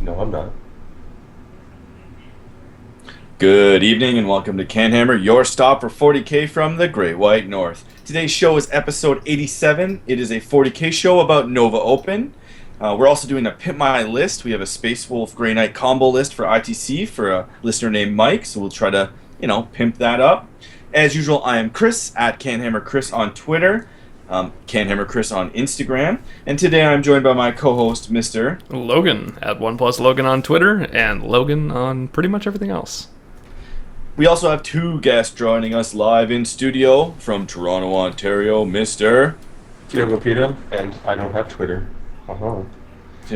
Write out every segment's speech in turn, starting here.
No, I'm not. Good evening and welcome to CanHammer, your stop for 40K from the Great White North. Today's show is episode 87. It is a 40K show about Nova Open. We're also doing a Pimp My List. We have a Space Wolf Grey Knight combo list for ITC for a listener named Mike, so we'll try to, pimp that up. As usual, I am Chris at CanHammer Chris on Twitter, CanHammer Chris on Instagram, and today I'm joined by my co-host, Mr. Logan at OnePlusLogan on Twitter and Logan on pretty much everything else. We also have two guests joining us live in studio from Toronto, Ontario, Mr. Tito Lupita, and I don't have Twitter. Uh-huh.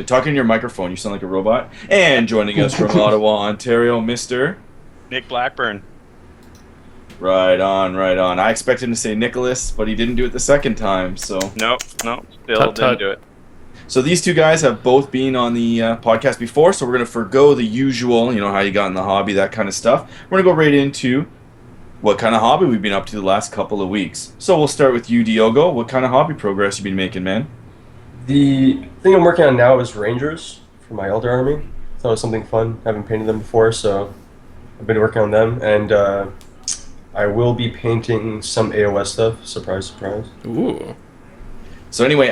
Talking in your microphone, you sound like a robot. And joining us from Ottawa, Ontario, Mr. Nick Blackburn. Right on, right on. I expected him to say Nicholas, but he didn't do it the second time, so... No, still Tut, tut. didn't do it. So these two guys have both been on the podcast before, so we're going to forgo the usual, how you got in the hobby, that kind of stuff. We're going to go right into what kind of hobby we've been up to the last couple of weeks. So we'll start with you, Diogo. What kind of hobby progress you been making, man? The thing I'm working on now is Rangers for my Elder Army. Thought it was something fun. Haven't painted them before, so I've been working on them. And I will be painting some AOS stuff. Surprise, surprise. Ooh. So anyway,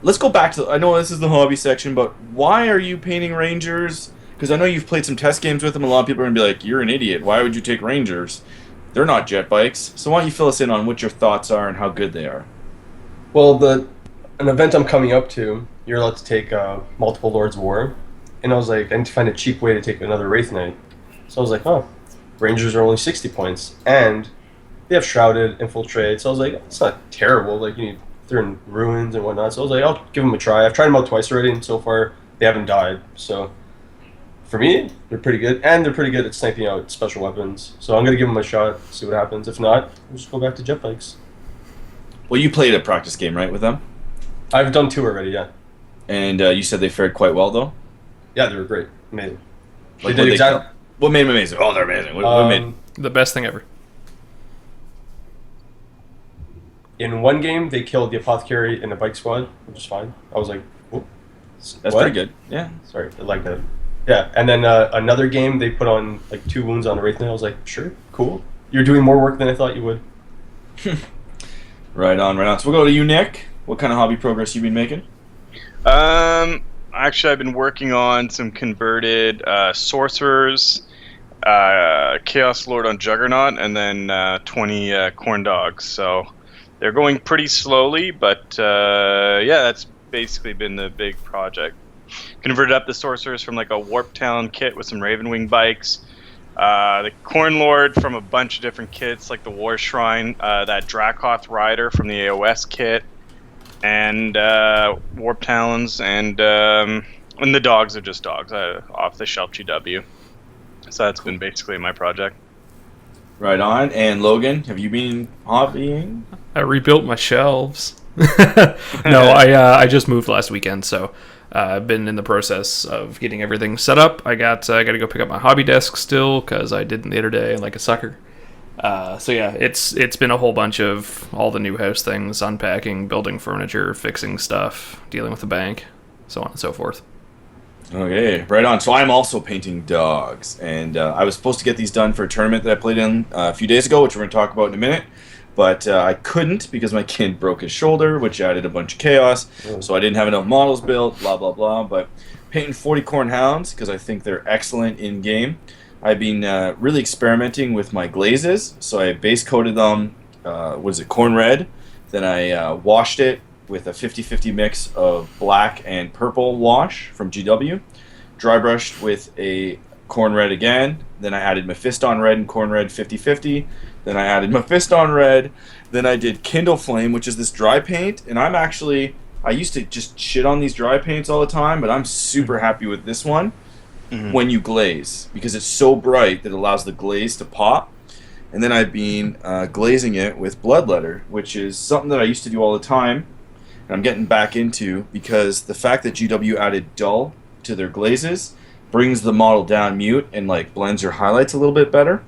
let's go back to... I know this is the hobby section, but why are you painting Rangers? Because I know you've played some test games with them. A lot of people are going to be like, you're an idiot. Why would you take Rangers? They're not jet bikes. So why don't you fill us in on what your thoughts are and how good they are? Well, an event I'm coming up to, you're allowed to take multiple Lords of War. And I was like, I need to find a cheap way to take another Wraith Knight. So I was like, Rangers are only 60 points. And they have Shrouded, Infiltrate. So I was like, it's not terrible. Like, they're in ruins and whatnot. So I was like, I'll give them a try. I've tried them out twice already, and so far they haven't died. So for me, they're pretty good. And they're pretty good at sniping out special weapons. So I'm going to give them a shot, see what happens. If not, we'll just go back to jet bikes. Well, you played a practice game, right, with them? I've done 2 already, yeah. And you said they fared quite well, though? Yeah, they were great. Amazing. Like, They did exactly. what made them amazing? Oh, they're amazing. What made... The best thing ever. In one game, they killed the Apothecary in the bike squad, which is fine. I was like, whoop. That's What? pretty good. Yeah. Sorry, I like that. Yeah, and then another game, they put on like 2 wounds on the Wraith Knight. I was like, sure, cool. You're doing more work than I thought you would. Right on, right on. So we'll go to you, Nick. What kind of hobby progress you been making? Actually, I've been working on some converted sorcerers, Chaos Lord on Juggernaut, and then 20 corn dogs. So they're going pretty slowly, but yeah, that's basically been the big project. Converted up the sorcerers from like a Warp Town kit with some Ravenwing bikes. The Corn Lord from a bunch of different kits, like the War Shrine, that Dracoth Rider from the AOS kit, and Warp Talons, and the dogs are just dogs off the shelf GW. So that's been basically my project. Right on. And Logan, have you been hobbying? I rebuilt my shelves. No, I just moved last weekend, so I've been in the process of getting everything set up. I got to go pick up my hobby desk still because I did the other day like a sucker. So yeah, it's been a whole bunch of all the new house things, unpacking, building furniture, fixing stuff, dealing with the bank, so on and so forth. Okay, right on. So I'm also painting dogs, and I was supposed to get these done for a tournament that I played in a few days ago, which we're going to talk about in a minute. But I couldn't because my kid broke his shoulder, which added a bunch of chaos. So I didn't have enough models built, blah, blah, blah. But painting 40 corn hounds because I think they're excellent in-game. I've been really experimenting with my glazes. So I base coated them, corn red. Then I washed it with a 50-50 mix of black and purple wash from GW. Dry brushed with a corn red again. Then I added Mephiston red and corn red 50-50. Then I added Mephiston red. Then I did Kindle Flame, which is this dry paint. And I used to just shit on these dry paints all the time, but I'm super happy with this one when you glaze, because it's so bright that it allows the glaze to pop. And then I've been glazing it with Bloodletter, which is something that I used to do all the time, and I'm getting back into, because the fact that GW added dull to their glazes brings the model down mute and like blends your highlights a little bit better.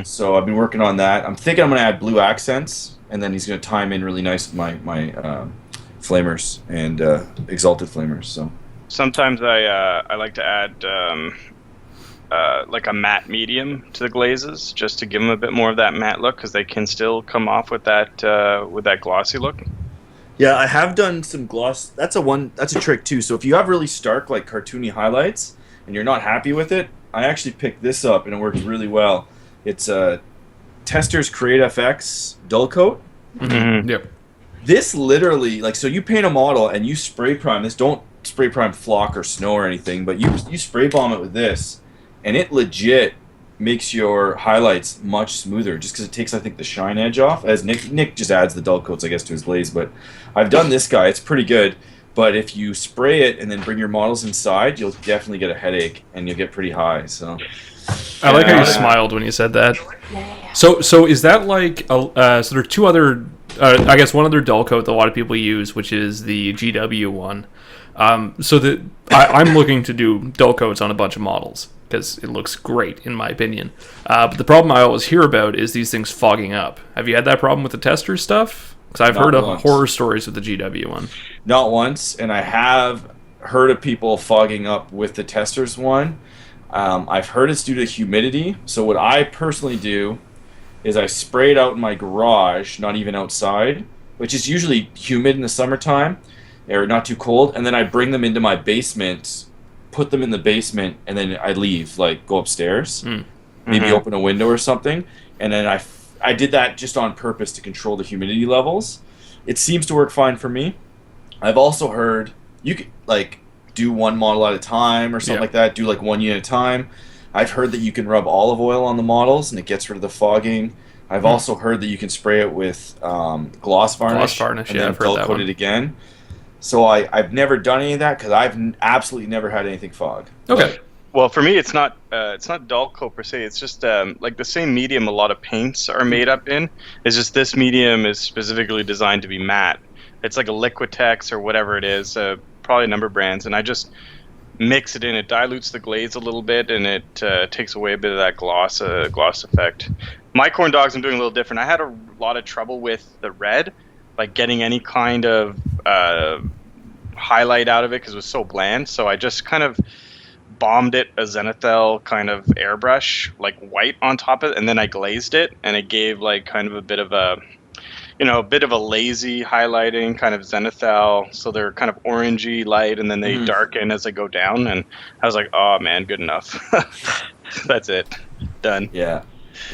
So I've been working on that. I'm thinking I'm going to add blue accents, and then he's going to tie 'em in really nice with my flamers and exalted flamers. So Sometimes I like to add like a matte medium to the glazes, just to give them a bit more of that matte look, because they can still come off with that glossy look. Yeah, I have done some gloss. That's a trick too. So if you have really stark, like cartoony highlights, and you're not happy with it, I actually picked this up and it works really well. It's a Tester's Create FX dull coat. Mm-hmm. Yep. This literally, like, so you paint a model and you spray prime this. Don't spray prime flock or snow or anything, but you spray bomb it with this, and it legit makes your highlights much smoother, just because it takes, I think, the shine edge off. As Nick just adds the dull coats, I guess, to his glaze. But I've done this guy; it's pretty good. But if you spray it and then bring your models inside, you'll definitely get a headache and you'll get pretty high. So I like how you smiled when you said that. So is that like so there are two other I guess one other dull coat that a lot of people use, which is the GW one. So I'm looking to do dull coats on a bunch of models because it looks great in my opinion. But the problem I always hear about is these things fogging up. Have you had that problem with the tester stuff? Because I've heard of horror stories with the GW one. Not once, and I have heard of people fogging up with the Testers one. I've heard it's due to humidity. So what I personally do is I spray it out in my garage, not even outside, which is usually humid in the summertime, or not too cold, and then I bring them into my basement, put them in the basement, and then I leave, like go upstairs, maybe open a window or something, and then I did that just on purpose to control the humidity levels. It seems to work fine for me. I've also heard you could like do one model at a time or something like that, do like one unit at a time. I've heard that you can rub olive oil on the models and it gets rid of the fogging. I've also heard that you can spray it with gloss varnish, and then dull coat it again. So I've never done any of that because I've absolutely never had anything fog. Okay. Well, for me, it's not dull coat per se. It's just like the same medium a lot of paints are made up in. It's just this medium is specifically designed to be matte. It's like a Liquitex or whatever it is, probably a number of brands, and I just mix it in. It dilutes the glaze a little bit, and it takes away a bit of that gloss effect. My corn dogs, I'm doing a little different. I had a lot of trouble with the red, like getting any kind of highlight out of it because it was so bland. So I just kind of bombed it a Zenithal kind of airbrush, like white on top of it, and then I glazed it, and it gave like kind of a bit of a lazy highlighting, kind of Zenithal. So they're kind of orangey light, and then they darken as they go down. And I was like, oh man, good enough. That's it, done. Yeah.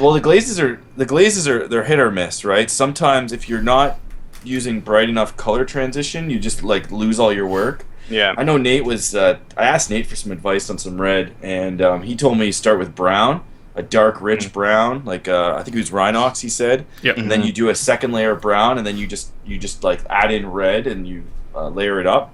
Well, the glazes are they're hit or miss, right? Sometimes if you're not using bright enough color transition, you just like lose all your work. Yeah. I know Nate was. I asked Nate for some advice on some red, and he told me start with brown, a dark, rich brown, like I think it was Rhinox. He said. Yep. And then you do a second layer of brown, and then you just like add in red, and you layer it up.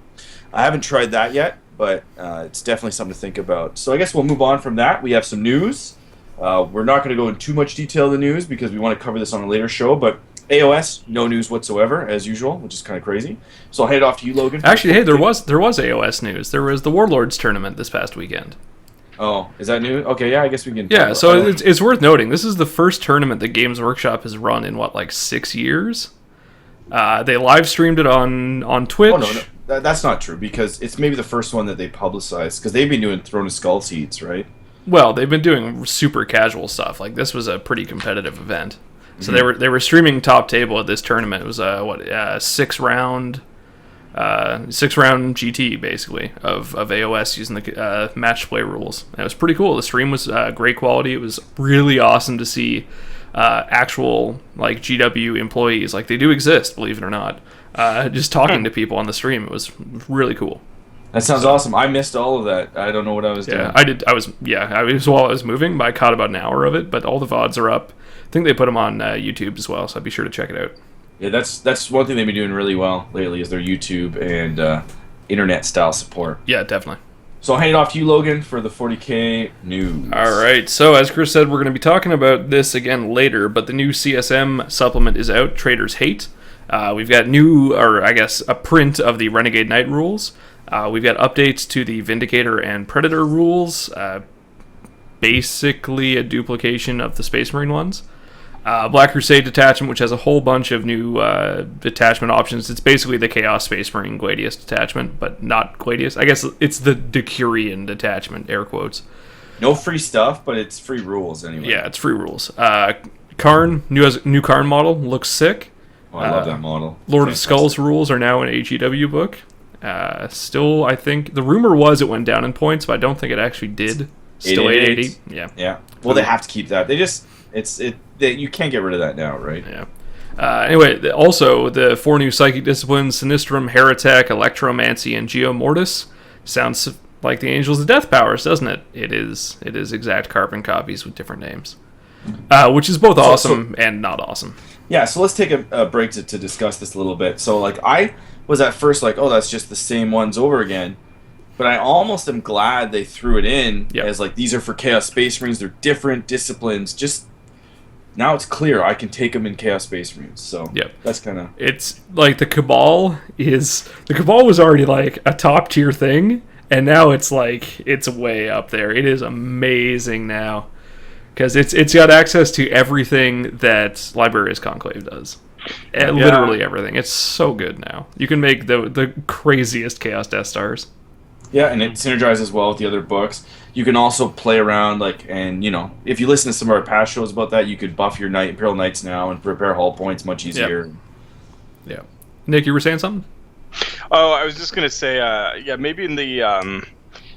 I haven't tried that yet, but it's definitely something to think about. So I guess we'll move on from that. We have some news. We're not going to go in too much detail in the news because we want to cover this on a later show, but AOS, no news whatsoever, as usual, which is kind of crazy. So I'll hand it off to you, Logan. Actually, hey, there was AOS news. There was the Warlords tournament this past weekend. Oh, is that new? Okay, yeah, I guess we can. Yeah, so it's worth noting. This is the first tournament that Games Workshop has run in, like 6 years? They live streamed it on Twitch. Oh, no, that's not true, because it's maybe the first one that they publicized, because they've been doing Throne of Skull Seeds, right? Well, they've been doing super casual stuff. Like, this was a pretty competitive event. So they were streaming top table at this tournament. It was a 6-round GT basically of AOS using the match play rules. And it was pretty cool. The stream was great quality. It was really awesome to see actual like GW employees, like they do exist, believe it or not, just talking to people on the stream. It was really cool. That sounds awesome. I missed all of that. I don't know what I was doing. I was while I was moving, but I caught about an hour of it. But all the VODs are up. I think they put them on YouTube as well, so I'd be sure to check it out. Yeah, that's one thing they've been doing really well lately is their YouTube and internet style support. Yeah, definitely. So I'll hand it off to you, Logan, for the 40K news. All right. So as Chris said, we're going to be talking about this again later, but the new CSM supplement is out, Traders Hate. We've got a print of the Renegade Knight rules. We've got updates to the Vindicator and Predator rules, basically a duplication of the Space Marine ones. Black Crusade detachment, which has a whole bunch of new detachment options. It's basically the Chaos Space Marine Gladius detachment, but not Gladius. I guess it's the Decurion detachment, air quotes. No free stuff, but it's free rules anyway. Yeah, it's free rules. Karn, new Karn model, looks sick. Oh, I love that model. Lord of Skulls rules are now an AGW book. Still, I think the rumor was it went down in points, but I don't think it actually did. Still 880. Yeah. Yeah. Well, they have to keep that. You can't get rid of that now, right? Yeah. Anyway, also the 4 new psychic disciplines: Sinistrum, Heretic, Electromancy, and Geomortis. Sounds like the Angels of Death powers, doesn't it? It is exact carbon copies with different names, which is both awesome and not awesome. Yeah. So let's take a break to discuss this a little bit. So like I was at first like, oh, that's just the same ones over again. But I almost am glad they threw it in as like, these are for Chaos Space Marines. They're different disciplines. Just now it's clear I can take them in Chaos Space Marines. So that's kind of... It's like the Cabal was already like a top tier thing. And now it's like, it's way up there. It is amazing now. Because it's got access to everything that Liberia's Conclave does. Literally everything. It's so good now. You can make the craziest Chaos Death Stars. Yeah, and it synergizes well with the other books. You can also play around, like, and, you know, if you listen to some of our past shows about that, you could buff your Imperial Knights now and prepare hull points much easier. Yeah. Nick, you were saying something? Oh, I was just going to say, maybe in the,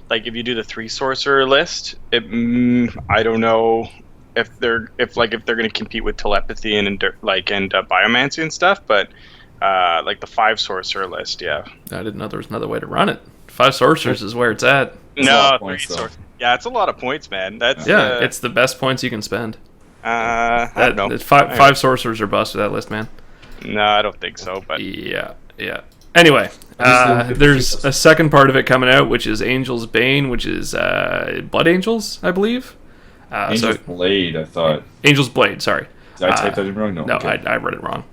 like, if you do the 3 sorcerer list, I don't know if they're going to compete with telepathy and biomancy and stuff, but, like, the 5 sorcerer list, yeah. I didn't know there was another way to run it. 5 sorcerers is where it's at. No, 3 sorcerers. Yeah, it's a lot of points, man. That's it's the best points you can spend. I don't know. Five sorcerers are bust with that list, man. No, I don't think so. But yeah. Anyway, there's a second part of it coming out, which is Angel's Bane, which is Blood Angels, I believe. Angel's Blade, I thought. Angel's Blade, sorry. Did I type that in wrong? No, okay. I read it wrong.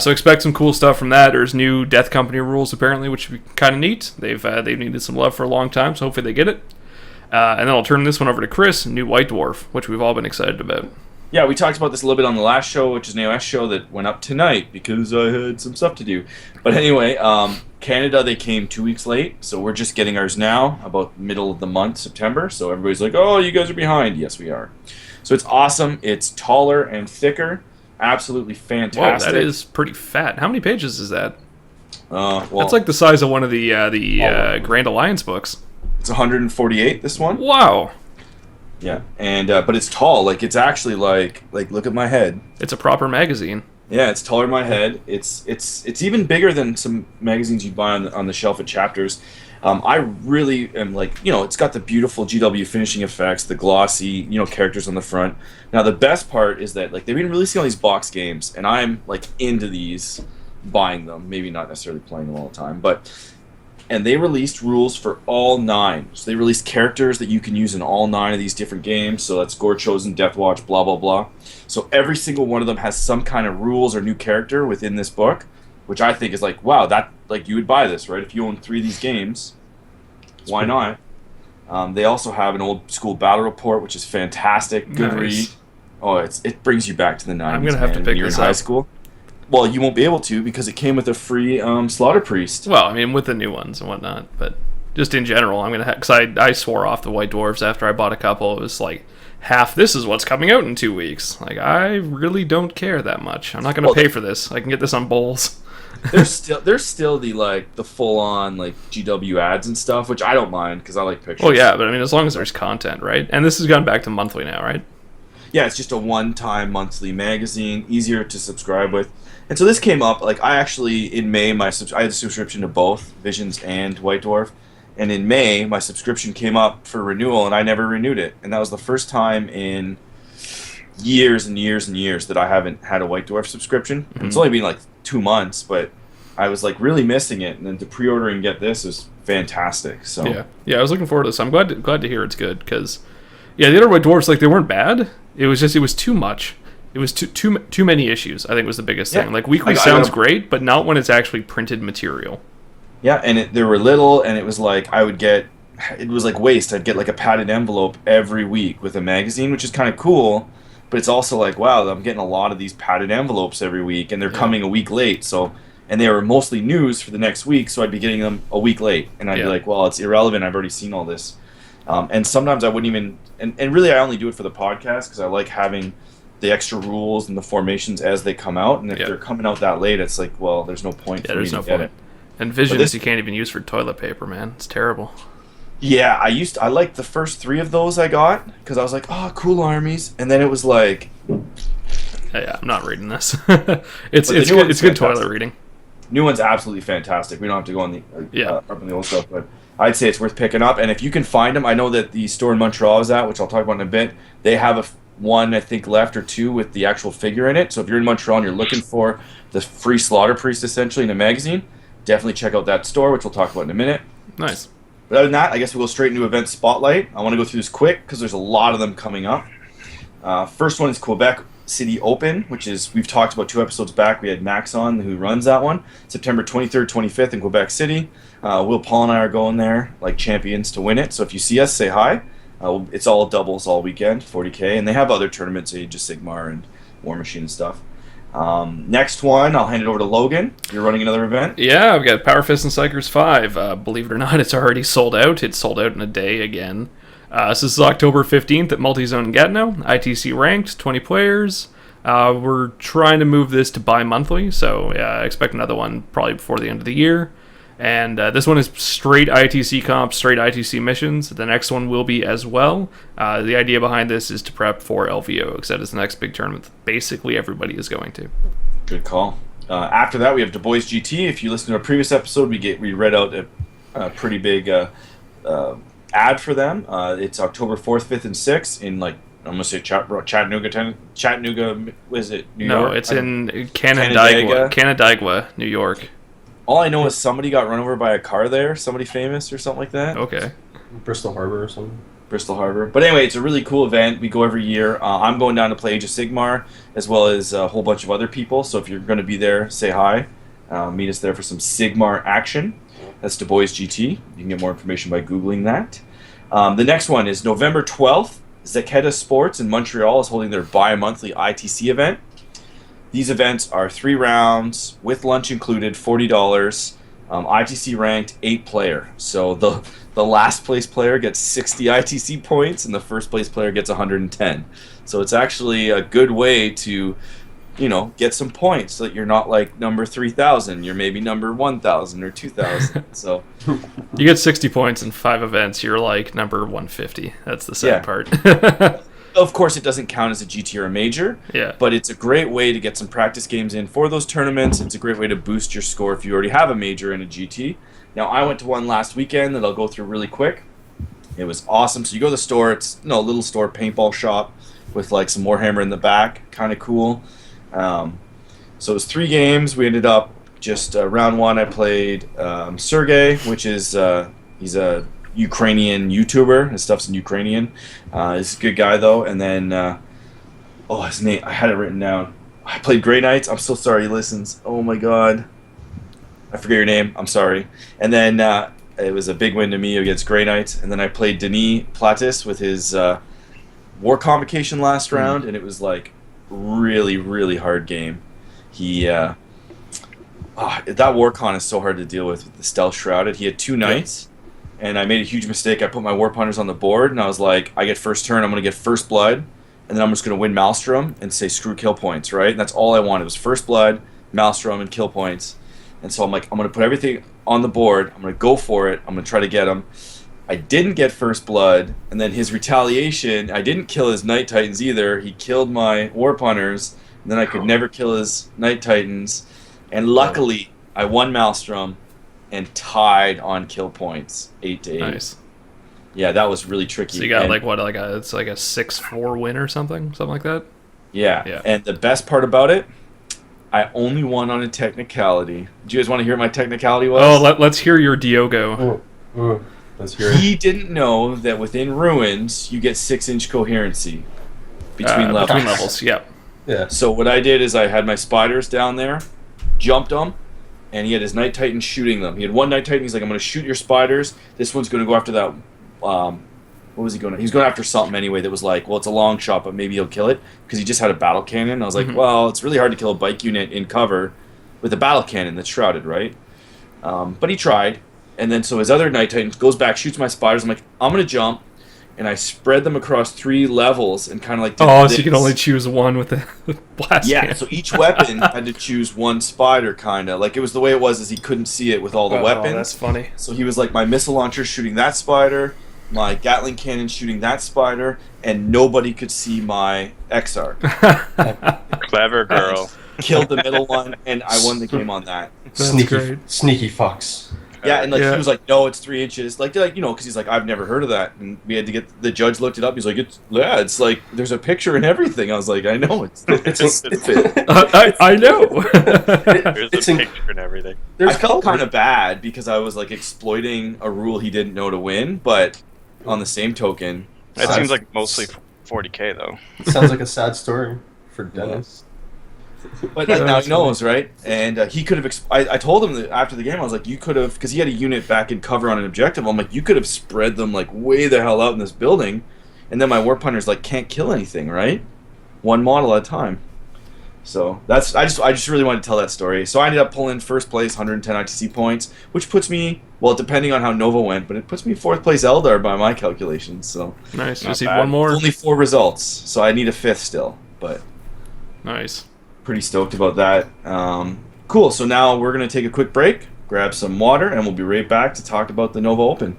So expect some cool stuff from that. There's new Death Company rules, apparently, which would be kind of neat. They've needed some love for a long time, so hopefully they get it. And then I'll turn this one over to Chris, new White Dwarf, which we've all been excited about. Yeah, we talked about this a little bit on the last show, which is an AOS show that went up tonight because I had some stuff to do. But anyway, Canada, they came 2 weeks late, so we're just getting ours now, about middle of the month, September. So everybody's like, oh, you guys are behind. Yes, we are. So it's awesome. It's taller and thicker. Absolutely fantastic. Whoa, that is pretty fat. How many pages is that? That's like the size of one of the Grand Alliance books. It's 148, this one. Wow. Yeah, and but it's tall. Like, it's actually like look at my head. It's a proper magazine. Yeah, it's taller than my head. It's even bigger than some magazines you'd buy on the shelf at Chapters. I really am like, it's got the beautiful GW finishing effects, the glossy, characters on the front. Now, the best part is that, like, they've been releasing all these box games, and I'm, like, into these, buying them. Maybe not necessarily playing them all the time, and they released rules for all 9. So they released characters that you can use in all 9 of these different games. So that's Gore Chosen, Death Watch, blah, blah, blah. So every single one of them has some kind of rules or new character within this book, which I think is like, wow, that, like, you would buy this, right? If you own 3 of these games, why not? They also have an old school battle report, which is fantastic. Good read. Oh, it brings you back to the 90s. I'm gonna have to pick this up. High school. Well, you won't be able to because it came with a free Slaughter Priest. Well, I mean, with the new ones and whatnot, but just in general, I'm gonna because I swore off the White Dwarves after I bought a couple. It was like half. This is what's coming out in 2 weeks. Like, I really don't care that much. I'm not gonna pay for this. I can get this on Bowls. There's still the full on like GW ads and stuff, which I don't mind because I like pictures. Oh yeah, but I mean, as long as there's content, right? And this has gone back to monthly now, right? Yeah, it's just a one-time monthly magazine, easier to subscribe with. And so this came up, like, I actually, in May, I had a subscription to both, Visions and White Dwarf. And in May, my subscription came up for renewal, and I never renewed it. And that was the first time in years and years and years that I haven't had a White Dwarf subscription. Mm-hmm. It's only been, like, 2 months, but I was, like, really missing it. And then to pre-order and get this is fantastic. So Yeah, I was looking forward to this. I'm glad to hear it's good, because, yeah, the other White Dwarfs, like, they weren't bad. It was too much. It was too many issues, I think, was the biggest thing. Like, weekly sounds great, but not when it's actually printed material. Yeah, and they were little, and it was like it was like waste. I'd get like a padded envelope every week with a magazine, which is kind of cool, but it's also like, wow, I'm getting a lot of these padded envelopes every week, and they're coming a week late. So, and they were mostly news for the next week, so I'd be getting them a week late, and I'd be like, well, it's irrelevant. I've already seen all this. And sometimes I wouldn't even, and really I only do it for the podcast because I like having the extra rules and the formations as they come out. And if they're coming out that late, it's like, well, there's no point for me to get it. And visions you can't even use for toilet paper, man. It's terrible. Yeah, I liked the first 3 of those I got because I was like, oh, cool armies, and then it was like, yeah, I'm not reading this. it's good toilet reading. New one's absolutely fantastic. We don't have to go on the up on the old stuff, but I'd say it's worth picking up. And if you can find them, I know that the store in Montreal is at, which I'll talk about in a bit. They have one I think left or 2 with the actual figure in it. So if you're in Montreal and you're looking for the free Slaughter Priest essentially in a magazine, definitely check out that store, which we'll talk about in a minute. Nice. But other than that, I guess we'll go straight into event spotlight. I want to go through this quick because there's a lot of them coming up. First one is Quebec City Open, which is, we've talked about 2 episodes back. We had Max on, who runs that one. September 23rd, 25th in Quebec City. Will Paul and I are going there like champions to win it. So if you see us, say hi. It's all doubles all weekend, 40K. And they have other tournaments, Age of Sigmar and War Machine and stuff. Next one, I'll hand it over to Logan. You're running another event? Yeah, I've got Power Fist and Psychers 5. Believe it or not, it's already sold out. It's sold out in a day again. So this is October 15th at Multizone in Gatineau. ITC ranked, 20 players. We're trying to move this to bi-monthly, so I expect another one probably before the end of the year. And this one is straight ITC comps, straight ITC missions. The next one will be as well. The idea behind this is to prep for LVO, because that is the next big tournament basically everybody is going to. Good call. After that, we have Du Bois GT. If you listen to a previous episode, we read out a pretty big ad for them. It's October 4th, 5th, and 6th in, like, I'm going to say Chattanooga, is it New York? No, it's in Canandaigua, New York. All I know is somebody got run over by a car there, somebody famous or something like that. Okay. Bristol Harbor or something. Bristol Harbor. But anyway, it's a really cool event. We go every year. I'm going down to play Age of Sigmar, as well as a whole bunch of other people. So if you're going to be there, say hi. Meet us there for some Sigmar action. That's Du Bois GT. You can get more information by Googling that. The next one is November 12th. Zaketa Sports in Montreal is holding their bi-monthly ITC event. These events are 3 rounds with lunch included, $40. ITC ranked 8 player. So the last place player gets 60 ITC points and the first place player gets 110. So it's actually a good way to, get some points so that you're not like number 3,000. You're maybe number 1,000 or 2,000. So you get 60 points in 5 events. You're like number 150. That's the sad part. Of course, it doesn't count as a GT or a major, yeah. But it's a great way to get some practice games in for those tournaments. It's a great way to boost your score if you already have a major and a GT. Now, I went to one last weekend that I'll go through really quick. It was awesome. So you go to the store. It's a little store paintball shop with like some Warhammer in the back. Kind of cool. So it was 3 games. We ended up just round 1. I played Sergey, which is he's a Ukrainian YouTuber. His stuff's in Ukrainian. He's a good guy though. And then his name, I had it written down. I played Grey Knights. I'm so sorry he listens. Oh my god, I forget your name. I'm sorry. And then it was a big win to me against Grey Knights. And then I played Denis Platis with his War Convocation last round, and it was like really, really hard game. He that Warcon is so hard to deal with the Stealth Shrouded. He had 2 knights. And I made a huge mistake. I put my War Punters on the board, and I was like, I get first turn, I'm going to get first blood, and then I'm just going to win Maelstrom and say screw kill points, right? And that's all I wanted was first blood, Maelstrom, and kill points. And so I'm like, I'm going to put everything on the board. I'm going to go for it. I'm going to try to get him. I didn't get first blood, and then his retaliation, I didn't kill his Night Titans either. He killed my War Punters, and then I could never kill his Night Titans. And luckily, I won Maelstrom and tied on kill points, 8-8. Nice. Yeah, that was really tricky. So you got it's like a 6-4 win or something like that? Yeah. And the best part about it, I only won on a technicality. Do you guys want to hear what my technicality was? Oh, let's hear your Diogo. Let's hear it. He didn't know that within ruins, you get 6-inch coherency between levels. Between levels, yep. Yeah. So what I did is I had my spiders down there, jumped them, and he had his Night Titan shooting them. He had 1 Night Titan. He's like, I'm going to shoot your spiders. This one's going to go after that what was he going? He was going after something anyway that was like, well, it's a long shot, but maybe he'll kill it because he just had a battle cannon. I was like, well, it's really hard to kill a bike unit in cover with a battle cannon that's shrouded, right? But he tried, and then so his other Night Titan goes back, shoots my spiders. I'm like, I'm gonna jump, and I spread them across 3 levels and kind of like. Oh, so you can only choose one with the blast Yeah, cannon. so each weapon had to choose one spider, kind of like it was the way it was, is he couldn't see it with all the weapons. Oh, that's funny. So he was like, my missile launcher shooting that spider, my Gatling cannon shooting that spider, and nobody could see my X-Arc. Clever girl. Killed the middle one, and I won the game on that. That's Sneaky, great. sneaky fucks. Yeah, and like Yeah. he was like, no, it's 3 inches. Like you know, because he's like, I've never heard of that, and we had to get the judge looked it up. He's like, it's like there's a picture and everything. I was like, I know it's I know. There's It's a in- picture and everything. I felt kind of bad because I was like exploiting a rule he didn't know to win, but on the same token, It seems like mostly 40k though. Sounds like a sad story for Dennis. but like, now he knows, right? And he could have. I told him that after the game, I was like, you could have, because he had a unit back in cover on an objective. I'm like, you could have spread them like way the hell out in this building, and then my warp hunters like can't kill anything, right? One model at a time. So that's I just really wanted to tell that story. So I ended up pulling first place, 110 ITC points, which puts me, well, depending on how Nova went, but it puts me 4th place Eldar by my calculations. So Nice. Not Just need bad. one more. only 4 results, so I need a 5th still, but Nice. pretty stoked about that. Cool. So now we're gonna take a quick break, grab some water, and we'll be right back to talk about the Nova Open.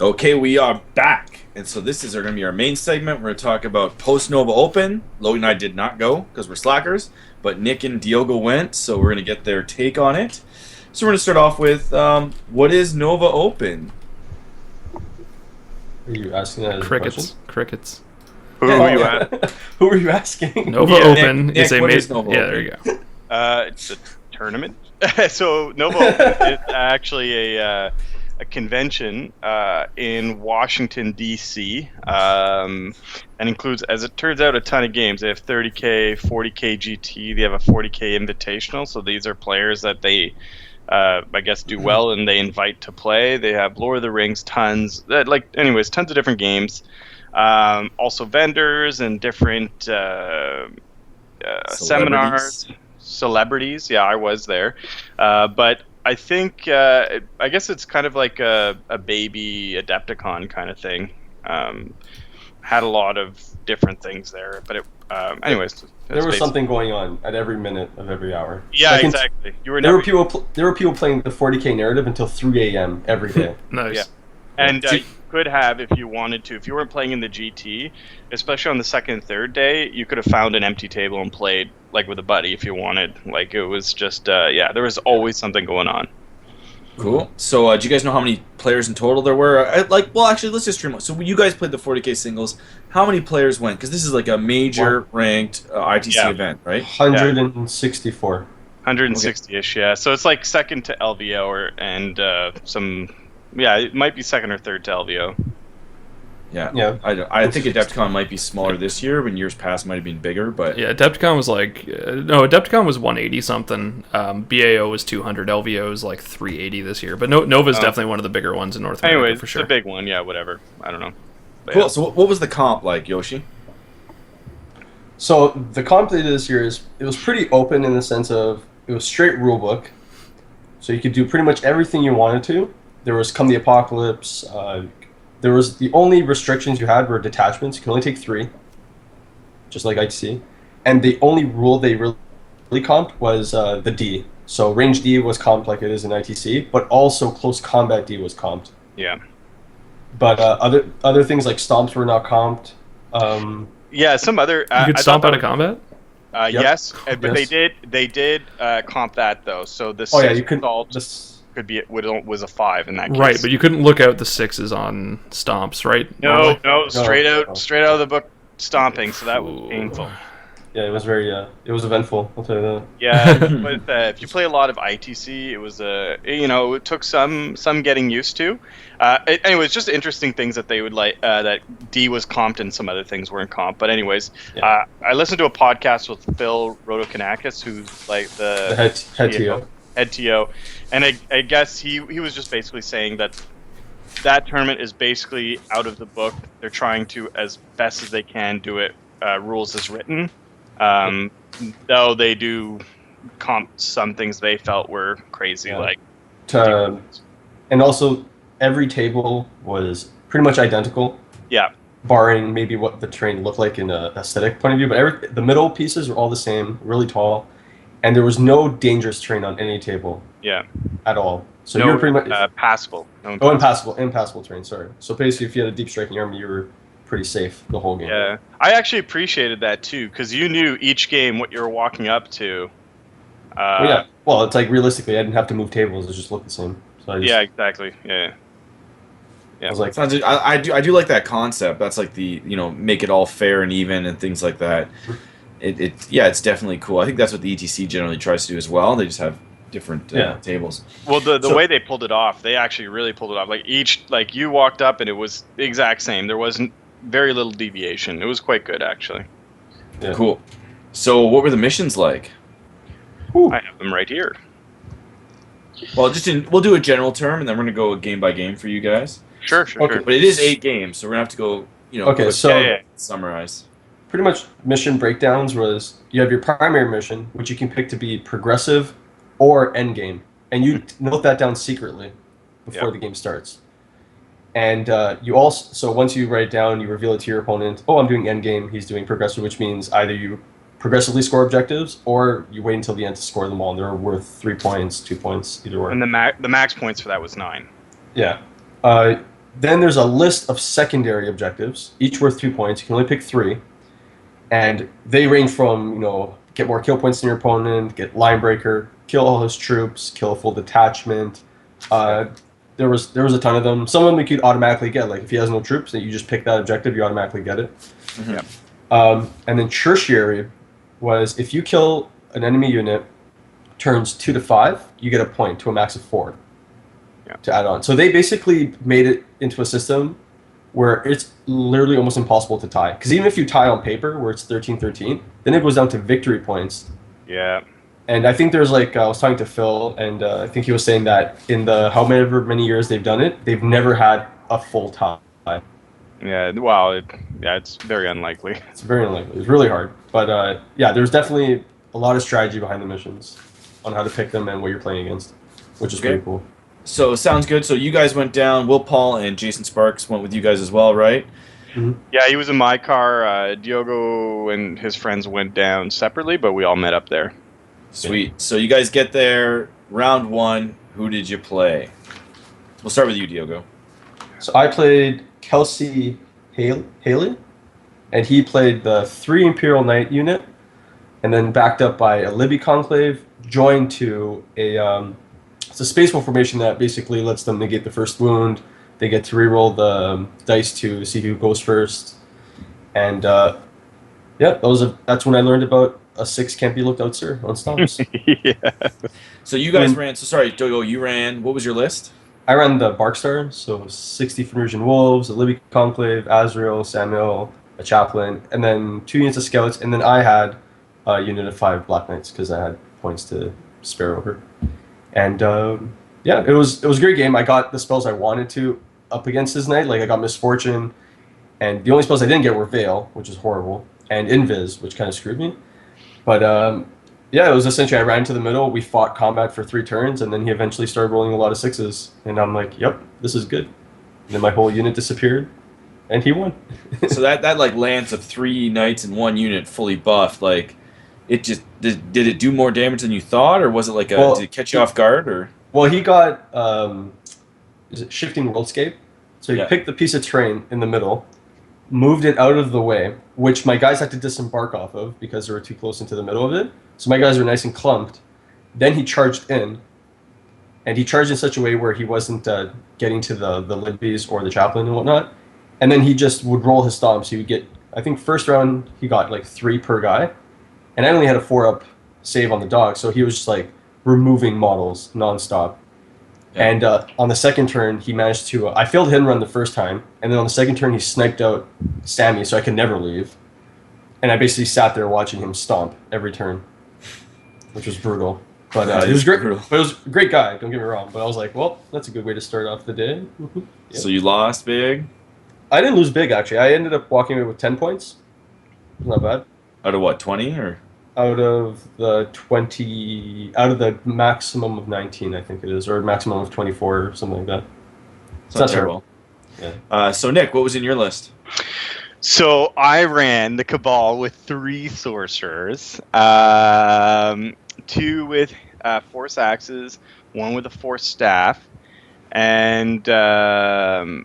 Okay, we are back. And so this is going to be our main segment. We're going to talk about post-Nova Open. Logan and I did not go because we're slackers, but Nick and Diogo went, so we're going to get their take on it. So we're going to start off with, what is Nova Open? Are you asking that as a question? Crickets. Who are you at? Who are you asking? Nova Yeah, Open Nick, is a what major. is Nova Yeah, Open? there you go. It's a tournament. So Nova Open is actually a convention in Washington D.C. And includes, as it turns out, a ton of games. They have 30K, 40K GT. They have a 40K Invitational. So these are players that they, I guess, do well and they invite to play. They have Lord of the Rings, tons of different games. Also vendors and different seminars, celebrities. Yeah, I was there, but I think I guess it's kind of like a baby Adepticon kind of thing. Had a lot of different things there, but anyways, there was something going on at every minute of every hour. Yeah, Like exactly. You were there never, were people playing the 40K narrative until 3 a.m. every day. Nice. Yeah. And you could have, if you wanted to, if you weren't playing in the GT, especially on the second and third day, you could have found an empty table and played like with a buddy if you wanted. Like it was just, there was always something going on. Cool. So do you guys know how many players in total there were? Actually, let's just streamline. So you guys played the 40K singles. How many players went? Because this is like a major ranked ITC event, right? 164. 160-ish, yeah. So it's like second to LVO and it might be second or third to LVO. Yeah. I think Adepticon might be smaller this year. When years past, might have been bigger, but Yeah, Adepticon was Adepticon was 180 something. BAO was 200. LVO was like 380 this year. But Nova's definitely one of the bigger ones in North America Anyways, for sure. it's a big one, yeah. Whatever. I don't know. But cool. yeah. So what was the comp like, Yoshi? So the comp they did this year it was pretty open in the sense of it was straight rulebook, so you could do pretty much everything you wanted to. There was Come the Apocalypse. There was the only restrictions you had were detachments. You can only take 3, just like ITC. And the only rule they really comped was the D. So range D was comped like it is in ITC, but also close combat D was comped. Yeah. But other things like stomps were not comped. Yeah, some other. You could stomp out of combat? Yep. Yes, but Yes. they did comp that though. So the Oh yeah, six you could. result was a 5 in that case. Right, but you couldn't look out the 6s on stomps, right? No, Normally? straight No. out of the book stomping. So that was Ooh. painful. Yeah, it was very. It was eventful. I'll tell you that. Yeah, but if you play a lot of ITC, it was it took some getting used to. Anyways, just interesting things that they would like that D was comped and some other things weren't comped. But anyways, Yeah. I listened to a podcast with Phil Rodokanakis, who's like The head TO. head TO, and I guess he was just basically saying that tournament is basically out of the book. They're trying to, as best as they can, do it rules as written. Though they do comp some things they felt were crazy, Yeah. like And also, every table was pretty much identical, yeah, barring maybe what the terrain looked like in an aesthetic point of view. But the middle pieces were all the same, really tall, and there was no dangerous terrain on any table yeah, at all. So no, you were pretty much passable. impassable terrain. Sorry. So basically, if you had a deep striking army, you were pretty safe the whole game. Yeah, I actually appreciated that too, because you knew each game what you were walking up to. Well, yeah. Well, it's like realistically, I didn't have to move tables; it just looked the same. So I just, Yeah, exactly. Yeah. I was like, I do like that concept. That's like the make it all fair and even and things like that. It's definitely cool. I think that's what the ETC generally tries to do as well. They just have different tables. Well, the way they pulled it off, they actually really pulled it off. Like you walked up and it was the exact same. There wasn't very little deviation. It was quite good actually. yeah. Cool. So what were the missions like? I have them right here. Well, we'll do a general term, and then we're gonna go game by game for you guys. Sure. Okay. But it is 8 games, so we're gonna have to go. Okay, quick so summarize. pretty much mission breakdowns was you have your primary mission, which you can pick to be progressive or endgame, and you note that down secretly before the game starts. And you also, so once you write it down, you reveal it to your opponent. Oh, I'm doing endgame. He's doing progressive, which means either you progressively score objectives or you wait until the end to score them all. And they're worth 3 points, 2 points, either way. And the max points for that was 9. Yeah. Then there's a list of secondary objectives, each worth 2 points. You can only pick three, and they range from get more kill points than your opponent, get line breaker, kill all his troops, kill a full detachment. Uh, there was a ton of them. Some of them you could automatically get, like if he has no troops, that you just pick that objective, you automatically get it. Mhm. Yep. And then tertiary was if you kill an enemy unit turns 2 to 5, you get a point to a max of 4 Yeah. to add on. So they basically made it into a system where it's literally almost impossible to tie. Because even if you tie on paper, where it's 13-13, then it goes down to victory points. Yeah. And I think there's like, I was talking to Phil, and I think he was saying that in the however many years they've done it, they've never had a full tie. Yeah. Well, it's very unlikely. It's very unlikely. It's really hard. But yeah, there's definitely a lot of strategy behind the missions on how to pick them and what you're playing against, which is Okay. pretty cool. So sounds good. So you guys went down. Will Paul and Jason Sparks went with you guys as well, right? Yeah, he was in my car. Diogo and his friends went down separately, but we all met up there. Sweet. So you guys get there. Round one. Who did you play? We'll start with you, Diogo. So I played Kelsey Haley, and he played the 3 Imperial Knight unit, and then backed up by a Libby Conclave, joined to it's a spaceful formation that basically lets them negate the first wound. They get to reroll the dice to see who goes first, and yeah, that's when I learned about a 6 can't be looked out, sir, on stomps. Yeah. So you guys ran. So sorry, Diogo. You ran. What was your list? I ran the Barkstar, so 60 Phoenician Wolves, a Libby Conclave, Azrael, Samuel, a Chaplain, and then 2 units of Scouts, and then I had a unit of 5 Black Knights because I had points to spare over. And yeah, it was a great game. I got the spells I wanted to up against his knight. Like I got Misfortune, and the only spells I didn't get were Veil, which is horrible, and Invis, which kind of screwed me. But yeah, it was essentially I ran to the middle, we fought combat for 3 turns, and then he eventually started rolling a lot of 6s, and I'm like, yep, this is good. And then my whole unit disappeared, and he won. So that like lance of 3 knights in 1 unit fully buffed, like it just did it do more damage than you thought, or was it like did it catch you off guard, or? Well, he got is it Shifting Worldscape? So he Yeah. picked the piece of terrain in the middle, moved it out of the way, which my guys had to disembark off of because they were too close into the middle of it. So my guys were nice and clumped. Then he charged in, and he charged in such a way where he wasn't getting to the Libbies or the Chaplain and whatnot. And then he just would roll his stomps. He would get, I think first round he got like 3 per guy, and I only had a 4-up save on the dog, so he was just like removing models nonstop. Yeah. And on the second turn, he managed to. I failed hit and run the first time, and then on the second turn, he sniped out Sammy, so I could never leave. And I basically sat there watching him stomp every turn, which was brutal. But That it was is great. brutal. But it was a great guy. Don't get me wrong. But I was like, well, that's a good way to start off the day. Yep. So you lost big. I didn't lose big actually. I ended up walking away with 10 points. Not bad. Out of what, 20 or? Out of the 20, out of the maximum of 19, I think it is, or maximum of 24 or something like that. It's not terrible. So Nick, what was in your list? So I ran the Cabal with 3 sorcerers, 2 with Force Axes, 1 with a Force Staff, and then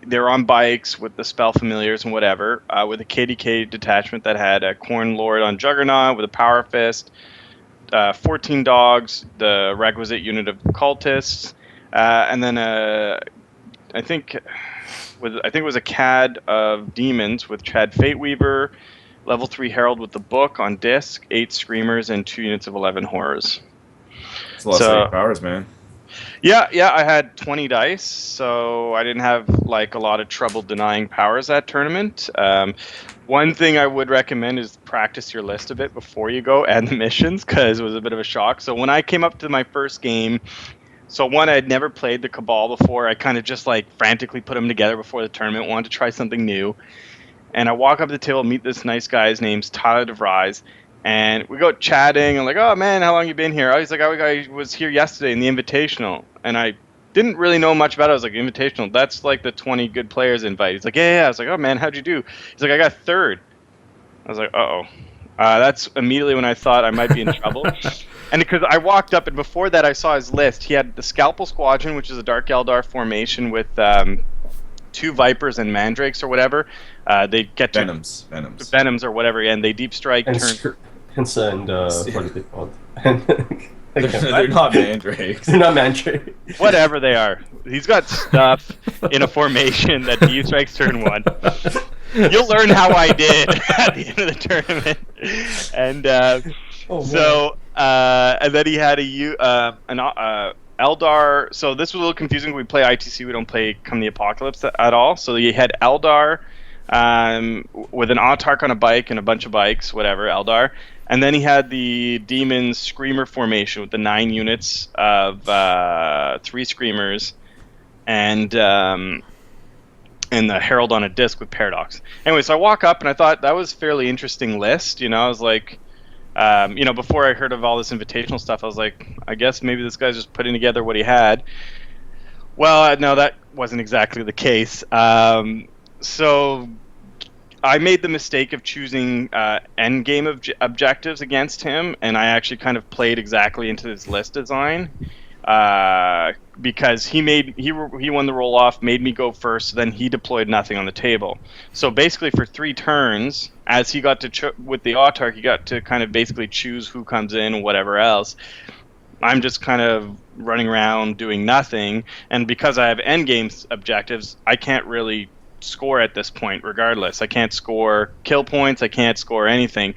they're on bikes with the Spell Familiars and whatever, with a KDK detachment that had a Corn Lord on Juggernaut with a Power Fist, 14 dogs, the requisite unit of cultists, and then I think it was a CAD of demons with Chad Fateweaver, level 3 Herald with the book on disc, 8 Screamers, and 2 units of 11 Horrors. It's a lot of powers, man. Yeah, I had 20 dice, so I didn't have like a lot of trouble denying powers that tournament. One thing I would recommend is practice your list a bit before you go and the missions, because it was a bit of a shock. So when I came up to my first game, so one, I had never played the Cabal before. I kind of just like frantically put them together before the tournament, wanted to try something new. And I walk up to the table, meet this nice guy. His name's Tyler DeVries. And we go chatting. I'm like, oh, man, how long you been here? He's like, I was here yesterday in the Invitational. And I didn't really know much about it. I was like, Invitational, that's like the 20 good players invite. He's like, yeah. I was like, oh, man, how'd you do? He's like, I got 3rd. I was like, uh-oh. That's immediately when I thought I might be in trouble. And because I walked up, and before that I saw his list. He had the Scalpel Squadron, which is a Dark Eldar formation with 2 Vipers and Mandrakes or whatever. They get to Venoms or whatever, and they deep strike. And Hinsa and what are they called? They're not mandrakes. They're not mandrakes. Whatever they are. He's got stuff in a formation that deep strikes turn 1. You'll learn how I did at the end of the tournament. And and then he had an Eldar. So this was a little confusing. We play ITC. We don't play Come the Apocalypse at all. So he had Eldar with an Autarch on a bike and a bunch of bikes, whatever, Eldar. And then he had the Demon Screamer formation with the 9 units of 3 Screamers and the Herald on a disc with Paradox. Anyway, so I walk up and I thought that was a fairly interesting list. You know, I was like, before I heard of all this invitational stuff, I was like, I guess maybe this guy's just putting together what he had. Well, no, that wasn't exactly the case. So I made the mistake of choosing endgame objectives against him, and I actually kind of played exactly into his list design because he won the roll off, made me go first, then he deployed nothing on the table. So basically, for 3 turns, as he got to with the Autarch, he got to kind of basically choose who comes in and whatever else. I'm just kind of running around doing nothing, and because I have endgame objectives, I can't really score at this point regardless. I can't score kill points, I can't score anything.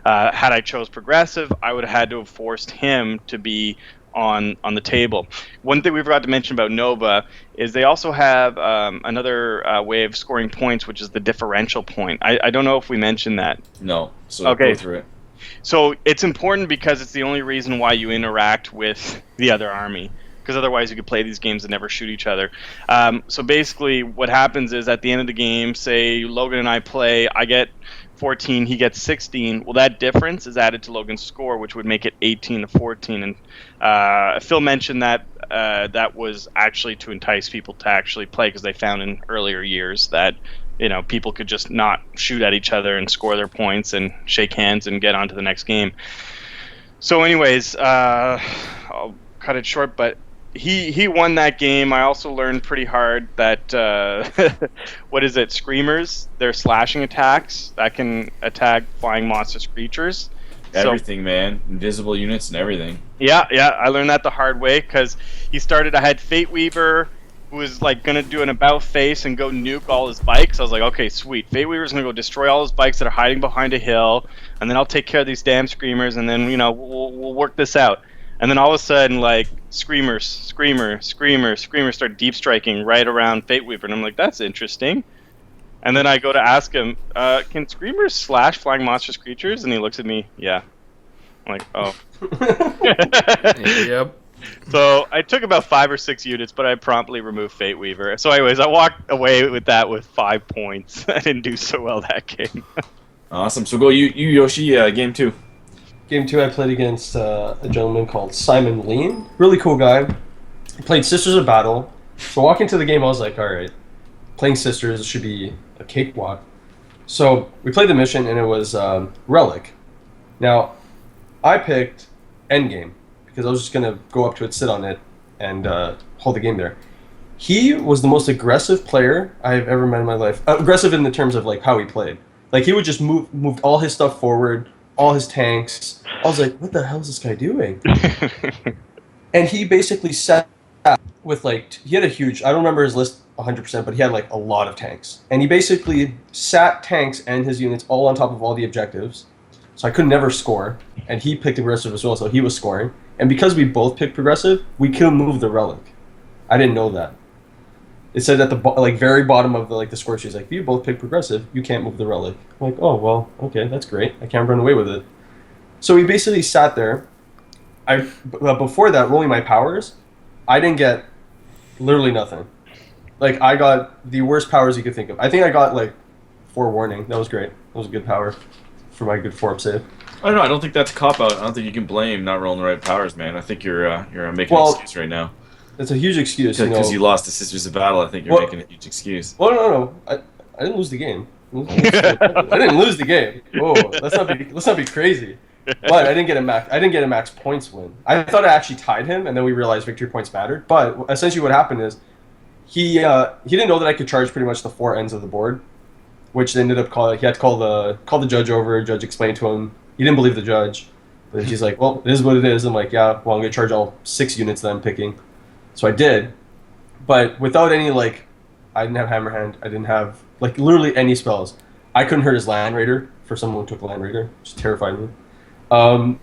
Had I chose progressive, I would have had to have forced him to be on the table. One thing we forgot to mention about Nova is they also have another way of scoring points, which is the differential point. I don't know if we mentioned that. No, so okay. Go through it. So it's important because it's the only reason why you interact with the other army, because otherwise you could play these games and never shoot each other. So basically what happens is at the end of the game, say Logan and I play, I get 14, he gets 16. Well, that difference is added to Logan's score, which would make it 18 to 14. And Phil mentioned that that was actually to entice people to actually play, because they found in earlier years that people could just not shoot at each other and score their points and shake hands and get on to the next game. So anyways, I'll cut it short, but he won that game. I also learned pretty hard that what is it? Screamers, they're slashing attacks that can attack flying monstrous creatures. Everything, man. Invisible units and everything. Yeah, I learned that the hard way, because I had Fate Weaver, who was like gonna do an about face and go nuke all his bikes. I was like, okay, sweet. Fate Weaver's gonna go destroy all his bikes that are hiding behind a hill, and then I'll take care of these damn Screamers, and then we'll work this out. And then all of a sudden, like, Screamer start deep striking right around Fate Weaver, and I'm like, that's interesting. And then I go to ask him, can Screamers slash flying monstrous creatures? And he looks at me, yeah. I'm like, oh. Yep. So I took about 5 or 6 units, but I promptly removed Fate Weaver. So anyways, I walked away with that with 5 points. I didn't do so well that game. Awesome. So go you Yoshi, game 2. Game 2, I played against a gentleman called Simon Lean. Really cool guy. He played Sisters of Battle. So walking into the game, I was like, all right, playing Sisters should be a cakewalk. So we played the mission, and it was Relic. Now, I picked Endgame, because I was just going to go up to it, sit on it, and hold the game there. He was the most aggressive player I've ever met in my life. Aggressive in the terms of like how he played. Like, he would just move all his stuff forward, all his tanks. I was like, what the hell is this guy doing? And he basically sat with he had a huge, I don't remember his list 100%, but he had like a lot of tanks. And he basically sat tanks and his units all on top of all the objectives. So I could never score. And he picked aggressive as well, so he was scoring. And because we both picked progressive, we couldn't move the Relic. I didn't know that. It said at the very bottom of the score sheet, like, if you both pick progressive, you can't move the Relic. I'm like, oh, well, okay, that's great. I can't run away with it. So we basically sat there. Before that, rolling my powers, I didn't get literally nothing. Like, I got the worst powers you could think of. I think I got, forewarning. That was great. That was a good power for my good 4-up save. I don't know. I don't think that's a cop-out. I don't think you can blame not rolling the right powers, man. I think you're making an excuse right now. It's a huge excuse. Because you lost the Sisters of Battle, I think you're making a huge excuse. Well, no. I didn't lose the game. I didn't lose the game. Whoa, let's not be crazy. But I didn't get a max. I didn't get a max points win. I thought I actually tied him, and then we realized victory points mattered. But essentially, what happened is he didn't know that I could charge pretty much the four ends of the board, which they ended up calling. He had to call the judge over. Judge explained to him. He didn't believe the judge, but he's like, "Well, it is what it is." I'm like, "Yeah, well, I'm gonna charge all 6 units that I'm picking." So I did, but without any I didn't have Hammer Hand. I didn't have literally any spells. I couldn't hurt his Land Raider for someone who took Land Raider, which terrified me. And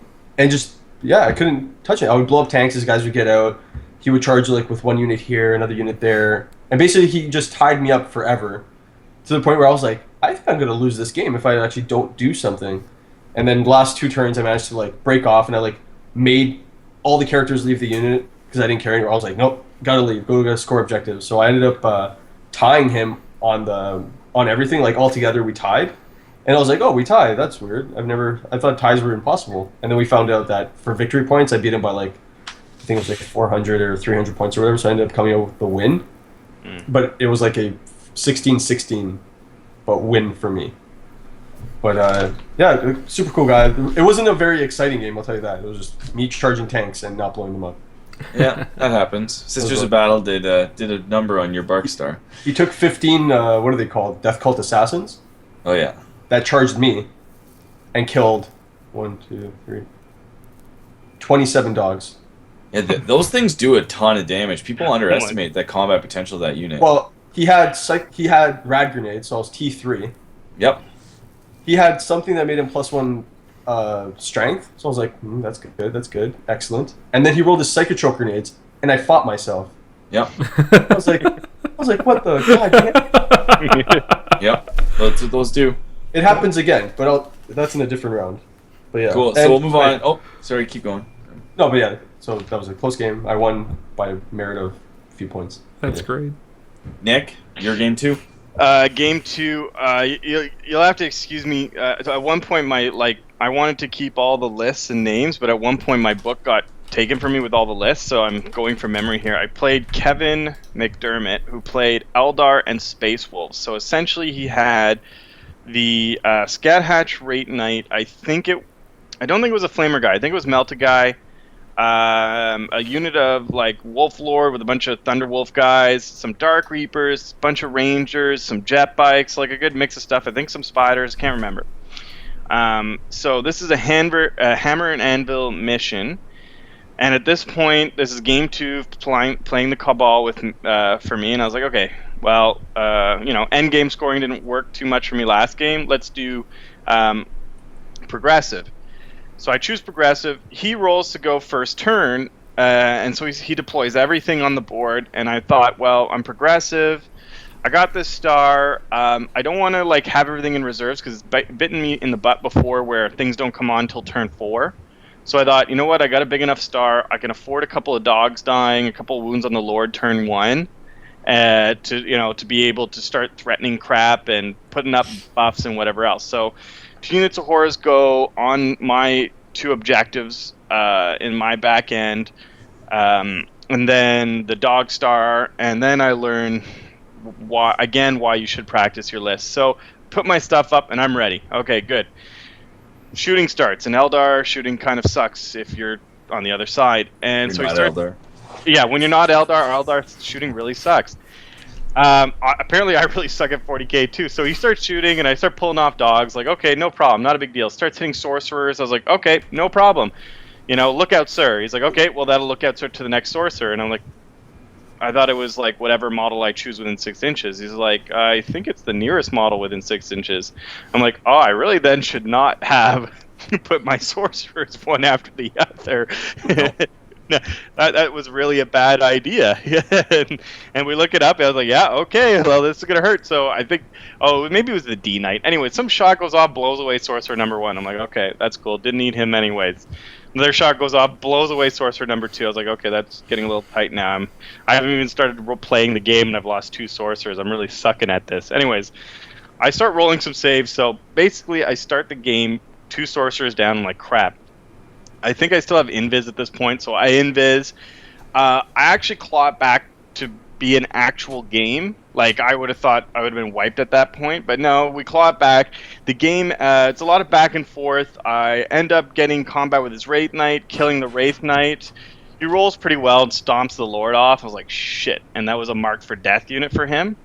just I couldn't touch it. I would blow up tanks as guys would get out. He would charge with 1 unit here, another unit there, and basically he just tied me up forever, to the point where I was like, I think I'm gonna lose this game if I actually don't do something. And then the last 2 turns, I managed to break off, and I made all the characters leave the unit because I didn't care anymore. I was like, nope, gotta leave, gotta score objectives. So I ended up tying him on everything. All together we tied. And I was like, oh, we tied. That's weird. I thought ties were impossible. And then we found out that for victory points, I beat him by I think it was 400 or 300 points or whatever. So I ended up coming out with the win. But it was a 16-16 but win for me. But super cool guy. It wasn't a very exciting game, I'll tell you that. It was just me charging tanks and not blowing them up. Yeah, that happens. Sisters of Battle did a number on your Bark Star. He took 15, what are they called? Death Cult Assassins. Oh, yeah. That charged me and killed 27 dogs. Yeah, those things do a ton of damage. People underestimate the combat potential of that unit. Well, he had rad grenades, so I was T3. Yep. He had something that made him +1 strength, so I was like, that's good, excellent. And then he rolled his psychotrope grenades, and I fought myself. Yep. I was like, what the god? Yep. That's what those do. It happens again, but that's in a different round. But yeah. Cool. So we'll move on. Oh, sorry. Keep going. No, but yeah. So that was a close game. I won by merit of a few points. That's great. Nick, your game 2. Game 2. You'll have to excuse me. At one point, I wanted to keep all the lists and names, but at one point my book got taken from me with all the lists, so I'm going from memory here. I played Kevin McDermott, who played Eldar and Space Wolves. So essentially, he had the Scat Hatch Rate Knight. I don't think it was a Flamer guy. I think it was Melta guy. A unit of Wolf Lord with a bunch of Thunderwolf guys, some Dark Reapers, a bunch of Rangers, some jet bikes, a good mix of stuff. I think some spiders, can't remember. So this is a Hammer and Anvil mission, and at this point, this is game 2 playing the Cabal with for me, and I was like, okay, well, end game scoring didn't work too much for me last game. Let's do progressive. So I choose progressive. He rolls to go first turn, and so he deploys everything on the board. And I thought, well, I'm progressive. I got this star. I don't want to have everything in reserves because it's bitten me in the butt before where things don't come on until turn 4. So I thought, you know what? I got a big enough star. I can afford a couple of dogs dying, a couple of wounds on the Lord turn 1, to be able to start threatening crap and putting up buffs and whatever else. So 2 units of horrors go on my 2 objectives in my back end, and then the dog star, and then I learn why you should practice your list. So put my stuff up, and I'm ready. Okay, good. Shooting starts, and Eldar shooting kind of sucks if you're on the other side, and You're so not he starts. Eldar. Yeah, when you're not Eldar shooting really sucks. Apparently I really suck at 40k too. So he starts shooting and I start pulling off dogs. Okay, no problem, not a big deal. Starts hitting sorcerers. I was like, okay, no problem. Look out, sir. He's like, okay, well that'll look out, sir, to the next sorcerer. And I'm like, I thought it was whatever model I choose within 6 inches. He's like, I think it's the nearest model within 6 inches. I'm like, oh, I really then should not have put my sorcerers one after the other. That was really a bad idea. and we look it up, and I was like, yeah, okay, well, this is going to hurt. So I think, maybe it was the D Knight. Anyway, some shot goes off, blows away Sorcerer number 1. I'm like, okay, that's cool. Didn't need him anyways. Another shot goes off, blows away Sorcerer number 2. I was like, okay, that's getting a little tight now. I haven't even started playing the game, and I've lost 2 Sorcerers. I'm really sucking at this. Anyways, I start rolling some saves. So basically, I start the game 2 Sorcerers down. I'm like, crap. I think I still have Invis at this point, so I Invis. I actually claw it back to be an actual game. Like, I would have thought I would have been wiped at that point, but no, we claw it back. The game, it's a lot of back and forth. I end up getting combat with his Wraith Knight, killing the Wraith Knight. He rolls pretty well and stomps the Lord off. I was like, shit. And that was a marked for death unit for him.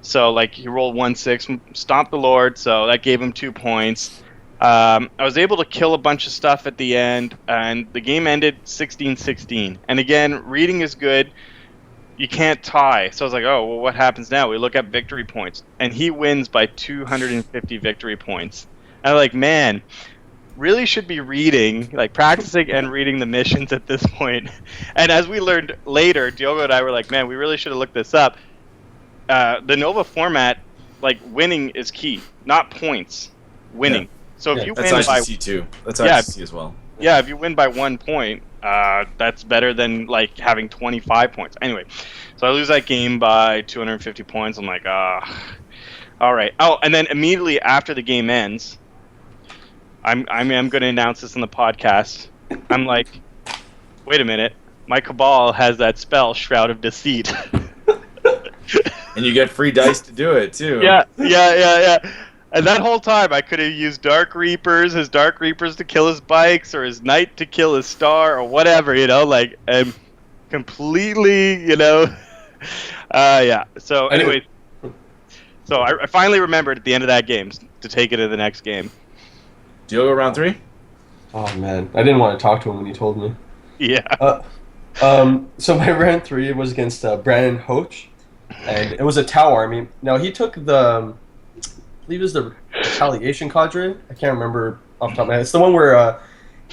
So, like, he rolled 1-6, stomped the Lord, so that gave him 2 points. I was able to kill a bunch of stuff at the end, and the game ended 16-16. And again, reading is good. You can't tie. So I was like, oh, well, what happens now? We look at victory points. And he wins by 250 victory points. And I'm like, man, really should be reading, like practicing and reading the missions at this point. And as we learned later, Diogo and I were like, man, we really should have looked this up. The Nova format, like, winning is key, not points. Winning. Yeah. So if you that's win ICC too. That's ICC as well. Yeah, if you win by 1 point, that's better than like having 25 points. Anyway, so I lose that game by 250 points. I'm like, all right. Oh, and then immediately after the game ends, I'm going to announce this in the podcast. I'm like, wait a minute, my Cabal has that spell, Shroud of Deceit. And you get free dice to do it too. Yeah. And that whole time, I could have used Dark Reapers, his Dark Reapers to kill his bikes, or his Knight to kill his Star, or whatever, like, and completely, yeah. So, anyways, so I finally remembered at the end of that game to take it to the next game. Diogo, round 3? Oh, man. I didn't want to talk to him when he told me. Yeah. So my round 3 was against Brandon Hoach, and it was a Tau army. Now, he took I believe it was the Retaliation Cadre. I can't remember off the top of my head. It's the one where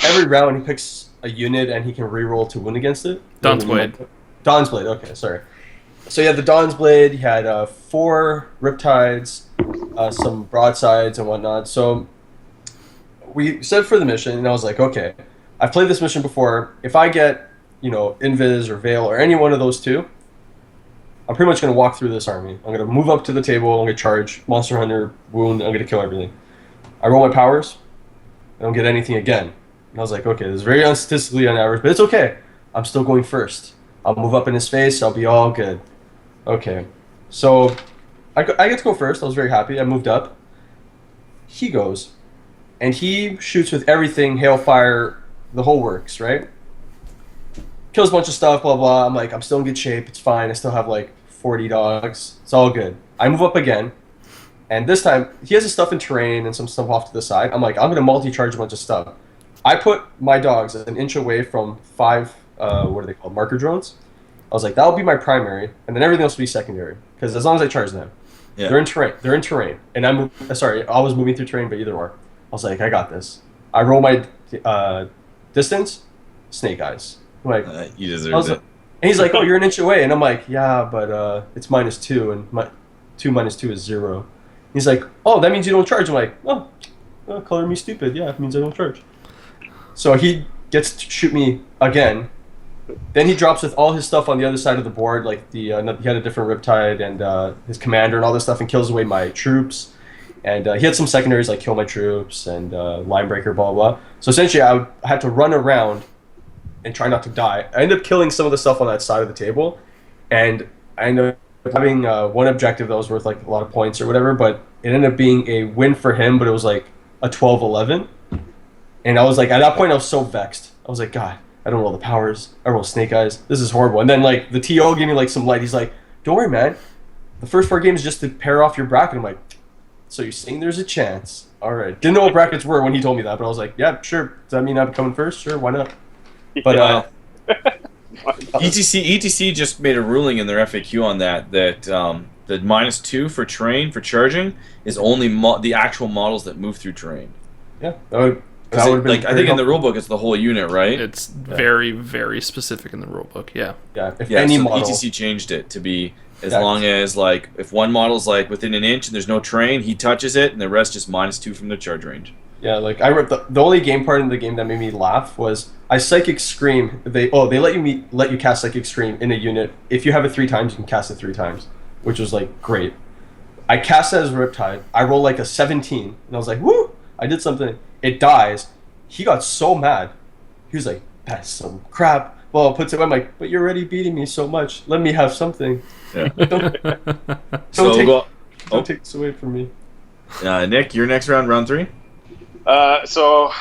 every round he picks a unit and he can reroll to win against it. Dawn's Blade. Dawn's Blade, okay, sorry. So you had the Dawn's Blade, he had 4 Riptides, some Broadsides and whatnot. So we set for the mission, and I was like, okay, I've played this mission before. If I get, Invis or Veil or any one of those two, I'm pretty much going to walk through this army. I'm going to move up to the table, I'm going to charge, Monster Hunter, wound, I'm going to kill everything. I roll my powers, I don't get anything again. And I was like, okay, this is very unstatistically on average, but it's okay. I'm still going first. I'll move up in his face, I'll be all good. Okay, so I get to go first, I was very happy, I moved up. He goes, and he shoots with everything, hailfire, the whole works, right? Kills a bunch of stuff, blah, blah. I'm like, I'm still in good shape. It's fine. I still have like 40 dogs. It's all good. I move up again. And this time, he has his stuff in terrain and some stuff off to the side. I'm like, I'm going to multi-charge a bunch of stuff. I put my dogs an inch away from 5, what are they called, marker drones. I was like, that'll be my primary. And then everything else will be secondary. Because as long as I charge them. Yeah. They're in terrain. And I was moving through terrain, but either or. I was like, I got this. I roll my distance, Snake Eyes. I'm like, you deserve it. And he's like, oh, you're an inch away. And I'm like, yeah, but it's -2, and 2 minus 2 is 0. He's like, oh, that means you don't charge. I'm like, oh, color me stupid. Yeah, it means I don't charge. So he gets to shoot me again. Then he drops with all his stuff on the other side of the board, like he had a different Riptide and his commander and all this stuff, and kills away my troops. And he had some secondaries like kill my troops and Linebreaker, blah, blah. So essentially I had to run around and try not to die. I ended up killing some of the stuff on that side of the table, and I ended up having one objective that was worth like a lot of points or whatever, but it ended up being a win for him, but it was like a 12-11. And I was like, at that point I was so vexed. I was like, God, I don't roll the powers. I roll Snake Eyes. This is horrible. And then like the TO gave me like some light. He's like, don't worry, man. The first 4 games just to pair off your bracket. I'm like, so you're saying there's a chance? All right. Didn't know what brackets were when he told me that, but I was like, yeah, sure. Does that mean I'm coming first? Sure, why not? But ETC just made a ruling in their FAQ on that the -2 for terrain for charging is only the actual models that move through terrain. Yeah, I think in the rulebook it's the whole unit, right? It's very, very specific in the rulebook. Yeah. Yeah. If any model, ETC changed it to be as long as like if one model's like within an inch and there's no terrain, he touches it, and the rest just -2 from the charge range. Yeah, like I wrote the only game part in the game that made me laugh was I Psychic Scream. They let you cast Psychic Scream in a unit. If you have it 3 times, you can cast it 3 times, which was like great. I cast it as Riptide. I roll like a 17, and I was like, woo! I did something. It dies. He got so mad. He was like, that's some crap. Well, it puts it. I'm like, but you're already beating me so much. Let me have something. Yeah. Don't So take we'll go. don't take this away from me. Nick, your next round 3. So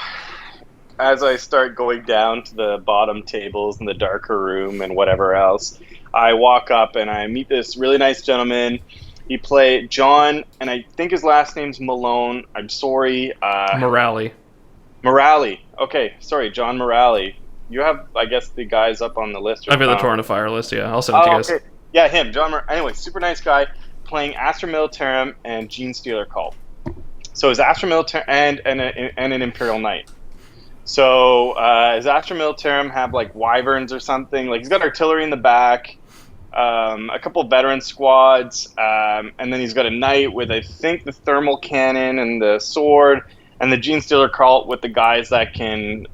as I start going down to the bottom tables in the darker room and whatever else, I walk up and I meet this really nice gentleman. He played John, and I think his last name's Malone. I'm sorry. Morale. Morale. Okay, sorry, John Morale. You have, I guess, the guys up on the list. I've got the Torn to Fire list, yeah. I'll send it to you guys. Okay. Yeah, him, John Morale. Anyway, super nice guy, playing Astra Militarum and Gene Stealer Cult. So his Astra Militarum and an Imperial Knight. So his Astra Militarum have like wyverns or something. Like he's got artillery in the back, a couple veteran squads, and then he's got a knight with I think the thermal cannon and the sword, and the Gene Stealer Cult with the guys that can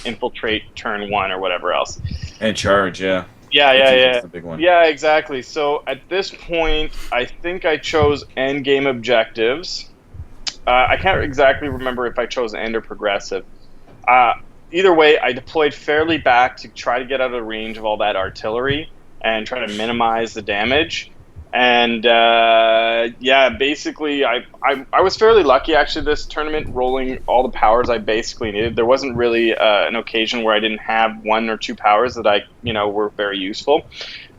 infiltrate turn 1 or whatever else. And charge, yeah. Yeah. The big one. Yeah, exactly. So at this point, I think I chose endgame objectives. I can't exactly remember if I chose end or progressive. Either way, I deployed fairly back to try to get out of range of all that artillery and try to minimize the damage. And basically, I was fairly lucky actually this tournament, rolling all the powers I basically needed. There wasn't really an occasion where I didn't have 1 or 2 powers that were very useful.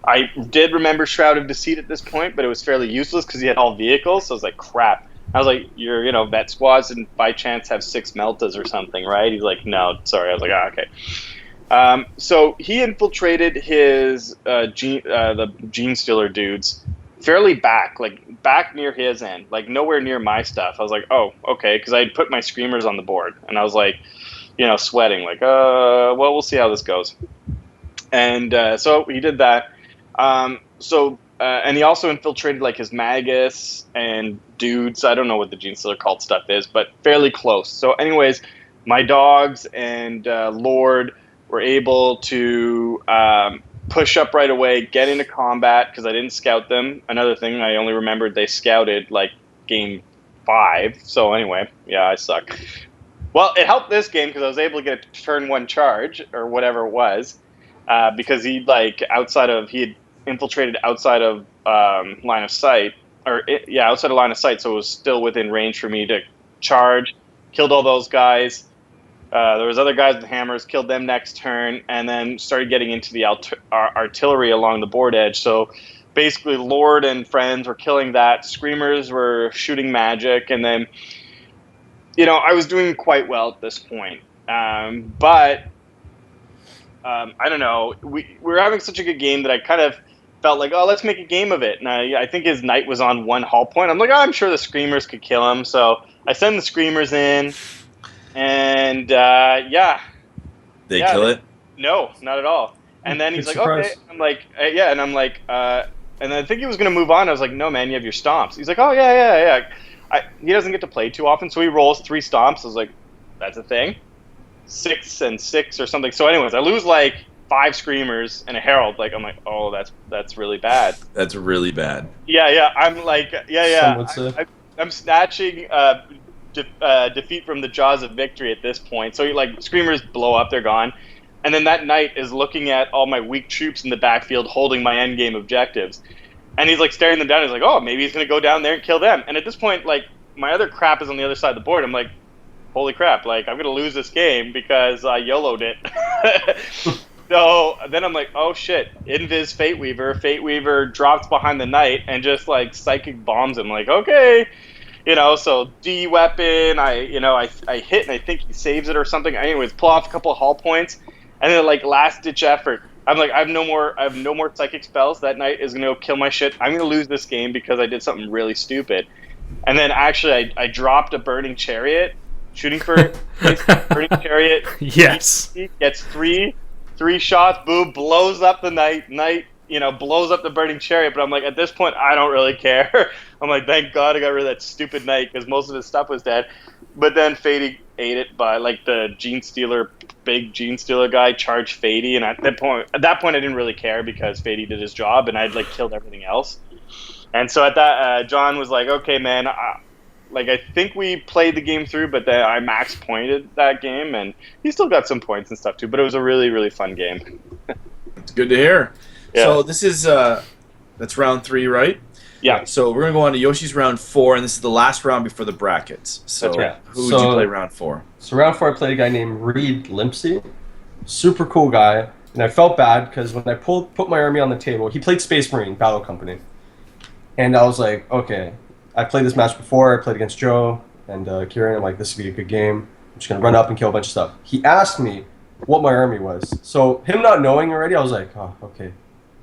I did remember Shroud of Deceit at this point, but it was fairly useless because he had all vehicles. So I was like, crap. I was like, your vet squads didn't by chance have 6 Meltas or something, right? He's like, no, sorry. I was like, okay. So he infiltrated his the Gene Stealer dudes fairly back near his end, like nowhere near my stuff. I was like, oh, okay, because I had put my screamers on the board, and I was like, sweating, like, well, we'll see how this goes. And so he did that. And he also infiltrated like his Magus and dudes. I don't know what the Gene Stealer Cult stuff is, but fairly close. So anyways, my dogs and Lord were able to push up right away, get into combat because I didn't scout them. Another thing, I only remembered they scouted like game 5. So anyway, yeah, I suck. Well, it helped this game because I was able to get a turn 1 charge or whatever it was because he had infiltrated outside of line of sight, outside of line of sight, so it was still within range for me to charge. Killed all those guys. There was other guys with hammers, killed them next turn, and then started getting into the artillery along the board edge. So basically, Lord and friends were killing that. Screamers were shooting magic, and then I was doing quite well at this point. But I don't know. We were having such a good game that I kind of felt like, oh, let's make a game of it. And I think his knight was on 1 hull point. I'm like, oh, I'm sure the screamers could kill him. So I send the screamers in, and They kill it? No, not at all. And then he's like, surprise. okay. I'm like, and I'm like, and I think he was going to move on. I was like, no, man, you have your stomps. He's like, oh, yeah. He doesn't get to play too often, so he rolls 3 stomps. I was like, that's a thing. 6 and 6 or something. So anyways, I lose like 5 screamers and a herald. Like I'm like, oh, that's really bad. That's really bad. Yeah. I'm like, Some would say. I'm snatching defeat from the jaws of victory at this point. So like screamers blow up, they're gone, and then that knight is looking at all my weak troops in the backfield, holding my endgame objectives, and he's like staring them down. He's like, oh, maybe he's gonna go down there and kill them. And at this point, like my other crap is on the other side of the board. I'm like, holy crap! Like I'm gonna lose this game because I YOLO'd it. So then I'm like, oh shit, Invis Fate Weaver drops behind the knight and just like psychic bombs him. Like, okay, so D weapon, I hit and I think he saves it or something. Anyways, pull off a couple of hull points, and then like last ditch effort, I'm like, I have no more psychic spells. That knight is gonna go kill my shit. I'm gonna lose this game because I did something really stupid. And then actually I dropped a burning chariot, shooting for burning chariot. Yes. He gets three shots, boom, blows up the knight, blows up the burning chariot. But I'm like, at this point, I don't really care. I'm like, thank God I got rid of that stupid knight because most of his stuff was dead. But then Fady ate it by like the big Gene Stealer guy charged Fady, and at that point I didn't really care because Fady did his job and I'd like killed everything else. And so at that, John was like, okay, man. I think we played the game through, but then I max pointed that game, and he still got some points and stuff too. But it was a really, really fun game. It's good to hear. Yeah. So this is that's round 3, right? Yeah. So we're gonna go on to Yoshi's round 4, and this is the last round before the brackets. So That's right. who would you play round 4? So round 4, I played a guy named Reed Limpsey. Super cool guy. And I felt bad because when I put my army on the table, he played Space Marine Battle Company. And I was like, okay, I played this match before. I played against Joe and Kieran. I'm like, this would be a good game. I'm just going to run up and kill a bunch of stuff. He asked me what my army was. So him not knowing already, I was like, oh, okay,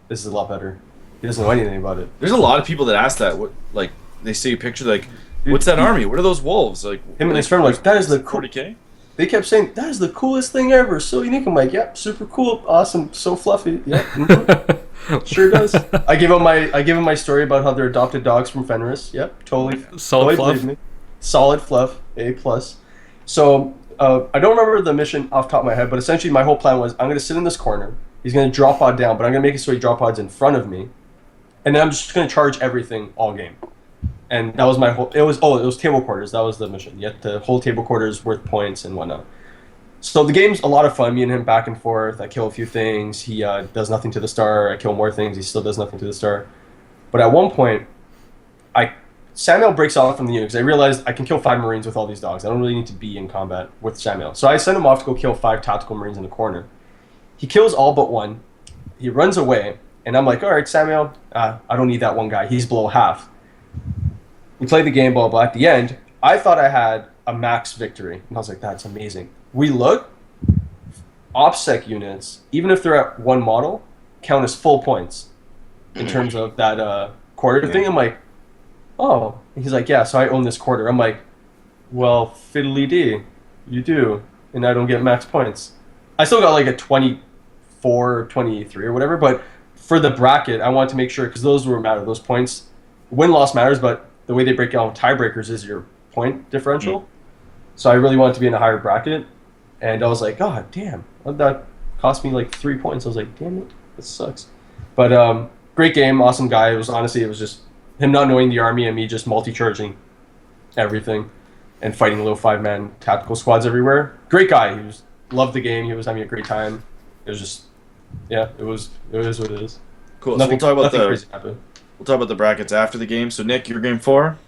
this is a lot better. He doesn't know anything about it. There's a lot of people that ask that. What, like, they see a picture like, what's that army? What are those wolves? Like, him and his friend were like, that is the cool. 40K? They kept saying, that is the coolest thing ever. So unique. I'm like, yep, super cool, awesome, so fluffy. Yep, sure does. I give him my story about how they're adopted dogs from Fenris. Yep, totally. Solid fluff. Believe me. Solid fluff, A+. So I don't remember the mission off the top of my head, but essentially my whole plan was I'm going to sit in this corner. He's going to drop pod down, but I'm going to make it so he drop pods in front of me. And then I'm just going to charge everything all game. And that was my whole... It was table quarters. That was the mission. You had to hold table quarters worth points and whatnot. So the game's a lot of fun. Me and him back and forth. I kill a few things. He does nothing to the star. I kill more things. He still does nothing to the star. But at one point, Samuel breaks off from the unit because I realized I can kill 5 Marines with all these dogs. I don't really need to be in combat with Samuel. So I send him off to go kill 5 tactical Marines in the corner. He kills all but 1. He runs away. And I'm like, all right, Samuel, I don't need that one guy. He's below half. We played the game, blah, blah. At the end, I thought I had a max victory. And I was like, that's amazing. We look, OPSEC units, even if they're at 1 model, count as full points in terms of that quarter thing. I'm like, oh. And he's like, yeah, so I own this quarter. I'm like, well, fiddly-dee, you do. And I don't get max points. I still got like a 24, 23 or whatever, but for the bracket, I wanted to make sure, because those were matter. Those points, win-loss matters, but the way they break down tiebreakers is your point differential. So I really wanted to be in a higher bracket, and I was like, God damn, that cost me like 3 points. I was like, damn it, this sucks. But great game, awesome guy. It was just him not knowing the army and me just multi-charging everything and fighting little 5-man tactical squads everywhere. Great guy. He loved the game. He was having a great time. It was just, yeah, it is what it is. Cool. Nothing, so we'll talk about the brackets after the game. So Nick, your game 4.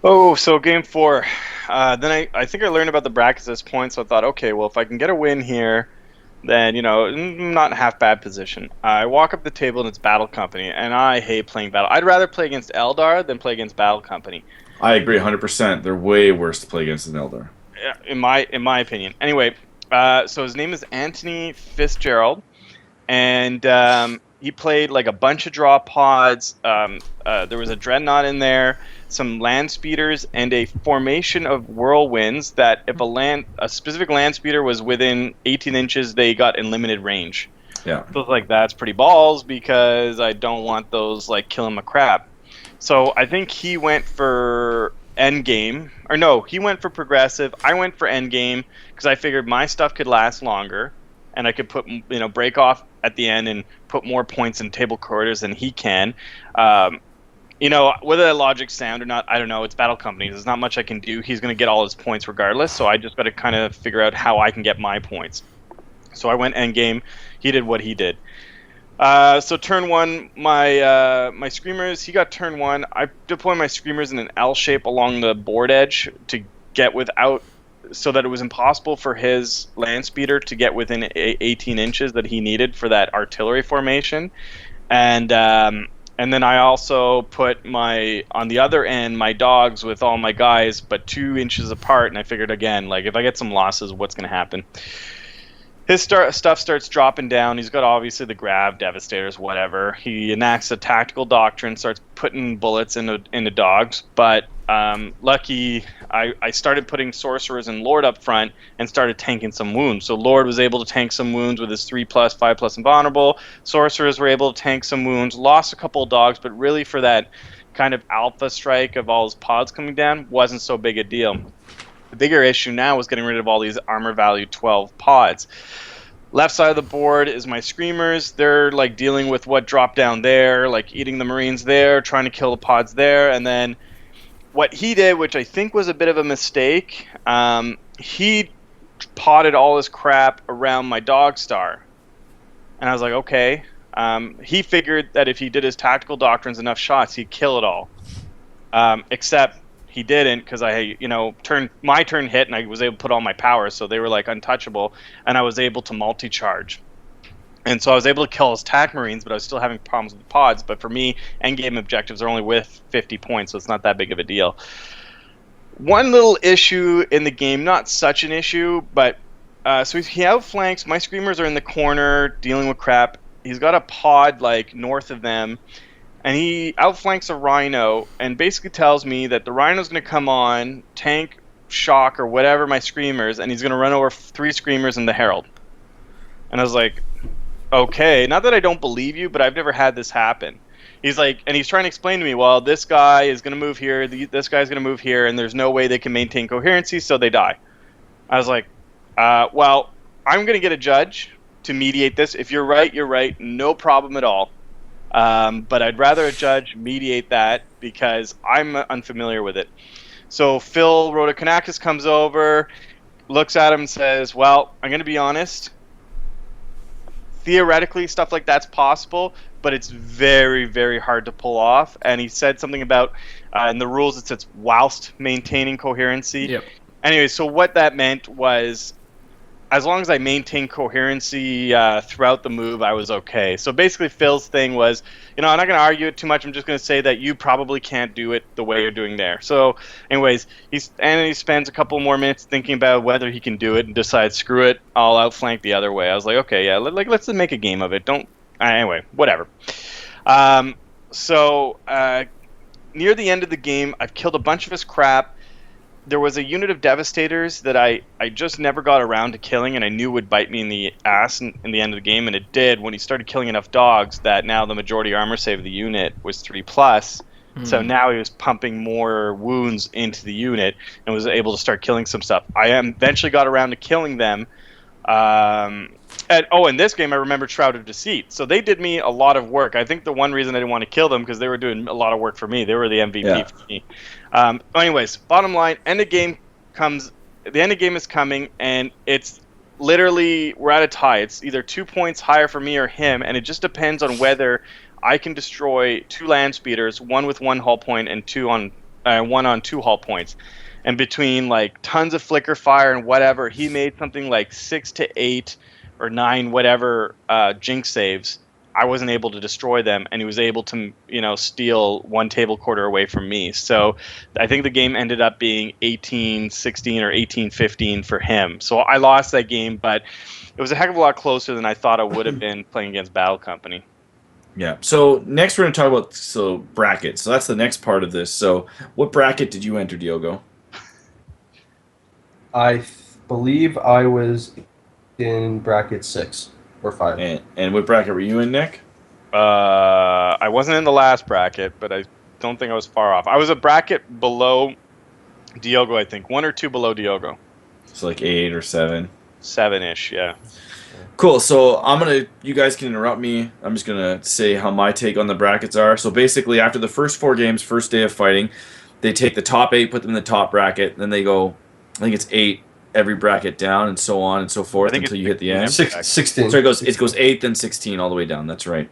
Oh, so game 4. Then I think I learned about the brackets at this point, so I thought, okay, well, if I can get a win here, then, I'm not in half bad position. I walk up the table and it's Battle Company, and I hate playing Battle. I'd rather play against Eldar than play against Battle Company. I agree 100%. They're way worse to play against than Eldar. In my opinion. Anyway, so his name is Anthony Fitzgerald, and he played like a bunch of draw pods. There was a dreadnought in there, some land speeders, and a formation of whirlwinds that if a specific land speeder was within 18 inches, they got unlimited range. Yeah. So it's like, that's pretty balls, because I don't want those like killing my crap. So I think he went for endgame, or no, he went for progressive. I went for endgame because I figured my stuff could last longer, and I could put break off at the end and put more points in table quarters than he can. Whether that logic sound or not, I don't know. It's Battle Company. There's not much I can do. He's going to get all his points regardless, so I just got to kind of figure out how I can get my points. So I went endgame. He did what he did. So turn 1, my Screamers, he got turn 1. I deployed my Screamers in an L shape along the board edge to get so that it was impossible for his land speeder to get within 18 inches that he needed for that artillery formation. And then I also put on the other end, my dogs with all my guys, but 2 inches apart, and I figured, again, like, if I get some losses, what's going to happen? His stuff starts dropping down. He's got, obviously, the Grav, Devastators, whatever. He enacts a tactical doctrine, starts putting bullets into dogs, but lucky, I started putting Sorcerers and Lord up front and started tanking some wounds. So Lord was able to tank some wounds with his 3+, 5+ invulnerable. Sorcerers were able to tank some wounds, lost a couple of dogs, but really for that kind of alpha strike of all his pods coming down wasn't so big a deal. The bigger issue now was getting rid of all these armor value 12 pods. Left side of the board is my Screamers. They're like dealing with what dropped down there, like eating the Marines there, trying to kill the pods there, and then what he did, which I think was a bit of a mistake, he potted all his crap around my Dog Star. And I was like, okay. He figured that if he did his tactical doctrines enough shots, he'd kill it all. Except he didn't, because my turn hit and I was able to put all my powers, so they were like untouchable, and I was able to multi-charge. And so I was able to kill his TAC Marines, but I was still having problems with pods. But for me, endgame objectives are only with 50 points, so it's not that big of a deal. One little issue in the game, not such an issue, but so he outflanks. My Screamers are in the corner dealing with crap. He's got a pod like north of them, and he outflanks a Rhino and basically tells me that the Rhino's going to come on, tank, shock, or whatever my Screamers, and he's going to run over 3 Screamers and the Herald. And I was like, okay, not that I don't believe you, but I've never had this happen. He's like, and he's trying to explain to me, well, this guy is going to move here, this guy's going to move here, and there's no way they can maintain coherency, so they die. I was like, well, I'm going to get a judge to mediate this. If you're right, no problem at all. But I'd rather a judge mediate that because I'm unfamiliar with it. So Phil Rhodokanakis comes over, looks at him and says, well, I'm going to be honest. Theoretically, stuff like that's possible, but it's very, very hard to pull off. And he said something about, in the rules it says, whilst maintaining coherency. Yep. Anyway, so what that meant was, as long as I maintained coherency throughout the move, I was okay. So basically Phil's thing was, I'm not going to argue it too much. I'm just going to say that you probably can't do it the way you're doing there. So anyways, he spends a couple more minutes thinking about whether he can do it and decides, screw it, I'll outflank the other way. I was like, okay, yeah, let's make a game of it. Anyway, whatever. So near the end of the game, I've killed a bunch of his crap. There was a unit of Devastators that I just never got around to killing, and I knew would bite me in the ass in the end of the game, and it did when he started killing enough dogs that now the majority armor save of the unit was 3+. So now he was pumping more wounds into the unit and was able to start killing some stuff. I eventually got around to killing them. In this game, I remember Shroud of Deceit. So they did me a lot of work. I think the one reason I didn't want to kill them because they were doing a lot of work for me. They were the MVP for me. Anyways, bottom line, the end of game is coming, and it's literally, we're at a tie. It's either 2 points higher for me or him, and it just depends on whether I can destroy 2 land speeders, one with 1 hull point and one on 2 hull points. And between like tons of flicker fire and whatever, he made something like 6 to 8 or 9 whatever jinx saves. I wasn't able to destroy them, and he was able to steal 1 table quarter away from me. So I think the game ended up being 18-16 or 18-15 for him. So I lost that game, but it was a heck of a lot closer than I thought it would have been playing against Battle Company. Yeah. So next we're going to talk about brackets. So that's the next part of this. So what bracket did you enter, Diogo? I believe I was in bracket 6 or 5. And what bracket were you in, Nick? I wasn't in the last bracket, but I don't think I was far off. I was a bracket below Diogo, I think. 1 or 2 below Diogo. So like 8 or 7? 7-ish, yeah. Cool. So you guys can interrupt me. I'm just going to say how my take on the brackets are. So basically, after the first 4 games, first day of fighting, they take the top 8, put them in the top bracket, then they go, I think it's 8 every bracket down, and so on and so forth until you hit the end. 16. So it goes 8, then 16, all the way down. That's right.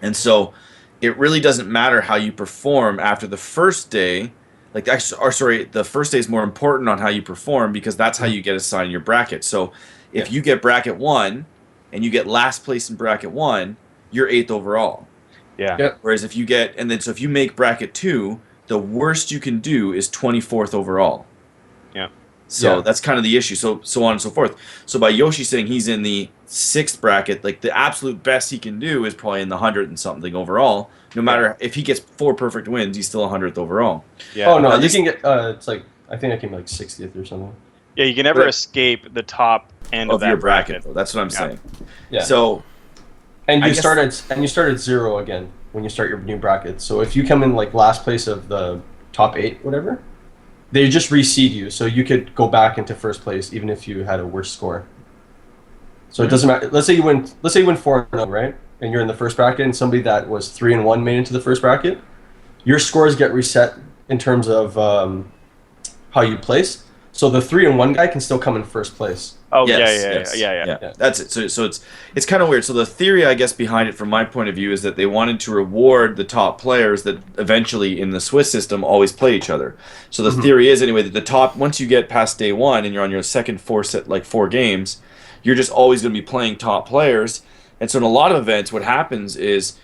And so it really doesn't matter how you perform after the first day. The first day is more important on how you perform because that's how you get assigned your bracket. So if you get bracket 1 and you get last place in bracket 1, you're 8th overall. Yeah. Yep. Whereas if you make bracket 2, the worst you can do is 24th overall. Yeah. So that's kind of the issue. So on and so forth. So by Yoshi saying he's in the 6th bracket, like the absolute best he can do is probably in the 100 and something overall. No matter if he gets 4 perfect wins, he's still 100th overall. Yeah. Oh no, you can get. It's like I think I came like 60th or something. Yeah, you can never escape the top end of that your bracket. bracket. That's what I'm saying. Yeah. So, and you start at 0 again when you start your new bracket. So if you come in like last place of the top 8, whatever. They just reseed you, so you could go back into first place even if you had a worse score. So it doesn't matter. Let's say you win 4-0, right? And you're in the first bracket, and somebody that was 3-1 made into the first bracket. Your scores get reset in terms of how you place. So the 3-1 guy can still come in first place. Oh Yes. yeah. That's it. So it's kind of weird. So the theory, I guess, behind it, from my point of view, is that they wanted to reward the top players that eventually in the Swiss system always play each other. So the theory is anyway that the top, once you get past day one and you're on your second four games, you're just always going to be playing top players. And so in a lot of events, what happens is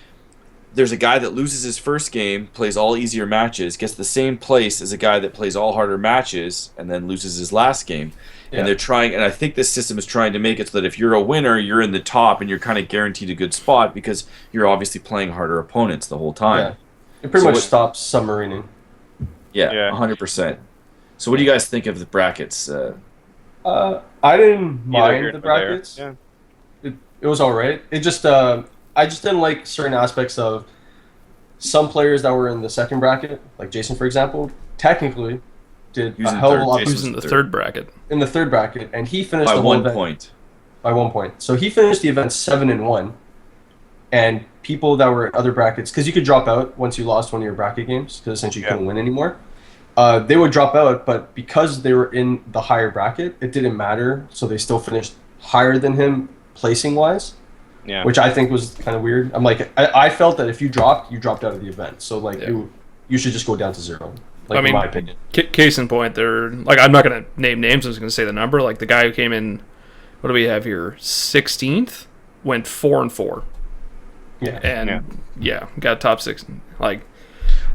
there's a guy that loses his first game, plays all easier matches, gets the same place as a guy that plays all harder matches, and then loses his last game. Yeah. And they're trying, and I think this system is trying to make it so that if you're a winner, you're in the top, and you're kind of guaranteed a good spot because you're obviously playing harder opponents the whole time. Yeah. It pretty much stops submarining. Yeah, Yeah. 100%. So what do you guys think of the brackets? I didn't Neither here mind the nor there. brackets. Yeah. It was all right. It just I just didn't like certain aspects of some players that were in the second bracket, like Jason, for example. Technically, did Who's a in hell of third? a lot Jason's Who's in the third. third bracket? in the third bracket, and he finished By the whole 1 event point. by 1 point. So he finished the event 7-1, and people that were in other brackets, because you could drop out once you lost one of your bracket games, because essentially you couldn't win anymore. They would drop out, but because they were in the higher bracket, it didn't matter. So they still finished higher than him placing wise, Yeah. which I think was kind of weird. I'm like, I felt that if you dropped out of the event. So like you should just go down to 0. Like, I mean, in my opinion. Case in point, they're like, I'm not going to name names. I'm just going to say the number. Like the guy who came in, what do we have here? 16th went 4-4, Yeah. and got top 6. Like,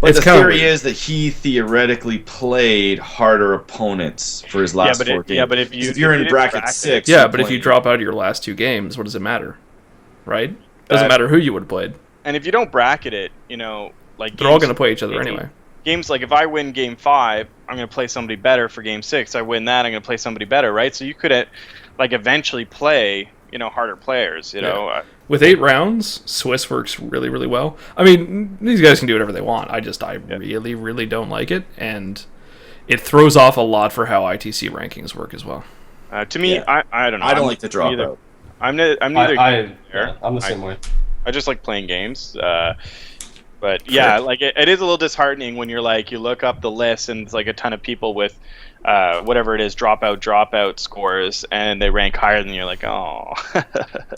But it's the kind of theory is that he theoretically played harder opponents for his last 4 games. but if 'Cause you if you're if in you bracket didn't 6, yeah, you're but if you playing- drop out of your last 2 games, what does it matter, right? Doesn't matter who you would have played. And if you don't bracket it, like They're all games- going to play each other anyway. Games like if I win game 5, I'm going to play somebody better for game 6. I win that, I'm going to play somebody better, right? So you could eventually play, harder players, you know. With 8 rounds, Swiss works really, really well. I mean, these guys can do whatever they want. I really, really don't like it, and it throws off a lot for how ITC rankings work as well. To me, Yeah. I don't know. I don't like the drop neither, out. I'm neither. I'm the same way. I just like playing games. But yeah, like it is a little disheartening when you're like, you look up the list and it's like a ton of people with whatever it is, dropout scores, and they rank higher than you're like, oh.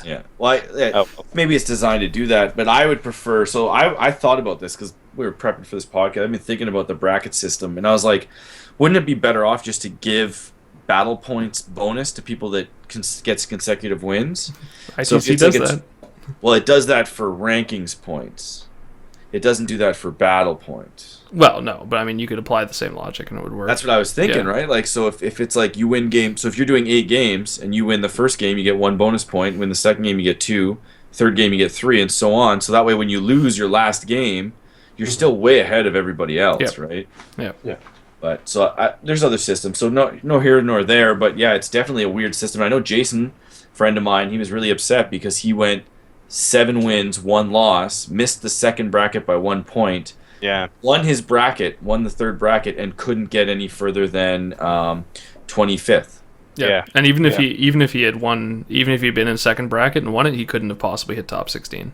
Yeah. Well, maybe it's designed to do that, but I would prefer. So I thought about this because we were prepping for this podcast. I've been thinking about the bracket system, and I was like, wouldn't it be better off just to give battle points bonus to people that gets consecutive wins? ITC does that. Well, it does that for rankings points. It doesn't do that for battle points. Well, no, but I mean, you could apply the same logic and it would work. That's what I was thinking, Yeah. right? Like, so if it's like you win game, so if you're doing 8 games and you win the first game, you get 1 bonus point. Win the second game, you get 2. Third game, you get 3, and so on. So that way, when you lose your last game, you're still way ahead of everybody else, Yep. right? Yeah. But so there's other systems. So no here nor there. But yeah, it's definitely a weird system. I know Jason, friend of mine, he was really upset because he went 7 wins, 1 loss, missed the second bracket by 1 point. Yeah. Won his bracket, won the third bracket, and couldn't get any further than 25th. Yeah. And even if he had won, even if he'd been in second bracket and won it, he couldn't have possibly hit top 16.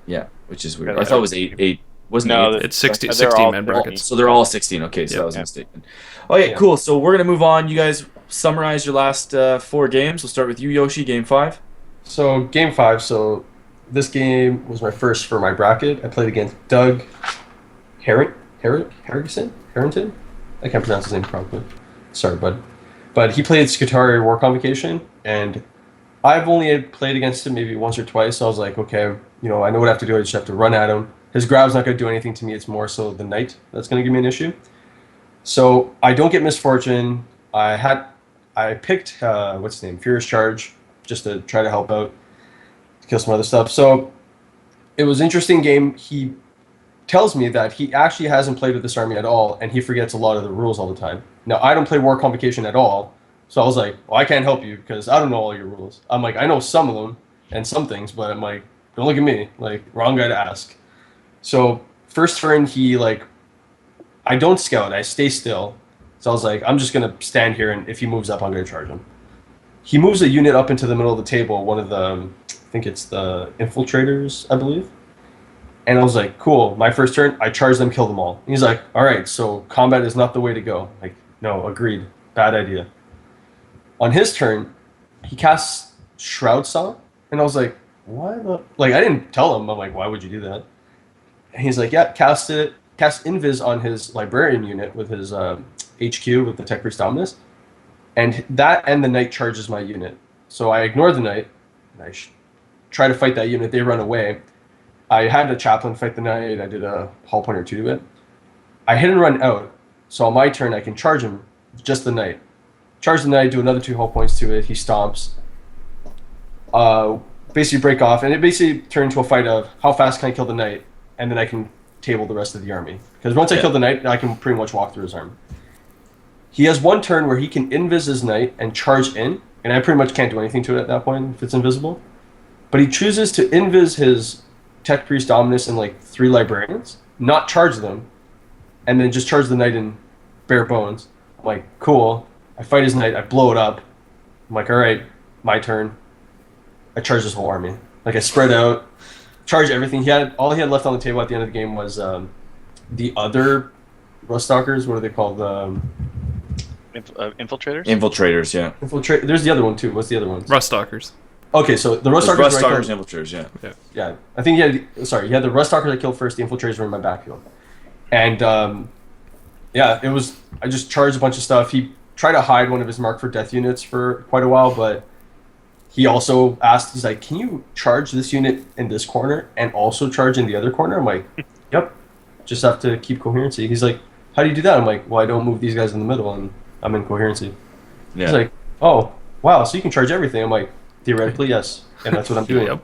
Yeah, which is weird. Yeah, I thought it was 8. Wasn't No, it? It's 16 They're all man 20. brackets. So they're all 16. Okay, so Yep. I was mistaken. Okay, cool. So we're gonna move on. You guys summarize your last 4 games. We'll start with you, Yoshi. Game 5. So game 5. So this game was my first for my bracket. I played against Doug Harrington. I can't pronounce his name properly. Sorry, bud. But he played Skitarii War Convocation, and I've only played against him maybe once or twice. So I was like, okay, I know what I have to do. I just have to run at him. His grab's not going to do anything to me. It's more so the knight that's going to give me an issue. So I don't get misfortune. I picked what's his name, Furious Charge, just to try to help out, to kill some other stuff. So it was an interesting game. He tells me that he actually hasn't played with this army at all, and he forgets a lot of the rules all the time. Now, I don't play War Convocation at all, so I was like, well, I can't help you because I don't know all your rules. I'm like, I know some of them and some things, but I'm like, don't look at me. Like, wrong guy to ask. So first turn, I don't scout. I stay still. So I was like, I'm just going to stand here, and if he moves up, I'm going to charge him. He moves a unit up into the middle of the table, one of the, I think it's the infiltrators, I believe. And I was like, cool, my first turn, I charge them, kill them all. And he's like, all right, so combat is not the way to go. Like, no, agreed. Bad idea. On his turn, he casts Shroud Song, and I was like, why the like I didn't tell him. I'm like, why would you do that? And he's like, yeah, cast Invis on his librarian unit with his HQ with the Tech Priest Dominus, and that and the knight charges my unit. So I ignore the knight, and I try to fight that unit. They run away. I had a chaplain fight the knight. I did a hull point or two to it. I hit and run out. So on my turn, I can charge him, just the knight. Charge the knight, do another 2 hull points to it. He stomps. Basically break off, and it basically turned into a fight of how fast can I kill the knight, and then I can table the rest of the army. Because once I kill the knight, I can pretty much walk through his army. He has one turn where he can invis his knight and charge in, and I pretty much can't do anything to it at that point if it's invisible. But he chooses to invis his Tech Priest Dominus and like 3 librarians, not charge them, and then just charge the knight in bare bones. I'm like, cool. I fight his knight, I blow it up. I'm like, all right, my turn. I charge his whole army. Like I spread out, charge everything. All he had left on the table at the end of the game was the other Ruststalkers. What are they called? Infiltrators? Infiltrators, yeah. There's the other one too. What's the other one? Ruststalkers. Okay, so the Ruststalkers. Ruststalkers, infiltrators, yeah. Yeah, I think he had the Ruststalkers I killed first. The Infiltrators were in my backfield, and yeah, it was. I just charged a bunch of stuff. He tried to hide one of his Mark for Death units for quite a while, but he also asked. He's like, "Can you charge this unit in this corner and also charge in the other corner?" I'm like, "Yep." Just have to keep coherency. He's like, "How do you do that?" I'm like, "Well, I don't move these guys in the middle, and I'm in coherency." Yeah. He's like, "Oh, wow, so you can charge everything." I'm like, "Theoretically, yes," and that's what I'm doing. Yep.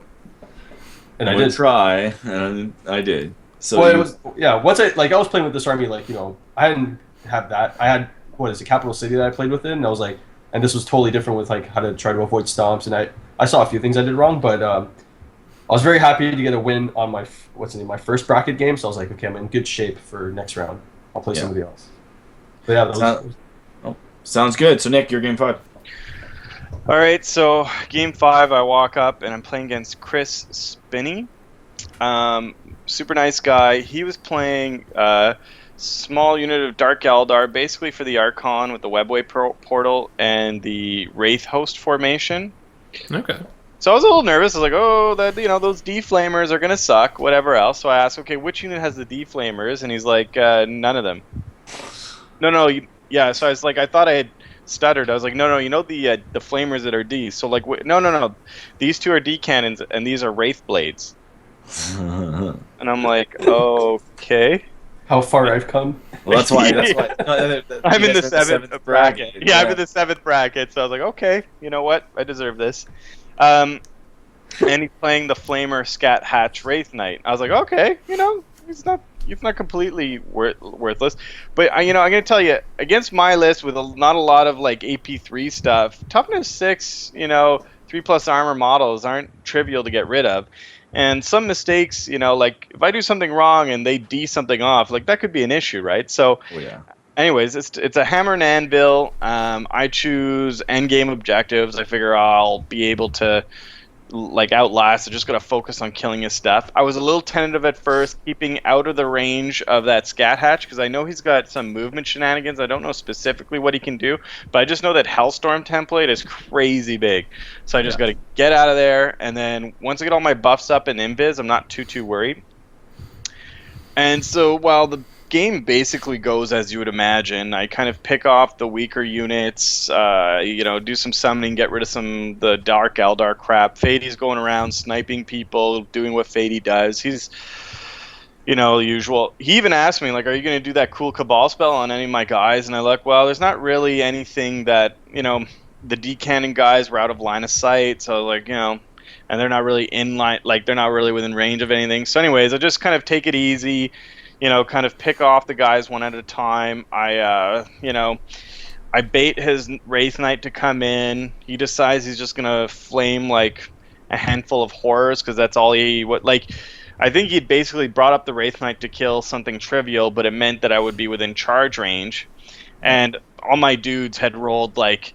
And I did try, and I did. So well, it was once I was playing with this army, like I hadn't had that. I had Capital City that I played with it, and I was like, and this was totally different with like how to try to avoid stomps, and I saw a few things I did wrong, but I was very happy to get a win on my my first bracket game. So I was like, okay, I'm in good shape for next round. I'll play somebody else. But yeah, sounds good. So Nick, your game 5. All right, so game 5, I walk up and I'm playing against Chris Spinney. Super nice guy. He was playing a small unit of Dark Eldar, basically for the Archon with the Webway portal and the Wraith Host formation. Okay. So I was a little nervous. I was like, oh, those deflamers are gonna suck, whatever else. So I asked, okay, which unit has the deflamers? And he's like, none of them. No, yeah. So I was like, I thought I had stuttered. I was like, no, the flamers that are D. So like, no, these 2 are D cannons and these are Wraith blades. And I'm like, okay. How far I've come. Well, that's why. I'm in the 7th bracket. Yeah, I'm in the 7th bracket. So I was like, okay, you know what? I deserve this. And he's playing the Flamer Scat Hatch Wraith Knight. I was like, okay, he's not completely worthless. But I'm gonna tell you, against my list with not a lot of like AP3 stuff, toughness 6, 3+ armor models aren't trivial to get rid of. And some mistakes, like if I do something wrong and they D something off, like that could be an issue, right? So, anyways, it's a hammer and anvil. I choose endgame objectives. I figure I'll be able to like outlast. I just gotta focus on killing his stuff. I was a little tentative at first, keeping out of the range of that Scat Hatch because I know he's got some movement shenanigans. I don't know specifically what he can do, but I just know that Hellstorm template is crazy big. So I just gotta get out of there, and then once I get all my buffs up in Invis, I'm not too worried. And so while the game basically goes as you would imagine, I kind of pick off the weaker units, do some summoning, get rid of the Dark Eldar crap. Fadey's going around sniping people, doing what Fadey does. He's, the usual. He even asked me, like, are you going to do that cool Cabal spell on any of my guys? And I look, well, there's not really anything that, the D-Cannon guys were out of line of sight, so, like, and they're not really in line, like, they're not really within range of anything. So anyways, I just kind of take it easy, kind of pick off the guys one at a time. I bait his Wraith Knight to come in. He decides he's just going to flame, like, a handful of horrors, because that's all I think he'd basically brought up the Wraith Knight to kill something trivial, but it meant that I would be within charge range. And all my dudes had rolled, like,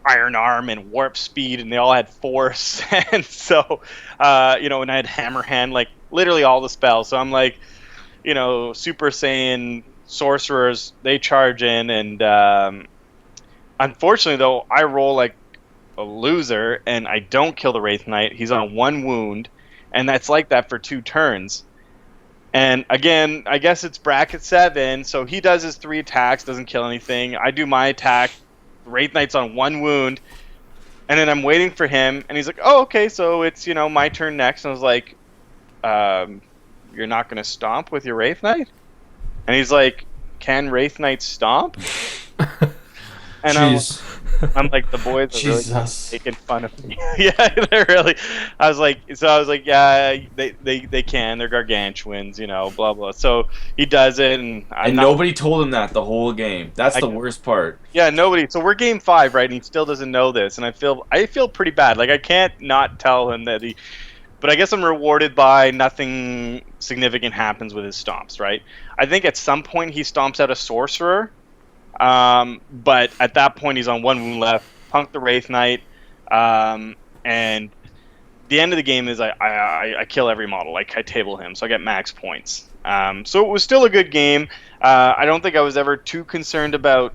Iron Arm and Warp Speed, and they all had Force. And so, and I had Hammer Hand, like, literally all the spells. So I'm like, Super Saiyan sorcerers, they charge in, and unfortunately though, I roll like a loser and I don't kill the Wraith Knight, he's on 1 wound, and that's like that for 2 turns. And again, I guess it's bracket 7, so he does his 3 attacks, doesn't kill anything. I do my attack, the Wraith Knight's on 1 wound, and then I'm waiting for him, and he's like, oh, okay, so it's, my turn next. And I was like, you're not going to stomp with your Wraith Knight? And he's like, can Wraith Knight stomp? And I'm like, the boys are really making fun of me. Yeah, they're really. I was like, yeah, they can. They're gargantuans, blah blah. So he does it, and nobody told him that the whole game. That's the worst part. Yeah, nobody. So we're game 5, right? And he still doesn't know this, and I feel pretty bad. Like I can't not tell him that he. But I guess I'm rewarded by nothing significant happens with his stomps, right? I think at some point he stomps out a sorcerer. But at that point he's on 1 wound left, punk the Wraith Knight, and the end of the game is I kill every model, like I table him, so I get max points. So it was still a good game. I don't think I was ever too concerned about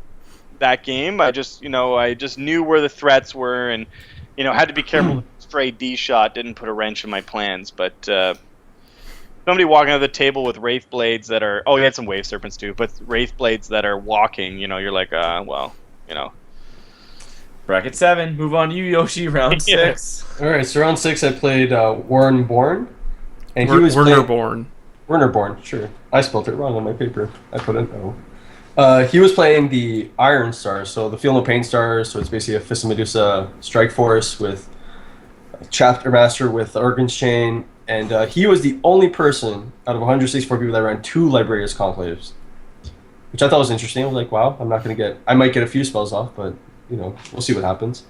that game. I just knew where the threats were, and had to be careful that stray D shot didn't put a wrench in my plans, but somebody walking to the table with Wraith Blades that are... Oh, he had some Wave Serpents too, but Wraith Blades that are walking, you're like, Bracket 7, move on to you, Yoshi, round 6. Alright, so round 6 I played Warren Bourne. And Werner Born. Werner Bourne, sure. I spelled it wrong on my paper. I put an O. He was playing the Iron Star, so the Feel No Pain Star, so it's basically a Fist of Medusa Strike Force with Chapter Master with Organs Chain. And he was the only person out of 164 people that ran 2 Librarius Conclaves, which I thought was interesting. I was like, wow, I might get a few spells off, but, we'll see what happens.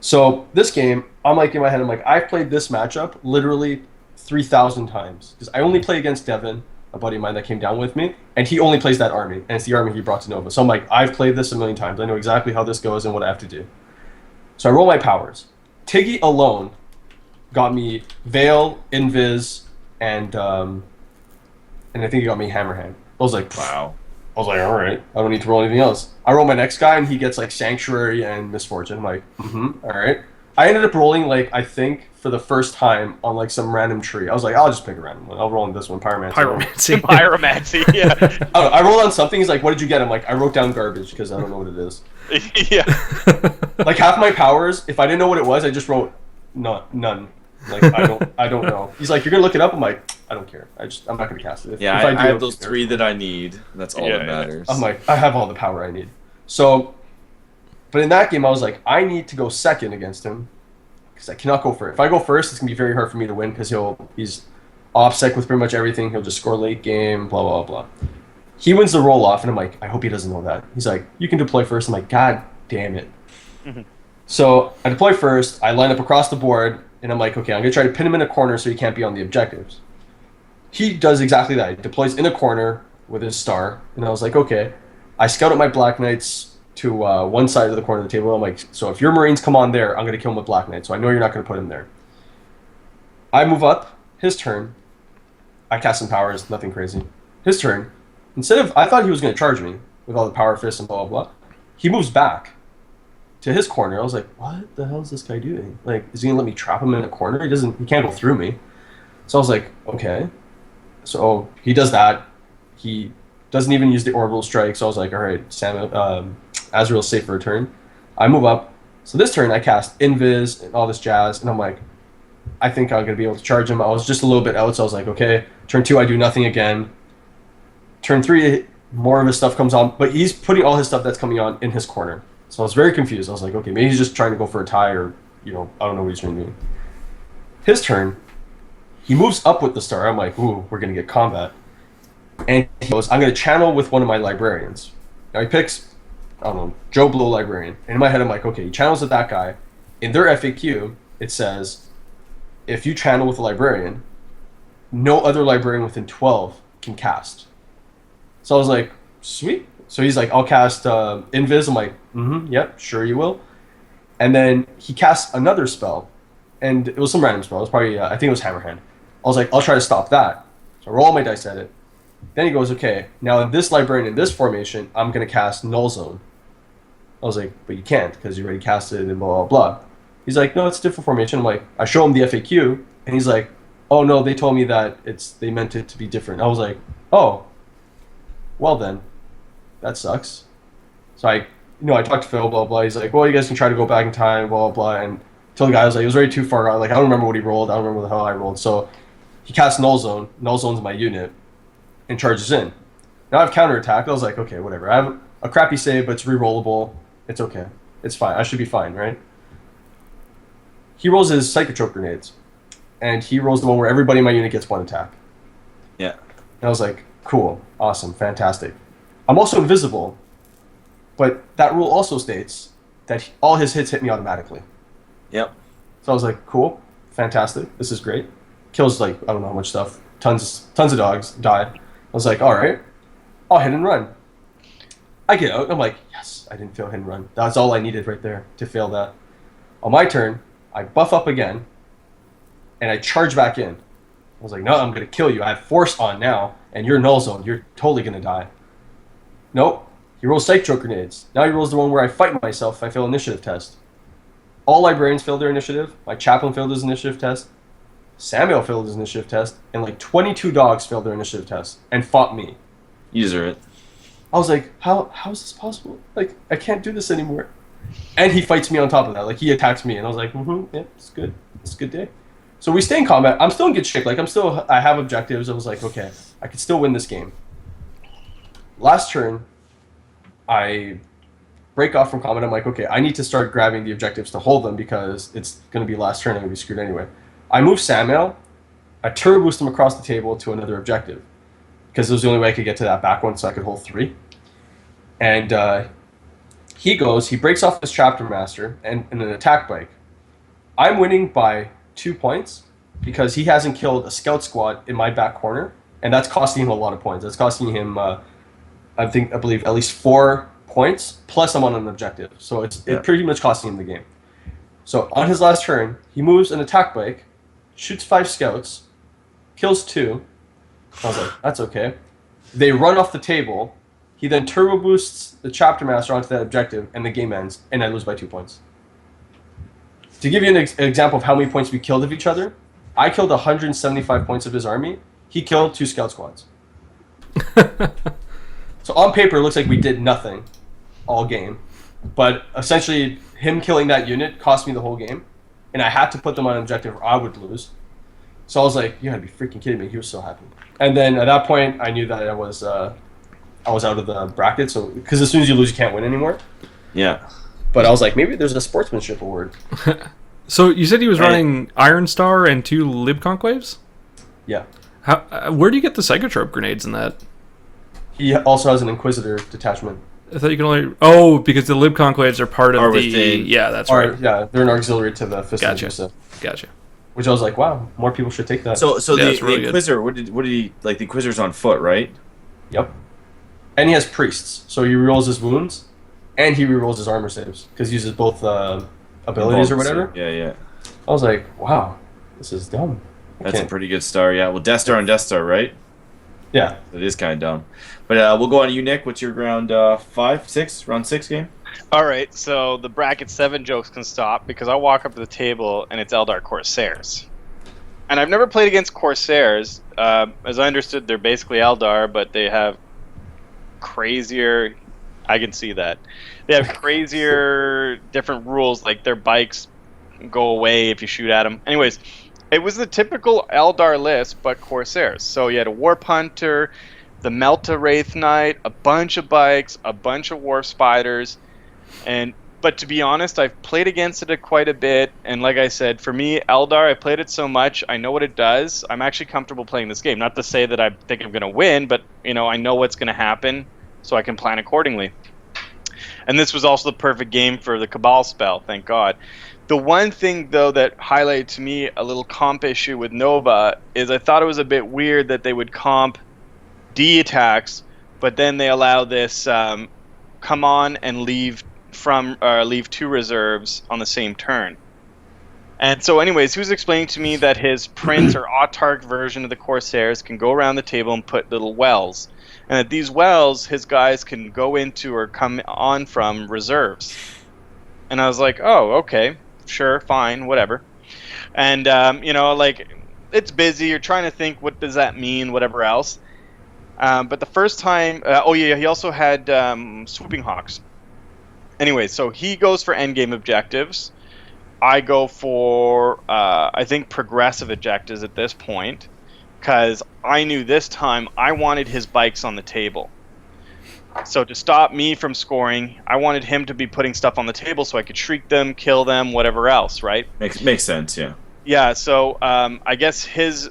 So this game, I'm like in my head, I've played this matchup literally 3,000 times. Because I only play against Devin, a buddy of mine that came down with me, and he only plays that army, and it's the army he brought to Nova. So I'm like, I've played this a million times. I know exactly how this goes and what I have to do. So I roll my powers. Tiggy alone got me Veil, Invis, and I think he got me Hammerhand. I was like, wow. I was like, all right, I don't need to roll anything else. I roll my next guy, and he gets like Sanctuary and Misfortune. I'm like, all right. I ended up rolling I think for the first time on some random tree. I was like, I'll just pick a random one. I'll roll on this one, Pyromancy. Pyromancy, yeah. I rolled on something. He's like, what did you get? I'm like, I wrote down garbage because I don't know what it is. Yeah. Half my powers, if I didn't know what it was, I just wrote none. I don't know. He's like, you're gonna look it up. I'm like, I don't care. I'm not gonna cast it. If I have those 3 that I need. That's all that matters. I'm like, I have all the power I need. So, but in that game, I was like, I need to go second against him because I cannot go first. If I go first, it's gonna be very hard for me to win because he's offset with pretty much everything. He'll just score late game. Blah blah blah. He wins the roll off, and I'm like, I hope he doesn't know that. He's like, you can deploy first. I'm like, God damn it. So I deploy first. I line up across the board. And I'm like, okay, I'm going to try to pin him in a corner so he can't be on the objectives. He does exactly that. He deploys in a corner with his star. And I was like, okay. I scout up my Black Knights to one side of the corner of the table. I'm like, so if your Marines come on there, I'm going to kill him with Black Knight. So I know you're not going to put him there. I move up. His turn. I cast some powers. Nothing crazy. His turn. I thought he was going to charge me with all the power fists and blah, blah, blah. He moves back to his corner. I was like, what the hell is this guy doing? Is he gonna let me trap him in a corner? He can't go through me. So I was like, okay. So he does that. He doesn't even use the orbital strike. So I was like, all right, Azrael's safe for a turn. I move up. So this turn I cast Invis and all this jazz, and I'm like, I think I'm gonna be able to charge him. I was just a little bit out, so I was like, okay. Turn 2, I do nothing again. Turn 3, more of his stuff comes on, but he's putting all his stuff that's coming on in his corner. So I was very confused. I was like, okay, maybe he's just trying to go for a tie or, I don't know what he's trying to do. His turn, he moves up with the star. I'm like, ooh, we're going to get combat. And he goes, I'm going to channel with one of my librarians. Now he picks, I don't know, Joe Blow librarian. And in my head, I'm like, okay, he channels with that guy. In their FAQ, it says, if you channel with a librarian, no other librarian within 12 can cast. So I was like, sweet. So he's like, I'll cast Invis. I'm like, yep, sure you will. And then he casts another spell. And it was some random spell. It was probably, I think it was Hammerhand. I was like, I'll try to stop that. So I roll all my dice at it. Then he goes, okay, now in this librarian, in this formation, I'm going to cast Null Zone. I was like, but you can't because you already casted it and blah, blah, blah. He's like, no, it's a different formation. I'm like, I show him the FAQ, and he's like, oh no, they told me that they meant it to be different. I was like, oh, well then, that sucks. So I talked to Phil, blah blah. He's like, well, you guys can try to go back in time, blah blah. And told the guy, I was like, it was already too far out. Like I don't remember what he rolled. I don't remember what the hell I rolled. So he casts Null Zone. Null Zone's my unit, and charges in. Now I have counterattack. I was like, okay, whatever. I have a crappy save, but it's rerollable. It's okay. It's fine. I should be fine, right? He rolls his Psychotrope grenades, and he rolls the one where everybody in my unit gets one attack. Yeah. And I was like, cool, awesome, fantastic. I'm also invisible, but that rule also states that all his hits hit me automatically. Yep. So I was like, cool, fantastic, this is great. Kills like, I don't know how much stuff, tons of dogs, die. I was like, all right, I'll hit and run. I get out, and I'm like, yes, I didn't fail hit and run. That's all I needed right there to fail that. On my turn, I buff up again, and I charge back in. I was like, no, I'm going to kill you. I have force on now, and you're null zone. You're totally going to die. Nope. He rolls Psychotrope grenades. Now he rolls the one where I fight myself if I fail initiative test. All librarians failed their initiative. My chaplain failed his initiative test. Samuel failed his initiative test. And like 22 dogs failed their initiative test and fought me. You deserve it. I was like, how is this possible? Like, I can't do this anymore. And he fights me on top of that. Like, he attacks me. And I was like, yeah, it's good. It's a good day. So we stay in combat. I'm still in good shape. Like, I have objectives. I was like, okay, I could still win this game. Last turn, I break off from combat. I'm like, okay, I need to start grabbing the objectives to hold them because it's going to be last turn. I'm going to be screwed anyway. I move Samuel. I turbo boost him across the table to another objective because it was the only way I could get to that back one so I could hold 3. And he breaks off his chapter master and an attack bike. I'm winning by 2 points because he hasn't killed a scout squad in my back corner, and that's costing him a lot of points. That's costing him, I believe, at least 4 points, plus I'm on an objective. So it's pretty much costing him the game. So on his last turn, he moves an attack bike, shoots 5 scouts, kills 2. I was like, that's okay. They run off the table. He then turbo boosts the chapter master onto that objective, and the game ends, and I lose by 2 points. To give you an example of how many points we killed of each other, I killed 175 points of his army. He killed 2 scout squads. So on paper, it looks like we did nothing all game. But essentially, him killing that unit cost me the whole game. And I had to put them on an objective or I would lose. So I was like, you gotta be freaking kidding me. He was so happy. And then at that point, I knew that I was out of the bracket. So because as soon as you lose, you can't win anymore. Yeah. But I was like, maybe there's a sportsmanship award. So you said he was running Iron Star and 2 Lib Conclaves? Yeah. Where do you get the Psychotrope grenades in that? He also has an Inquisitor detachment. I thought you could only... Oh, because the Lib Conclaves are part of the... within. Yeah, that's right. Yeah, they're an auxiliary to the Fist of Medusa. Gotcha. Which I was like, wow, more people should take that. So Yeah, the really Inquisitor, what did he... Like, the Inquisitor's on foot, right? Yep. And he has priests, so he rerolls his wounds, and he rerolls his armor saves, because he uses both abilities or whatever. Yeah. I was like, wow, this is dumb. That's a pretty good star, yeah. Well, Death Star and Death Star, right? Yeah. It is kind of dumb. But we'll go on to you, Nick. What's your round 5, 6, round 6 game? All right, so the bracket 7 jokes can stop because I walk up to the table and it's Eldar Corsairs. And I've never played against Corsairs. As I understood, they're basically Eldar, but they have crazier... I can see that. They have crazier, different rules, like their bikes go away if you shoot at them. Anyways, it was the typical Eldar list, but Corsairs. So you had a Warp Hunter, the Melta Wraith Knight, a bunch of bikes, a bunch of Warp Spiders, but to be honest, I've played against it quite a bit, and like I said, for me, Eldar, I played it so much, I know what it does. I'm actually comfortable playing this game. Not to say that I think I'm going to win, but I know what's going to happen, so I can plan accordingly. And this was also the perfect game for the Cabal spell, thank God. The one thing, though, that highlighted to me a little comp issue with Nova is I thought it was a bit weird that they would comp D attacks, but then they allow this come on and leave 2 reserves on the same turn. And so anyways, he was explaining to me that his Prince or Autarch version of the Corsairs can go around the table and put little wells. And at these wells, his guys can go into or come on from reserves. And I was like, oh, okay. sure, fine, whatever. And like it's busy. You're trying to think, what does that mean? Whatever else. But the first time, he also had swooping hawks. Anyway, so he goes for endgame objectives. I go for I think progressive objectives at this point, because I knew this time I wanted his bikes on the table. So to stop me from scoring, I wanted him to be putting stuff on the table so I could shriek them, kill them, whatever else, right? Makes sense, yeah. Yeah, so I guess his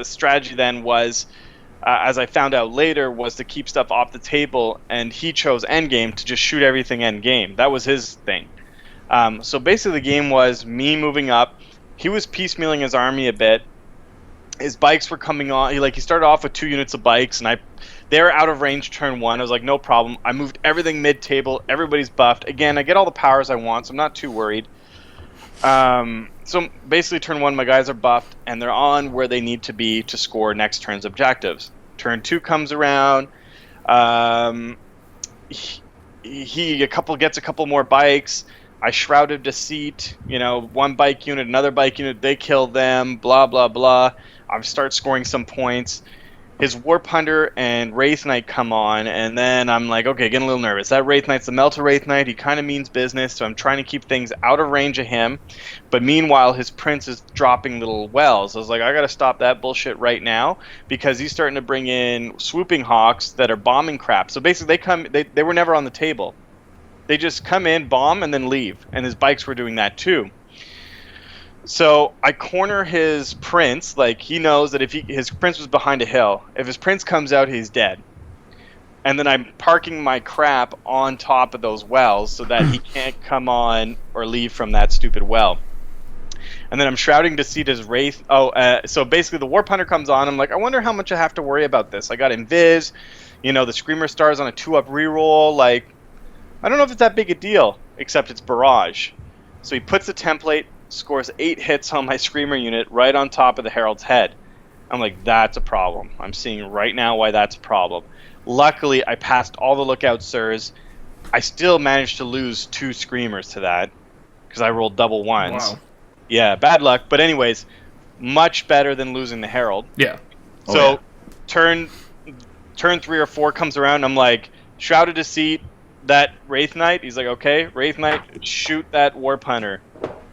strategy then was, as I found out later, was to keep stuff off the table, and he chose endgame to just shoot everything endgame. That was his thing. So basically the game was me moving up. He was piecemealing his army a bit. His bikes were coming on. He started off with 2 units of bikes, and they were out of range turn 1. I was like, no problem. I moved everything mid-table. Everybody's buffed. Again, I get all the powers I want, so I'm not too worried. So basically turn 1, my guys are buffed, and they're on where they need to be to score next turn's objectives. Turn 2 comes around. He gets a couple more bikes. I Shroud of Deceit, one bike unit, another bike unit, they kill them, blah, blah, blah. I start scoring some points. His Warp Hunter and Wraith Knight come on, and then I'm like, okay, getting a little nervous. That Wraith Knight's the Melter Wraith Knight. He kind of means business, so I'm trying to keep things out of range of him. But meanwhile, his Prince is dropping little wells. I was like, I got to stop that bullshit right now, because he's starting to bring in Swooping Hawks that are bombing crap. So basically, they were never on the table. They just come in, bomb, and then leave. And his bikes were doing that too. So I corner his Prince. Like, he knows that if his Prince was behind a hill, if his Prince comes out, he's dead. And then I'm parking my crap on top of those wells so that he can't come on or leave from that stupid well. And then I'm Shrouding Deceit his Wraith. So basically the Warp Hunter comes on. I'm like, I wonder how much I have to worry about this. I got Invis. The Screamer Star's on a 2-up reroll. Like, I don't know if it's that big a deal, except it's Barrage. So he puts the template, scores 8 hits on my Screamer unit right on top of the Herald's head. I'm like, that's a problem. I'm seeing right now why that's a problem. Luckily, I passed all the Lookout Sirs. I still managed to lose 2 Screamers to that, because I rolled double ones. Wow. Yeah, bad luck. But anyways, much better than losing the Herald. Yeah. So turn 3 or 4 comes around, I'm like, Shroud of Deceit, that Wraith Knight. He's like, okay, Wraith Knight, shoot that Warp Hunter.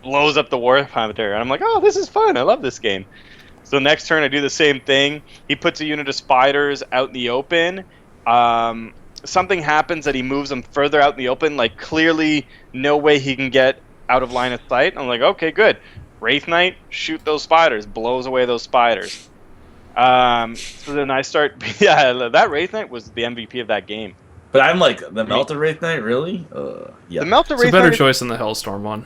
Blows up the Warp Hunter. And I'm like, oh, this is fun. I love this game. So next turn, I do the same thing. He puts a unit of spiders out in the open. Something happens that he moves them further out in the open. Like, clearly, no way he can get out of line of sight. I'm like, okay, good. Wraith Knight, shoot those spiders. Blows away those spiders. So then I start... Yeah, that Wraith Knight was the MVP of that game. But I'm like, the Melter Wraith Knight, really? Yeah. The Melter It's a Wraith better Knight, choice than the Hellstorm one.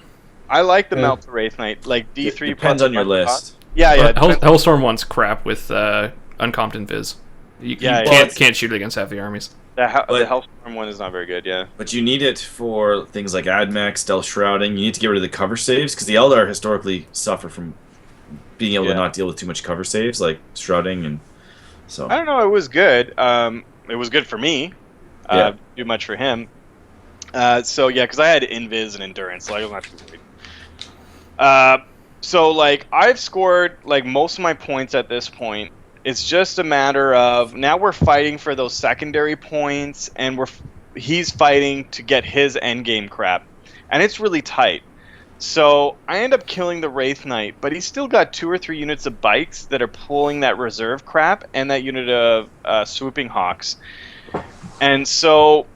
I like the Melter Wraith Knight. Like, D3 Depends on your list. Yeah. Hellstorm one's crap with uncomped Invis. You can't shoot it against half the armies. The Hellstorm one is not very good, yeah. But you need it for things like AdMech, Stealth Shrouding. You need to get rid of the cover saves, because the Eldar historically suffer from being able to not deal with too much cover saves, like Shrouding, and so... I don't know, it was good. It was good for me. Do much for him. So yeah, because I had Invis and Endurance, so I was not too worried. So like, I've scored like most of my points at this point. It's just a matter of now we're fighting for those secondary points, and he's fighting to get his endgame crap, and it's really tight. So I end up killing the Wraith Knight, but he's still got 2 or 3 units of bikes that are pulling that reserve crap and that unit of Swooping Hawks. And so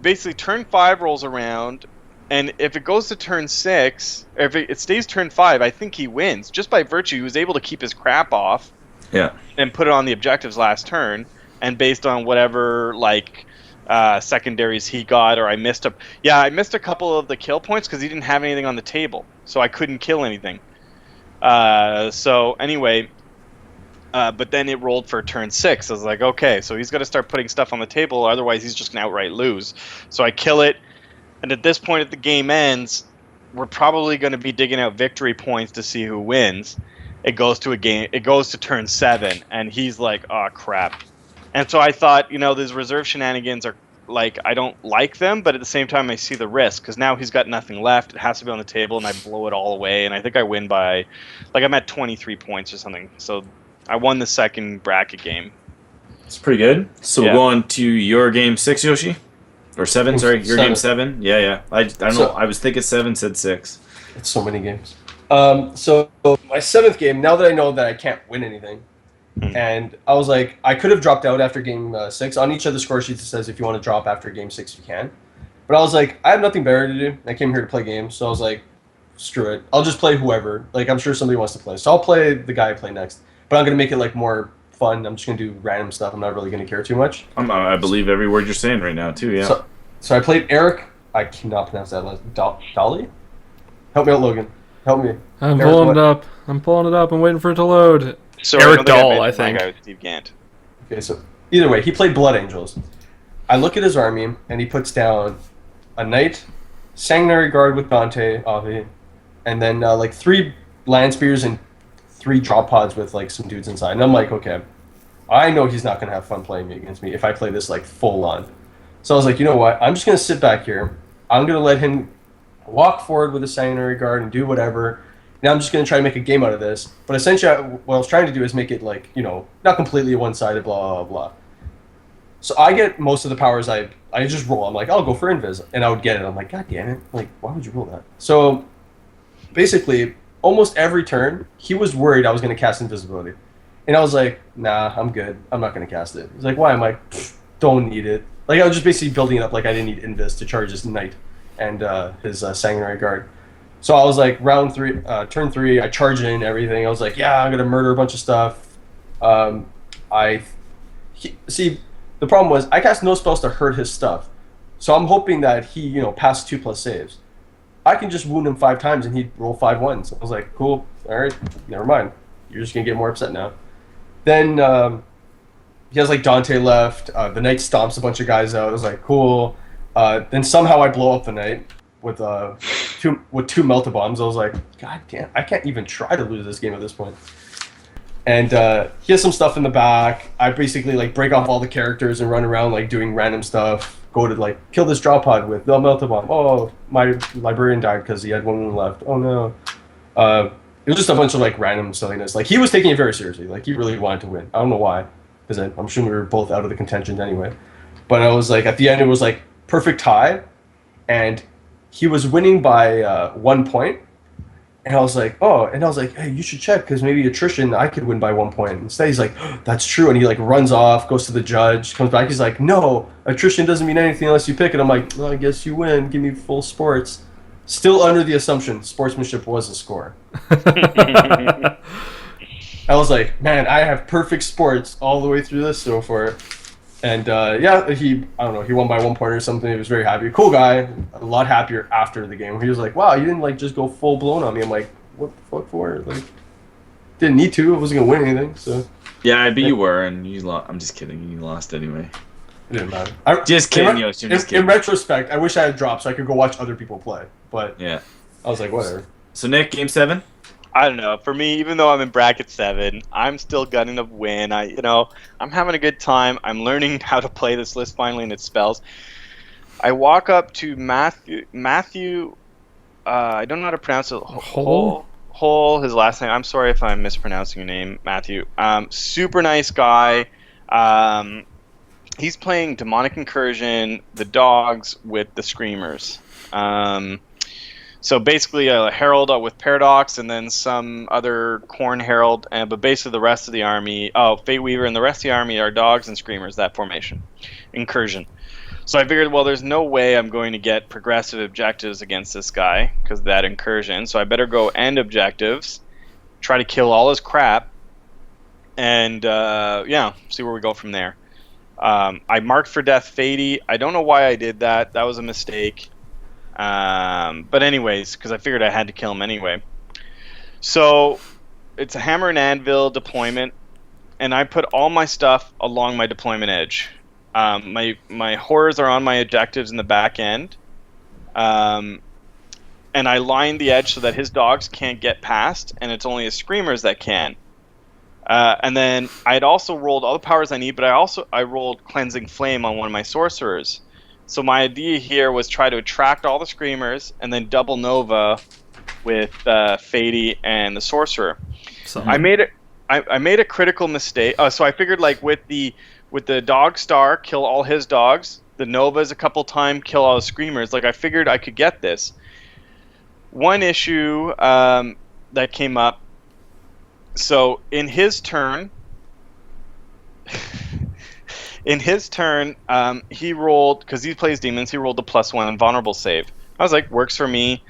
basically turn 5 rolls around, and if it goes to turn 6, or if it stays turn 5, I think he wins. Just by virtue, he was able to keep his crap off and put it on the objectives last turn, and based on whatever, like, secondaries he got, or I missed a couple of the kill points because he didn't have anything on the table, so I couldn't kill anything. So anyway... but then it rolled for turn 6. I was like, okay, so he's got to start putting stuff on the table, otherwise he's just going to outright lose. So I kill it, and at this point, if the game ends, we're probably going to be digging out victory points to see who wins. It goes to turn 7, and he's like, oh, crap. And so I thought, these reserve shenanigans are like I don't like them, but at the same time I see the risk because now he's got nothing left. It has to be on the table, and I blow it all away. And I think I win by, like I'm at 23 points or something. So I won the second bracket game. It's pretty good. So Yeah. we'll go on to your game 6, Yoshi, or 7. Sorry, your game 7. Yeah. I don't know. I was thinking 7, said 6. It's so many games. So my 7th game. Now that I know that I can't win anything. And I was like, I could have dropped out after game 6. On each of the score sheets, it says if you want to drop after game 6, you can. But I was like, I have nothing better to do. I came here to play games, so I was like, screw it. I'll just play whoever. Like, I'm sure somebody wants to play. So I'll play the guy I play next. But I'm going to make it, like, more fun. I'm just going to do random stuff. I'm not really going to care too much. I believe every word you're saying right now, too, yeah. So I played Eric. I cannot pronounce that last. Dolly? Help me out, Logan. Help me. I'm pulling it up. I'm waiting for it to load. So Eric Dahl, I think. Guy with Steve Gant. Okay, so either way, he played Blood Angels. I look at his army, and he puts down a knight, sanguinary guard with Dante, Avi, and then like 3 land spears and 3 drop pods with like some dudes inside. And I'm like, okay, I know he's not gonna have fun playing against me if I play this like full on. So I was like, you know what? I'm just gonna sit back here. I'm gonna let him walk forward with a sanguinary guard and do whatever. Now I'm just going to try to make a game out of this. But essentially, what I was trying to do is make it like, not completely one-sided, blah, blah, blah. So I get most of the powers I just roll. I'm like, I'll go for Invis. And I would get it. I'm like, God damn it. Like, why would you roll that? So basically, almost every turn, he was worried I was going to cast Invisibility. And I was like, nah, I'm good. I'm not going to cast it. He's like, why? I'm like, don't need it. Like, I was just basically building it up like I didn't need Invis to charge his Knight and his Sanguinary Guard. So I was like, turn 3, I charge in everything. I was like, yeah, I'm going to murder a bunch of stuff. See, the problem was I cast no spells to hurt his stuff. So I'm hoping that he, passed 2+ saves. I can just wound him 5 times and he'd roll 5 1s. I was like, cool, all right, never mind. You're just going to get more upset now. Then he has like Dante left. The Knight stomps a bunch of guys out. I was like, cool. Then somehow I blow up the Knight with 2 melt-a-bombs. I was like, God damn, I can't even try to lose this game at this point. And he has some stuff in the back. I basically like break off all the characters and run around like doing random stuff. Go to like kill this drop pod with the melt-a-bomb. Oh, my librarian died because he had 1 wound left. Oh no. It was just a bunch of like random silliness. Like he was taking it very seriously. Like he really wanted to win. I don't know why, because I'm sure we were both out of the contention anyway. But I was like, at the end it was like perfect tie, and he was winning by 1 point. And I was like, hey, you should check because maybe attrition I could win by 1 point. Instead, he's like, oh, that's true, and he like runs off, goes to the judge, comes back. He's like, no, attrition doesn't mean anything unless you pick it. I'm like, well, I guess you win. Give me full sports. Still under the assumption sportsmanship was a score. I was like, man, I have perfect sports all the way through this so far. And he won by 1 point or something. He was very happy. Cool guy. A lot happier after the game. He was like, wow, you didn't like just go full blown on me. I'm like, what the fuck for? Like, didn't need to. I wasn't gonna win anything. So yeah, but you were, and you lost. I'm just kidding. You lost anyway. It didn't matter. Just kidding, Yoshi. In retrospect, I wish I had dropped so I could go watch other people play. But yeah, I was like, whatever. So Nick, game 7. I don't know. For me, even though I'm in bracket 7, I'm still gunning to win. I'm having a good time. I'm learning how to play this list finally and its spells. I walk up to Matthew. I don't know how to pronounce it. Hole. His last name. I'm sorry if I'm mispronouncing your name, Matthew. Super nice guy. He's playing Demonic Incursion, the dogs with the Screamers. So basically a Herald with Paradox and then some other Corn Herald, but basically the rest of the army, Fate Weaver and the rest of the army are dogs and Screamers, that formation. Incursion. So I figured, well, there's no way I'm going to get progressive objectives against this guy because of that Incursion, so I better go end objectives, try to kill all his crap, and see where we go from there. I marked for death Fatey. I don't know why I did that. That was a mistake. But anyways, because I figured I had to kill him anyway. So it's a hammer and anvil deployment, and I put all my stuff along my deployment edge. My horrors are on my objectives in the back end, and I lined the edge so that his dogs can't get past, and it's only his Screamers that can. And then I had also rolled all the powers I need, but I rolled Cleansing Flame on one of my sorcerers. So my idea here was try to attract all the screamers and then double Nova with Fady and the Sorcerer. So I made it. I made a critical mistake. So I figured like with the Dog Star, kill all his dogs. The Novas a couple times, kill all the screamers. Like I figured I could get this. One issue that came up. So in his turn, he rolled, because he plays demons. He rolled a +1 vulnerable save. I was like, works for me.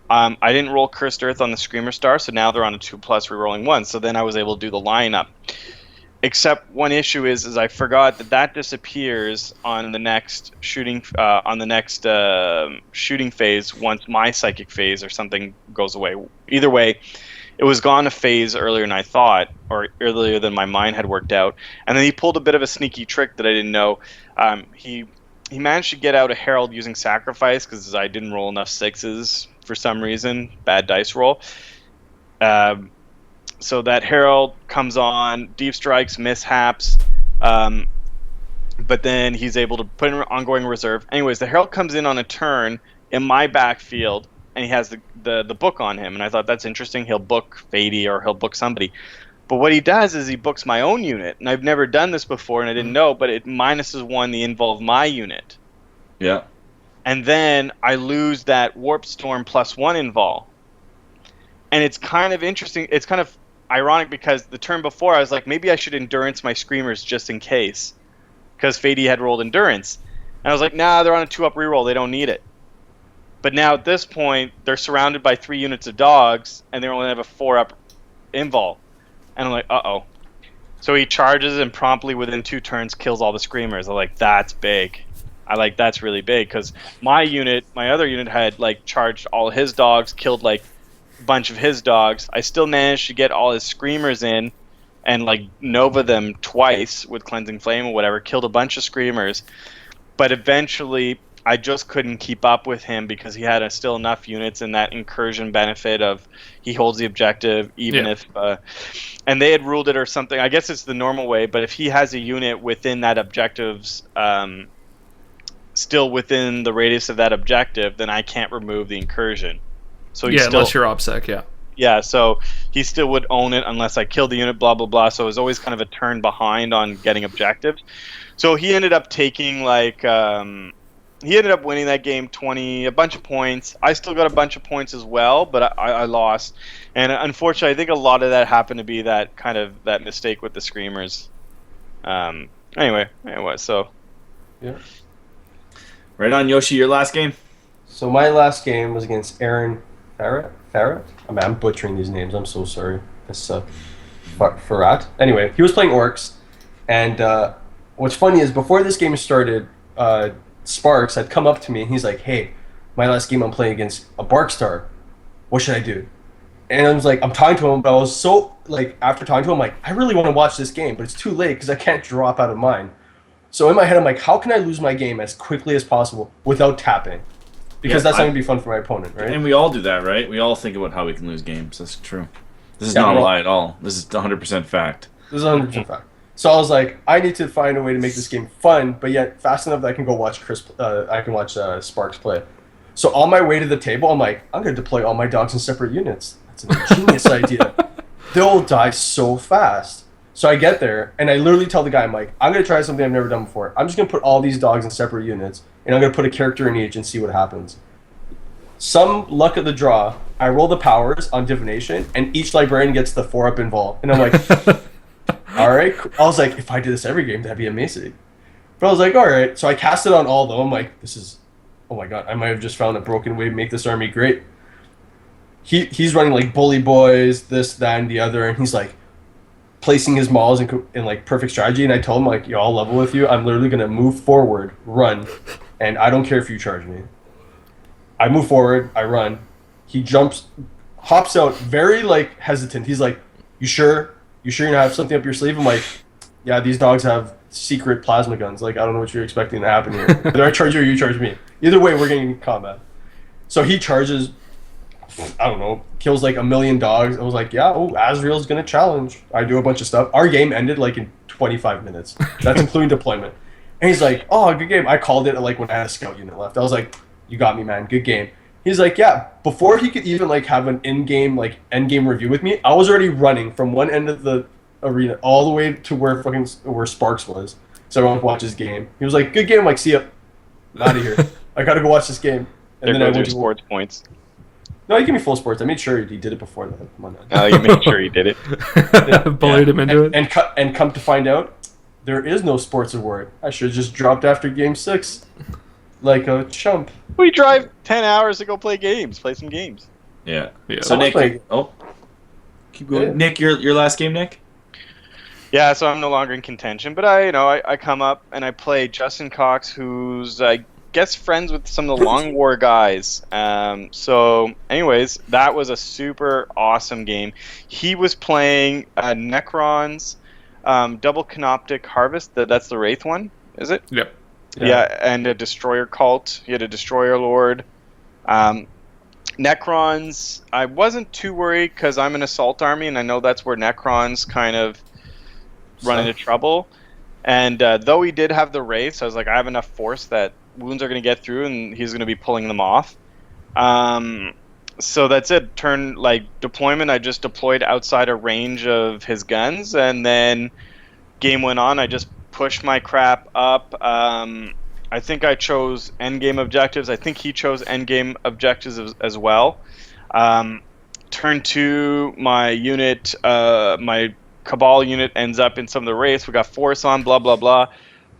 I didn't roll Cursed Earth on the Screamer Star, so now they're on a 2+, rerolling 1. So then I was able to do the lineup. Except one issue is I forgot that disappears on the next shooting shooting phase once my psychic phase or something goes away. Either way, it was gone a phase earlier than I thought, or earlier than my mind had worked out. And then he pulled a bit of a sneaky trick that I didn't know. He managed to get out a Herald using Sacrifice because I didn't roll enough 6s for some reason. Bad dice roll. So that Herald comes on, Deep Strikes, mishaps, but then he's able to put in ongoing reserve. Anyways, the Herald comes in on a turn in my backfield, and he has the book on him. And I thought, that's interesting. He'll book Fady or he'll book somebody. But what he does is he books my own unit. And I've never done this before, and I didn't know, but it -1 the involve my unit. Yeah. And then I lose that Warp Storm +1 invol. And it's kind of interesting. It's kind of ironic because the turn before I was like, maybe I should endurance my screamers just in case, because Fady had rolled endurance, and I was like, nah, they're on a 2+ reroll, they don't need it. But now at this point, they're surrounded by 3 units of dogs, and they only have a 4+ invol, and I'm like, uh-oh. So he charges and promptly within 2 turns kills all the screamers. I'm like, that's big. That's really big, because my other unit had like charged all his dogs, killed like bunch of his dogs. I still managed to get all his screamers in and like Nova them twice with Cleansing Flame or whatever, killed a bunch of screamers, but eventually I just couldn't keep up with him because he had still enough units in that incursion benefit of he holds the objective even if and they had ruled it or something. I guess it's the normal way, but if he has a unit within that objective's still within the radius of that objective, then I can't remove the incursion. So unless you're OPSEC, yeah, so he still would own it unless I killed the unit, blah, blah, blah. So it was always kind of a turn behind on getting objectives. So he ended up taking, like, he ended up winning that game a bunch of points. I still got a bunch of points as well, but I lost. And unfortunately, I think a lot of that happened to be that mistake with the Screamers. Anyway, so. Yeah. Right on, Yoshi, your last game? So my last game was against Aaron Farrat? I'm butchering these names. I'm so sorry. It's Farrat. Anyway, he was playing Orcs, and what's funny is before this game started, Sparks had come up to me and he's like, "Hey, my last game I'm playing against a Barkstar. What should I do?" And I was like, I'm talking to him, but I was so like, after talking to him, like, I really want to watch this game, but it's too late because I can't drop out of mine. So in my head, I'm like, how can I lose my game as quickly as possible without tapping? Because that's not going to be fun for my opponent, right? And we all do that, right? We all think about how we can lose games. That's true. This is not a lie at all. This is 100% fact. This is 100% fact. So I was like, I need to find a way to make this game fun, but yet fast enough that I can go watch Sparks play. So on my way to the table, I'm like, I'm going to deploy all my dogs in separate units. That's a genius idea. They'll die so fast. So I get there, and I literally tell the guy, I'm like, I'm going to try something I've never done before. I'm just going to put all these dogs in separate units, and I'm going to put a character in each and see what happens. Some luck of the draw, I roll the powers on divination, and each librarian gets the 4+ invol. And I'm like, all right. I was like, if I did this every game, that'd be amazing. But I was like, all right. So I cast it on all of them. I'm like, oh my god, I might have just found a broken way to make this army great. He's running like bully boys, this, that, and the other, and he's like placing his mauls in like perfect strategy. And I told him, like, yo, I'll level with you. I'm literally gonna move forward, run, and I don't care if you charge me. I move forward, I run. He hops out, very like hesitant. He's like, "You sure? You sure you have something up your sleeve?" I'm like, "Yeah, these dogs have secret plasma guns. Like, I don't know what you're expecting to happen here. Either I charge you or you charge me. Either way, we're getting in combat." So he charges, I don't know, kills like 1 million dogs. I was like, yeah, Azrael's gonna challenge. I do a bunch of stuff. Our game ended like in 25 minutes. That's including deployment. And he's like, "Oh, good game." I called it like when I had a scout unit left. I was like, "You got me, man. Good game." He's like, "Yeah." Before he could even like have an in-game like end-game review with me, I was already running from one end of the arena all the way to where Sparks was, so everyone could watch his game. He was like, "Good game." I'm like, "See ya. I'm out of here. I gotta go watch this game." And There then I goes your went to sports points. No, he gave me full sports. I made sure he did it before that. Come on. Oh, you made sure he did it. Bullied him into it. And come to find out, there is no sports award. I should have just dropped after game 6, like a chump. We drive 10 hours to go play some games. Yeah. Yeah. So Nick, Like- keep going. Yeah. Nick, your last game, Nick. Yeah, so I'm no longer in contention, but I come up and I play Justin Cox, who's I guess friends with some of the Long War guys. So, anyways, that was a super awesome game. He was playing Necrons, Double Canoptic Harvest. That's the Wraith one, is it? Yep. Yeah, and a Destroyer Cult. He had a Destroyer Lord. Necrons, I wasn't too worried because I'm an Assault Army, and I know that's where Necrons kind of run into trouble. And though he did have the Wraiths, I was like, I have enough force that wounds are going to get through, and he's going to be pulling them off. So that's it. Deployment, I just deployed outside a range of his guns, and then game went on. I just pushed my crap up. I think I chose endgame objectives. I think he chose endgame objectives as well. Turn 2, my unit, my Cabal unit ends up in some of the Wraiths. We got force on, blah, blah, blah.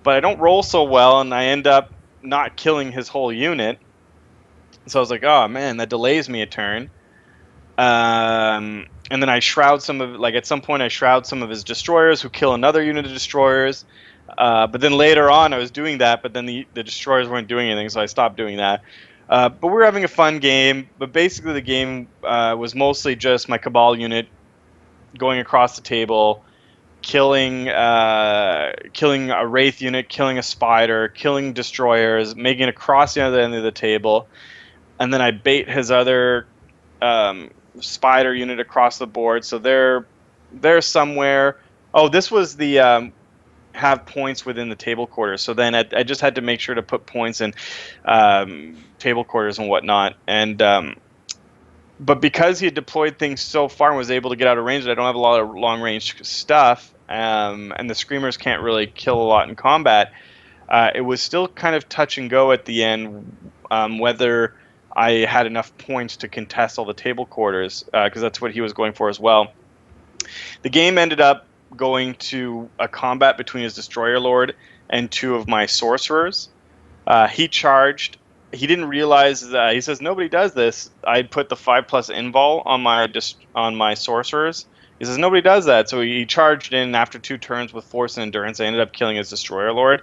But I don't roll so well, and I end up not killing his whole unit. So I was like, oh, man, that delays me a turn. And then I shroud at some point I shroud some of his destroyers who kill another unit of destroyers. But then later on I was doing that, but then the destroyers weren't doing anything, so I stopped doing that. But we were having a fun game. But basically the game was mostly just my Cabal unit going across the table, killing a Wraith unit, killing a Spider, killing destroyers, making it across the other end of the table. And then I bait his other Spider unit across the board. So they're somewhere. Oh, this was the have points within the table quarters. So then I just had to make sure to put points in table quarters and whatnot. And but because he had deployed things so far and was able to get out of range, I don't have a lot of long range stuff. And the Screamers can't really kill a lot in combat. It was still kind of touch and go at the end whether I had enough points to contest all the table quarters, because that's what he was going for as well. The game ended up going to a combat between his Destroyer Lord and 2 of my Sorcerers. He charged. He didn't realize that. He says, nobody does this. I put the 5+ invul on my Sorcerers. He says, nobody does that. So he charged in after 2 turns with force and endurance. I ended up killing his Destroyer Lord.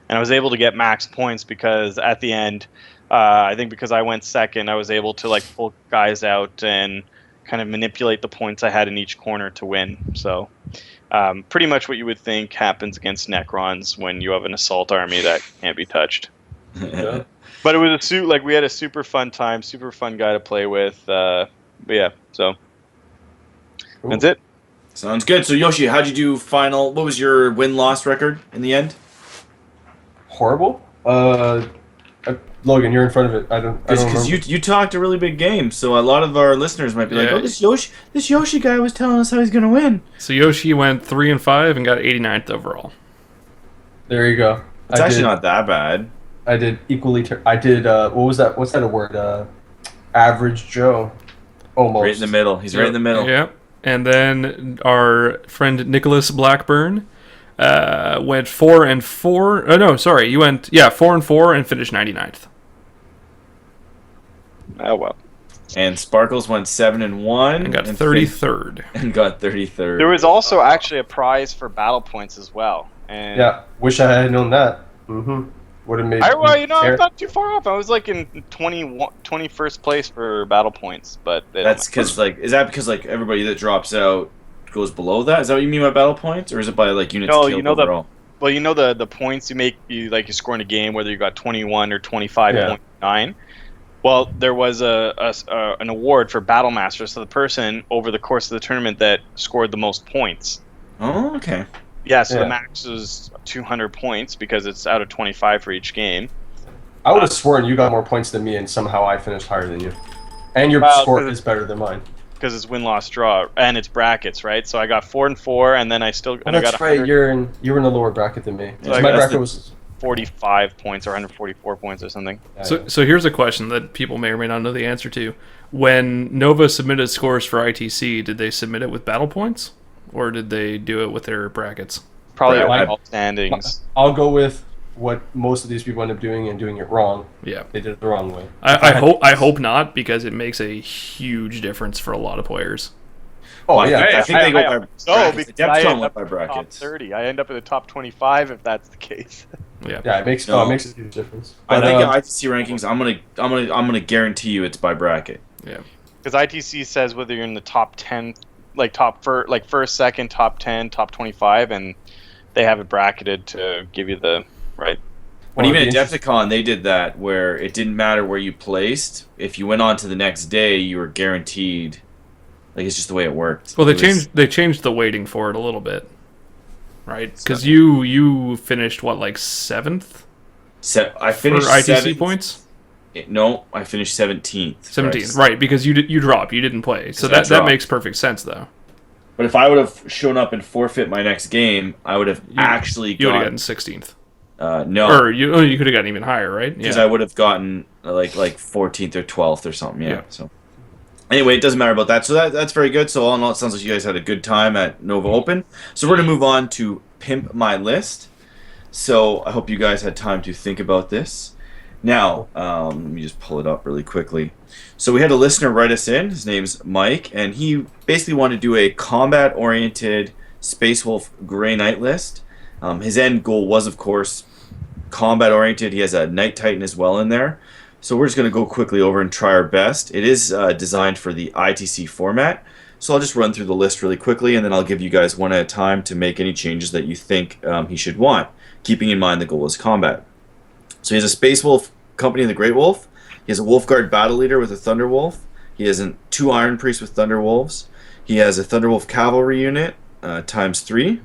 And I was able to get max points because at the end, I think because I went second, I was able to pull guys out and kind of manipulate the points I had in each corner to win. So pretty much what you would think happens against Necrons when you have an assault army that can't be touched. Yeah. But it was we had a super fun time, super fun guy to play with. But yeah, so Cool. that's it. Sounds good. So Yoshi, how'd you do final? What was your win-loss record in the end? Horrible. Logan, you're in front of it. I don't Because remember. you talked a really big game, so a lot of our listeners might be like, Yeah. "Oh, this Yoshi guy was telling us how he's gonna win." So Yoshi went 3-5 and got 89th overall. There you go. It's actually not that bad. I did equally. I did. What was that? What's that award? Average Joe. Almost. Right in the middle. He's right in the middle. Yeah. And then our friend Nicholas Blackburn went 4-4. Oh no, sorry, you went 4-4 and finished 99th. Oh well. And Sparkles went 7-1 And got 33rd. And got 33rd. There was also actually a prize for battle points as well. And Yeah. Wish I had known that. Mm-hmm. Would have made. I'm not too far off. I was in 21st place for battle points, but That's because is that because everybody that drops out goes below that? Is that what you mean by battle points, or is it by units No, killed you know overall? the points you make, you score in a game, whether you got 21 or 25.9. Well, there was an award for Battle Master, so the person over the course of the tournament that scored the most points. Oh, okay. Yeah, so the Yeah. max is 200 points because it's out of 25 for each game. I would have sworn you got more points than me, and somehow I finished higher than you. And your Well, score 'cause is better than mine. Because it's win, loss, draw, and it's brackets, right? So I got 4 and 4, and then I Well, got that's right. 100, You were in a lower bracket than me. So So I my got- bracket was 45 points or 144 points or something. So here's a question that people may or may not know the answer to. When Nova submitted scores for ITC, did they submit it with battle points, or did they do it with their brackets? Probably Right. all standings. I'll go with what most of these people end up doing and doing it wrong. Yeah, They did it the wrong way. I hope not, because it makes a huge difference for a lot of players. Oh Well, yeah, I think they go by So brackets. because I Depth end went up by in the top brackets. 30, I end up in the top 25 if that's the case. Yeah. yeah. It makes No. it makes a huge difference. I But, think um, ITC rankings. I'm gonna guarantee you it's by bracket. Yeah. Because ITC says whether you're in the top 10, like first, second, top 10, top 25, and they have it bracketed to give you the right. But Well, even it'd at be Adepticon, they did that where it didn't matter where you placed. If you went on to the next day, you were guaranteed. Like, it's just the way it worked. Well, It was- they changed the weighting for it a little bit, right? Because you finished what, like 7th I for finished ITC 7th. points. No, I finished 17th. 17th, right? Because you dropped, you didn't play, so I that dropped. makes perfect sense though. But if I would have shown up and forfeit my next game, I would have actually You would have gotten. gotten 16th, No, or you could have gotten even higher, right? because Yeah. I would have gotten like 14th or 12th or something. Yeah. Yeah. So anyway, it doesn't matter about that. So that's very good. So all in all, it sounds like you guys had a good time at Nova Open. So we're gonna move on to Pimp My List. So I hope you guys had time to think about this. Now, let me just pull it up really quickly. So we had a listener write us in. His name's Mike, and he basically wanted to do a combat-oriented Space Wolf Grey Knight list. His end goal was, of course, combat-oriented. He has a Knight Titan as well in there. So we're just going to go quickly over and try our best. It is designed for the ITC format. So I'll just run through the list really quickly, and then I'll give you guys one at a time to make any changes that you think he should want, keeping in mind the goal is combat. So he has a Space Wolf Company of the Great Wolf. He has a Wolf Guard Battle Leader with a Thunder Wolf. He has 2 Iron Priests with Thunder Wolves. He has a Thunder Wolf Cavalry unit times 3.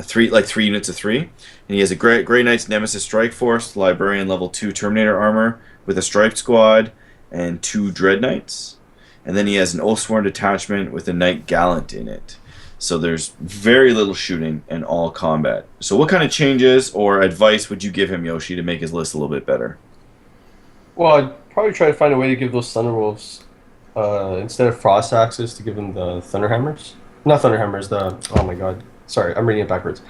3 units of 3. And he has a Grey Knight's Nemesis Strike Force, Librarian level 2 Terminator armor with a Striped Squad and 2 Dread Knights. And then he has an Oathsworn detachment with a Knight Gallant in it. So there's very little shooting and all combat. So what kind of changes or advice would you give him, Yoshi, to make his list a little bit better? well, I'd probably try to find a way to give those Thunderwolves instead of Frost Axes to give them the Thunderhammers. Not Thunderhammers. Oh my god, sorry, I'm reading it backwards.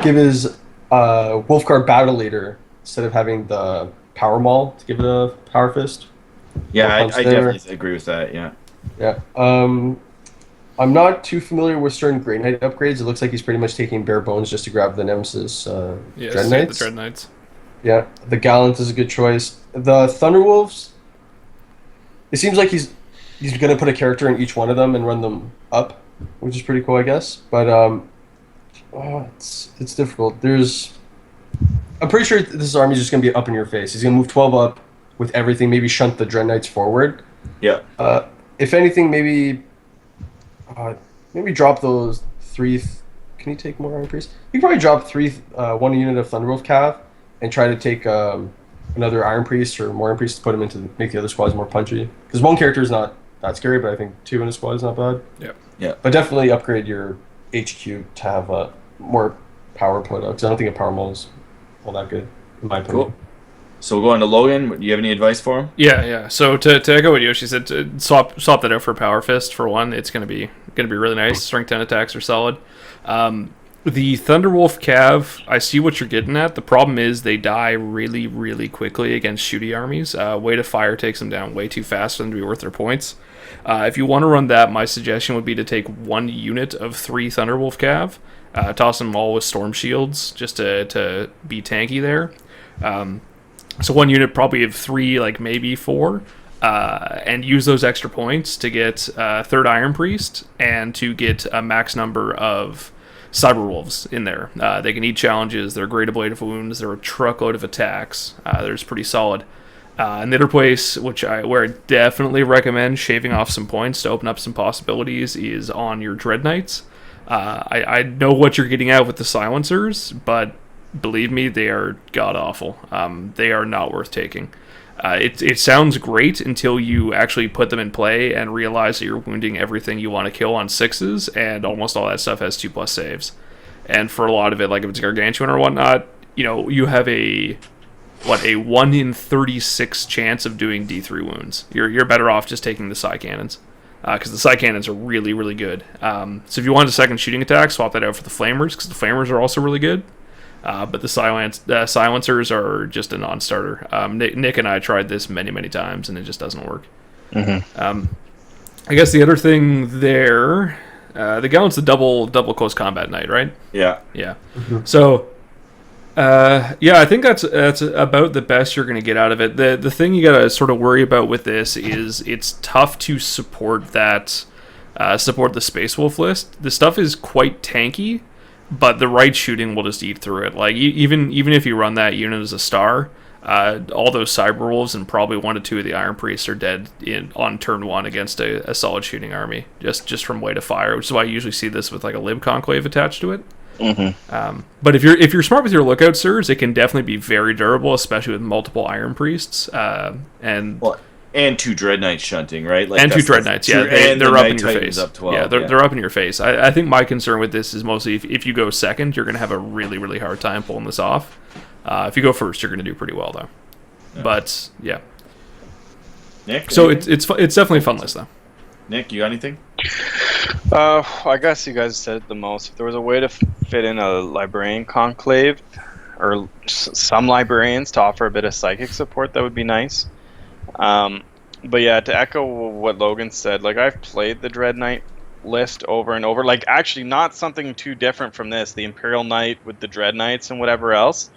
Give his Wolfguard Battle Leader instead of having the Power Maul to give it a Power Fist. Yeah, More I punch there. definitely agree with that, yeah. Yeah. I'm not too familiar with certain Grey Knight upgrades. It looks like he's pretty much taking bare bones just to grab the Nemesis Yeah, Dread save Knights. the Dread Knights. Yeah, the Gallant is a good choice. The Thunderwolves, it seems like he's going to put a character in each one of them and run them up, which is pretty cool, I guess. But it's difficult. I'm pretty sure this army is just going to be up in your face. He's going to move 12 up with everything, maybe shunt the Dread Knights forward. Yeah. If anything, maybe drop those 3... Can he take more Iron Priests? You can probably drop 1 unit of Thunderwolf Cav and try to take another Iron Priest or more Iron Priests to put him into make the other squads more punchy. Because one character is not that scary, but I think 2 in a squad is not bad. Yeah. Yeah. But definitely upgrade your HQ to have more power put up. Because I don't think a Power Maul is all that good, in my opinion. Cool. So we'll go on to Logan. Do you have any advice for him? Yeah. So to echo what Yoshi said, to swap that out for Power Fist for one. It's gonna be really nice. Strength 10 attacks are solid. The Thunderwolf Cav, I see what you're getting at. The problem is they die really, really quickly against shooty armies. Weight of Fire takes them down way too fast for them to be worth their points. If you want to run that, my suggestion would be to take 1 unit of 3 Thunderwolf Cav, toss them all with Storm Shields just to be tanky there. So 1 unit probably of 3, like maybe 4, and use those extra points to get 3rd Iron Priest and to get a max number of Cyberwolves in there. They can eat challenges, they're great ablative wounds, they're a truckload of attacks. They're just pretty solid. And the other place where I definitely recommend shaving off some points to open up some possibilities is on your Dread Knights. I know what you're getting at with the silencers, but believe me, they are god awful. They are not worth taking. It sounds great until you actually put them in play and realize that you're wounding everything you want to kill on 6s, and almost all that stuff has 2+ saves. And for a lot of it, like if it's gargantuan or whatnot, you have a 1 in 36 chance of doing D3 wounds. You're better off just taking the psi cannons, because the psi cannons are really, really good. So if you want a second shooting attack, swap that out for the flamers, because the flamers are also really good. But the silencers are just a non-starter. Nick and I tried this many, many times, and it just doesn't work. Mm-hmm. I guess the other thing there, the Gallant's the double close combat knight, right? Yeah. Yeah. Mm-hmm. So, I think that's about the best you're going to get out of it. The thing you got to sort of worry about with this is it's tough to support that support the Space Wolf list. The stuff is quite tanky, but the right shooting will just eat through it. Like even if you run that unit as a star, all those Cyber Wolves and probably 1 to 2 of the Iron Priests are dead on turn 1 against a solid shooting army, just from weight of fire, which is why I usually see this with like a Lib Conclave attached to it. Mm-hmm. But if you're smart with your lookout sirs, it can definitely be very durable, especially with multiple Iron Priests and 2 Dread Knights shunting, right? Like and 2 Dread Knights, yeah, they're up in your face. Up 12, yeah, they're up in your face. I think my concern with this is mostly if you go second, you're going to have a really, really hard time pulling this off. If you go first, you're going to do pretty well though. Yeah. But yeah, Nick. So it's definitely a fun list though. Nick, you got anything? I guess you guys said it the most. If there was a way to fit in a librarian conclave, or some librarians to offer a bit of psychic support, that would be nice. But yeah, to echo what Logan said, like I've played the Dread Knight list over and over. Like actually, not something too different from this. The Imperial Knight with the Dread Knights and whatever else.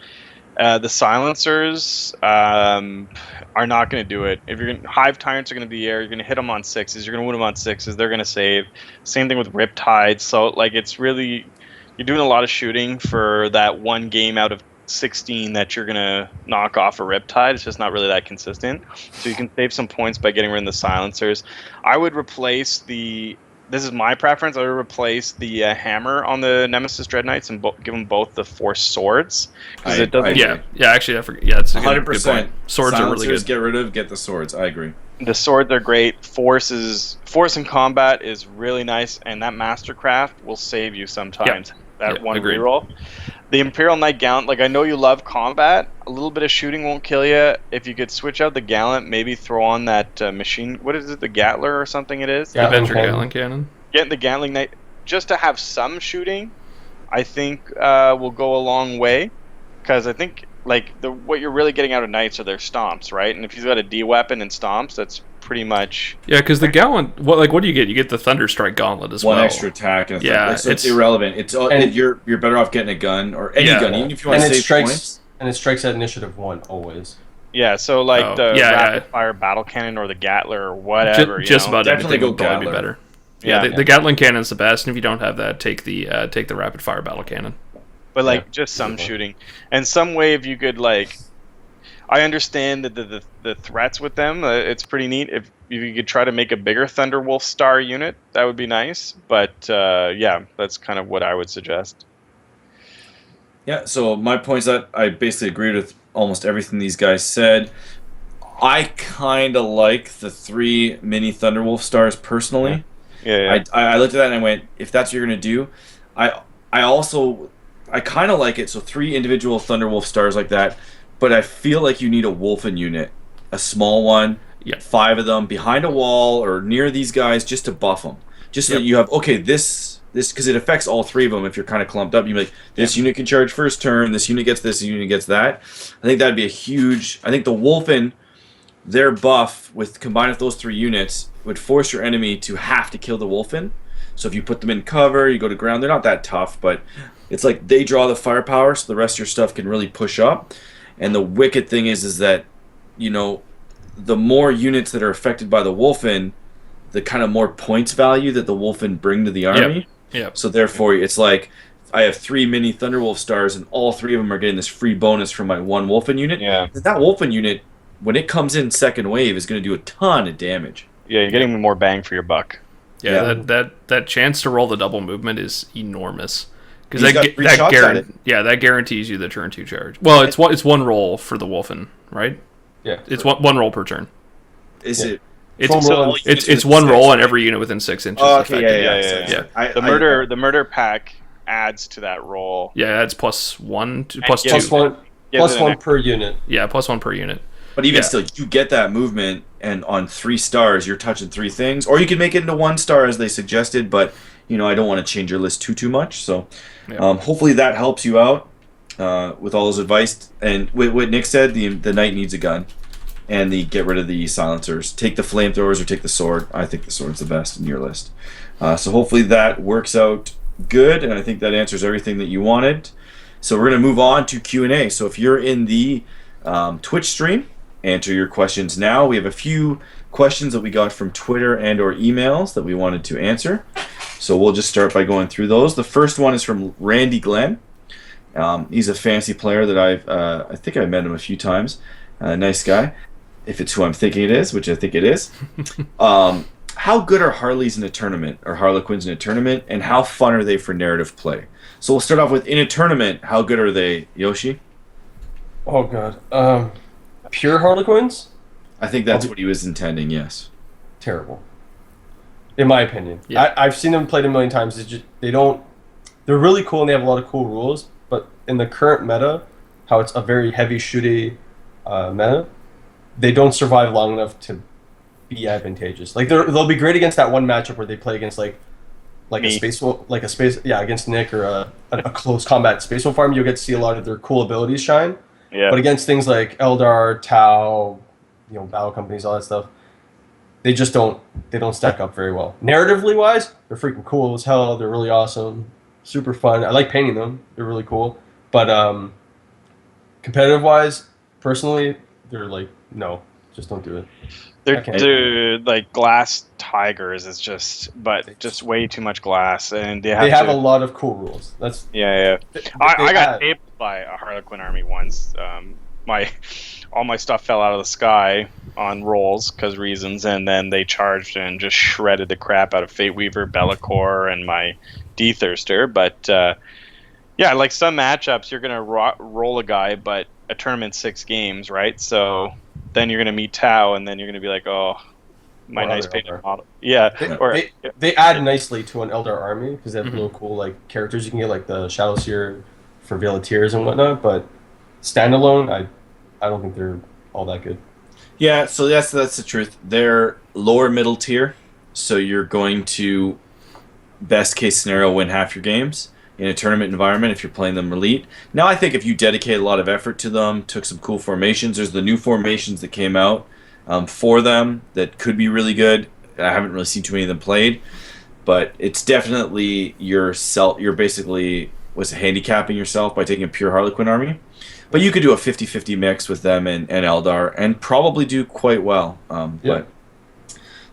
The silencers are not going to do it. If you're Hive Tyrants are going to be air, you're going to hit them on 6s. You're going to win them on 6s. They're going to save. Same thing with Riptides. So like it's really you're doing a lot of shooting for that one game out of 16 that you're going to knock off a Riptide. It's just not really that consistent. So you can save some points by getting rid of the silencers. I would replace this is my preference. I would replace the hammer on the Nemesis Dread Knights and give them both the Force Swords. Because it doesn't. Actually, I forget. Yeah, it's a 100%. Good point. Swords are really good. Get the swords. I agree. The swords are great. Force in combat is really nice, and that Mastercraft will save you sometimes. One agreed. reroll. The Imperial Knight Gallant, like I know you love combat. A little bit of shooting won't kill you. If you could switch out the Gallant, maybe throw on that machine. What is it? The Gatler or something? It is. Adventure Gatling Cannon. Get the Gatling Knight just to have some shooting. I think will go a long way, because I think like what you're really getting out of Knights are their stomps, right? And if he's got a D weapon and stomps, that's pretty much because the Gallant. What do you get? You get the Thunderstrike Gauntlet as well. One extra attack. And it's irrelevant. You're better off getting a gun or any gun, even if you want to save points. And it strikes at initiative 1 always. Yeah, so like the rapid fire battle cannon or the Gatler or whatever. Just about definitely everything go would probably be better. The Gatling cannon is the best, and if you don't have that, take the rapid fire battle cannon. But just some shooting, and some way if you could like, I understand that the threats with them, it's pretty neat. If you could try to make a bigger Thunderwolf Star unit, that would be nice. But that's kind of what I would suggest. Yeah. So my point's that I basically agreed with almost everything these guys said. I kind of like the 3 mini Thunderwolf Stars personally. Yeah. I looked at that and I went, if that's what you're gonna do, I kind of like it. So 3 individual Thunderwolf Stars like that, but I feel like you need a Wolfen unit, a small one, 5 of them behind a wall or near these guys, just to buff them, just so that you have this because it affects all 3 of them. If you're kind of clumped up, you're like, this unit can charge first turn, this unit gets this unit gets that. I think that'd be a huge. I think the Wolfen, their buff with combined with those 3 units would force your enemy to have to kill the Wolfen. So if you put them in cover, you go to ground, they're not that tough, but it's like they draw the firepower, so the rest of your stuff can really push up. And the wicked thing is that, the more units that are affected by the Wolfen, the kind of more points value that the Wolfen bring to the army. Yep. So therefore, it's like I have 3 mini Thunderwolf Stars, and all 3 of them are getting this free bonus from my 1 Wolfen unit. Yeah. That Wolfen unit, when it comes in second wave, is going to do a ton of damage. Yeah, you're getting more bang for your buck. Yeah, that chance to roll the double movement is enormous. Because He's got 3 shots at it. that guarantees you the turn 2 charge. Well, it's one roll for the Wolfen, right? Yeah. It's one roll per turn. Is it? It's one roll on every unit within 6 inches. Oh, okay, effectively. yeah. The murder pack adds to that roll. Yeah, it's plus 1, plus 2. Plus one per unit. Yeah, plus 1 per unit. But even still, you get that movement, and on 3 stars, you're touching 3 things. Or you can make it into 1 star, as they suggested, but, I don't want to change your list too much. So hopefully that helps you out with all those advice. And what Nick said, the knight needs a gun. And get rid of the silencers. Take the flamethrowers or take the sword. I think the sword's the best in your list. So hopefully that works out good, and I think that answers everything that you wanted. So we're going to move on to Q&A. So if you're in the Twitch stream, enter your questions now. We have a few questions that we got from Twitter and or emails that we wanted to answer. So we'll just start by going through those. The first one is from Randy Glenn. He's a fantasy player that I think I've met him a few times. Nice guy. If it's who I'm thinking it is, which I think it is. How good are Harleys in a tournament, or Harlequins in a tournament, and how fun are they for narrative play? So we'll start off with, in a tournament, how good are they, Yoshi? Oh, God. Pure Harlequins? I think that's what he was intending, yes. Terrible. In my opinion. Yeah. I've seen them played a million times. They're really cool and they have a lot of cool rules, but in the current meta, how it's a very heavy shooty meta, they don't survive long enough to be advantageous. Like they'll be great against that one matchup where they play against against Nick or a close combat space farm. You'll get to see a lot of their cool abilities shine. Yeah. But against things like Eldar, Tau, battle companies, all that stuff, they don't stack up very well. Narratively wise, they're freaking cool as hell. They're really awesome, super fun. I like painting them. They're really cool. But competitive wise, personally, they're like, no, just don't do it. They're like glass tigers. It's just way too much glass, and they have a lot of cool rules. That's I got taped by a Harlequin army once. All my stuff fell out of the sky on rolls because reasons, and then they charged and just shredded the crap out of Fate Weaver, Bellicor, and my D-Thirster. But like some matchups, you're gonna roll a guy, but a tournament's 6 games, right? So then you're gonna meet Tau, and then you're gonna be like, oh, my nice painted model. Yeah, they add nicely to an Eldar army because they have little cool characters you can get, like the Shadow Seer for Veil of Tears and whatnot. But standalone, I don't think they're all that good. Yeah, so that's the truth. They're lower middle tier, so you're going to, best case scenario, win half your games in a tournament environment if you're playing them elite. Now I think if you dedicate a lot of effort to them, took some cool formations, there's the new formations that came out for them that could be really good. I haven't really seen too many of them played, but it's definitely you're basically handicapping yourself by taking a pure Harlequin army. But you could do a 50-50 mix with them and Eldar and probably do quite well. But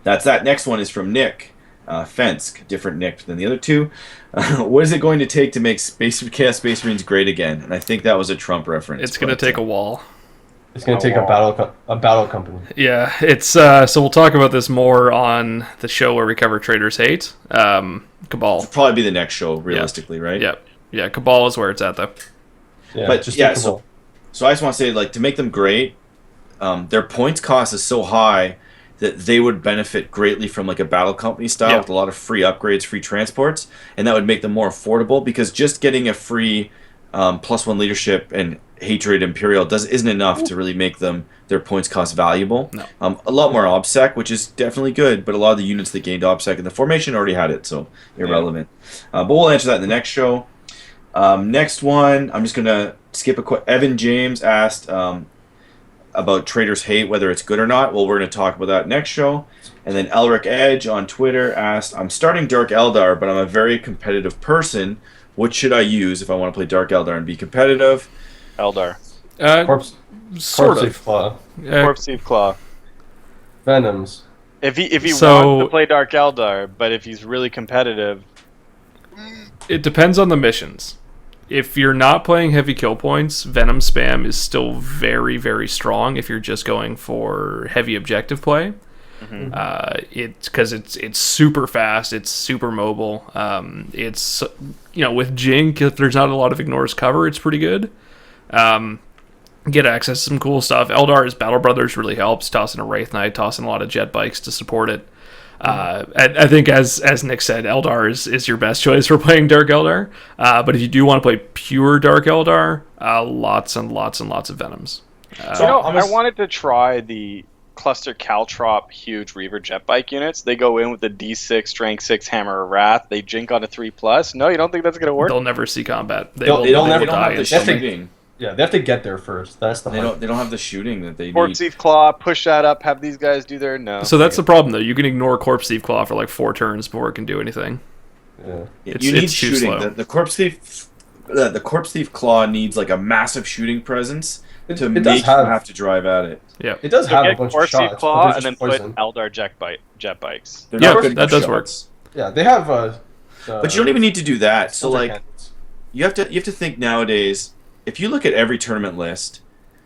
that's that. Next one is from Nick Fensk, different Nick than the other two. What is it going to take to make Chaos Space Marines great again? And I think that was a Trump reference. It's going to take a wall. It's going to take a battle company. Yeah, it's so we'll talk about this more on the show where we cover Traitors Hate. Cabal. It'll probably be the next show, realistically, right? Yeah, Cabal is where it's at, though. Yeah, but so I just want to say, to make them great, their points cost is so high that they would benefit greatly from a battle company style with a lot of free upgrades, free transports, and that would make them more affordable because just getting a free +1 leadership and Hatred Imperial isn't enough to really make their points cost valuable. No. A lot more OBSEC, which is definitely good, but a lot of the units that gained OBSEC in the formation already had it, so irrelevant. But we'll answer that in the next show. Next one, I'm just going to skip a quick. Evan James asked about Traitors Hate, whether it's good or not. Well, we're going to talk about that next show. And then Elric Edge on Twitter asked, I'm starting Dark Eldar, but I'm a very competitive person. What should I use if I want to play Dark Eldar and be competitive? Eldar. Corpse Thief Claw. Corpse Thief Claw. Venoms. If he wants to play Dark Eldar, but if he's really competitive... It depends on the missions. If you're not playing heavy kill points, Venom spam is still very, very strong if you're just going for heavy objective play. It's because it's super fast, it's super mobile. It's with Jink, if there's not a lot of ignores cover, it's pretty good. Get access to some cool stuff. Eldar's Battle Brothers really helps. Tossing a Wraith Knight, tossing a lot of jet bikes to support it. I think, as Nick said, Eldar is your best choice for playing Dark Eldar. But if you do want to play pure Dark Eldar, lots and lots and lots of Venoms. I wanted to try the Cluster Caltrop huge Reaver jet bike units. They go in with the D6 Strength 6 Hammer of Wrath. They jink on a 3+. No, you don't think that's going to work? They'll never see combat. They don't have the shooting. Yeah, they have to get there first. That's the they don't have the shooting that they need. Corpse Thief Claw, push that up, have these guys do their no. So that's the problem, though. You can ignore Corpse Thief Claw for like 4 turns before it can do anything. Yeah. You need shooting. The Corpse Thief Claw needs like a massive shooting presence to make you have to drive at it. Yeah, it does have a bunch of shots. Corpse Thief Claw and then poison. Put Eldar jet bikes. That does work. Yeah, they have. But you don't even need to do that. So like, you have to think nowadays. If you look at every tournament list,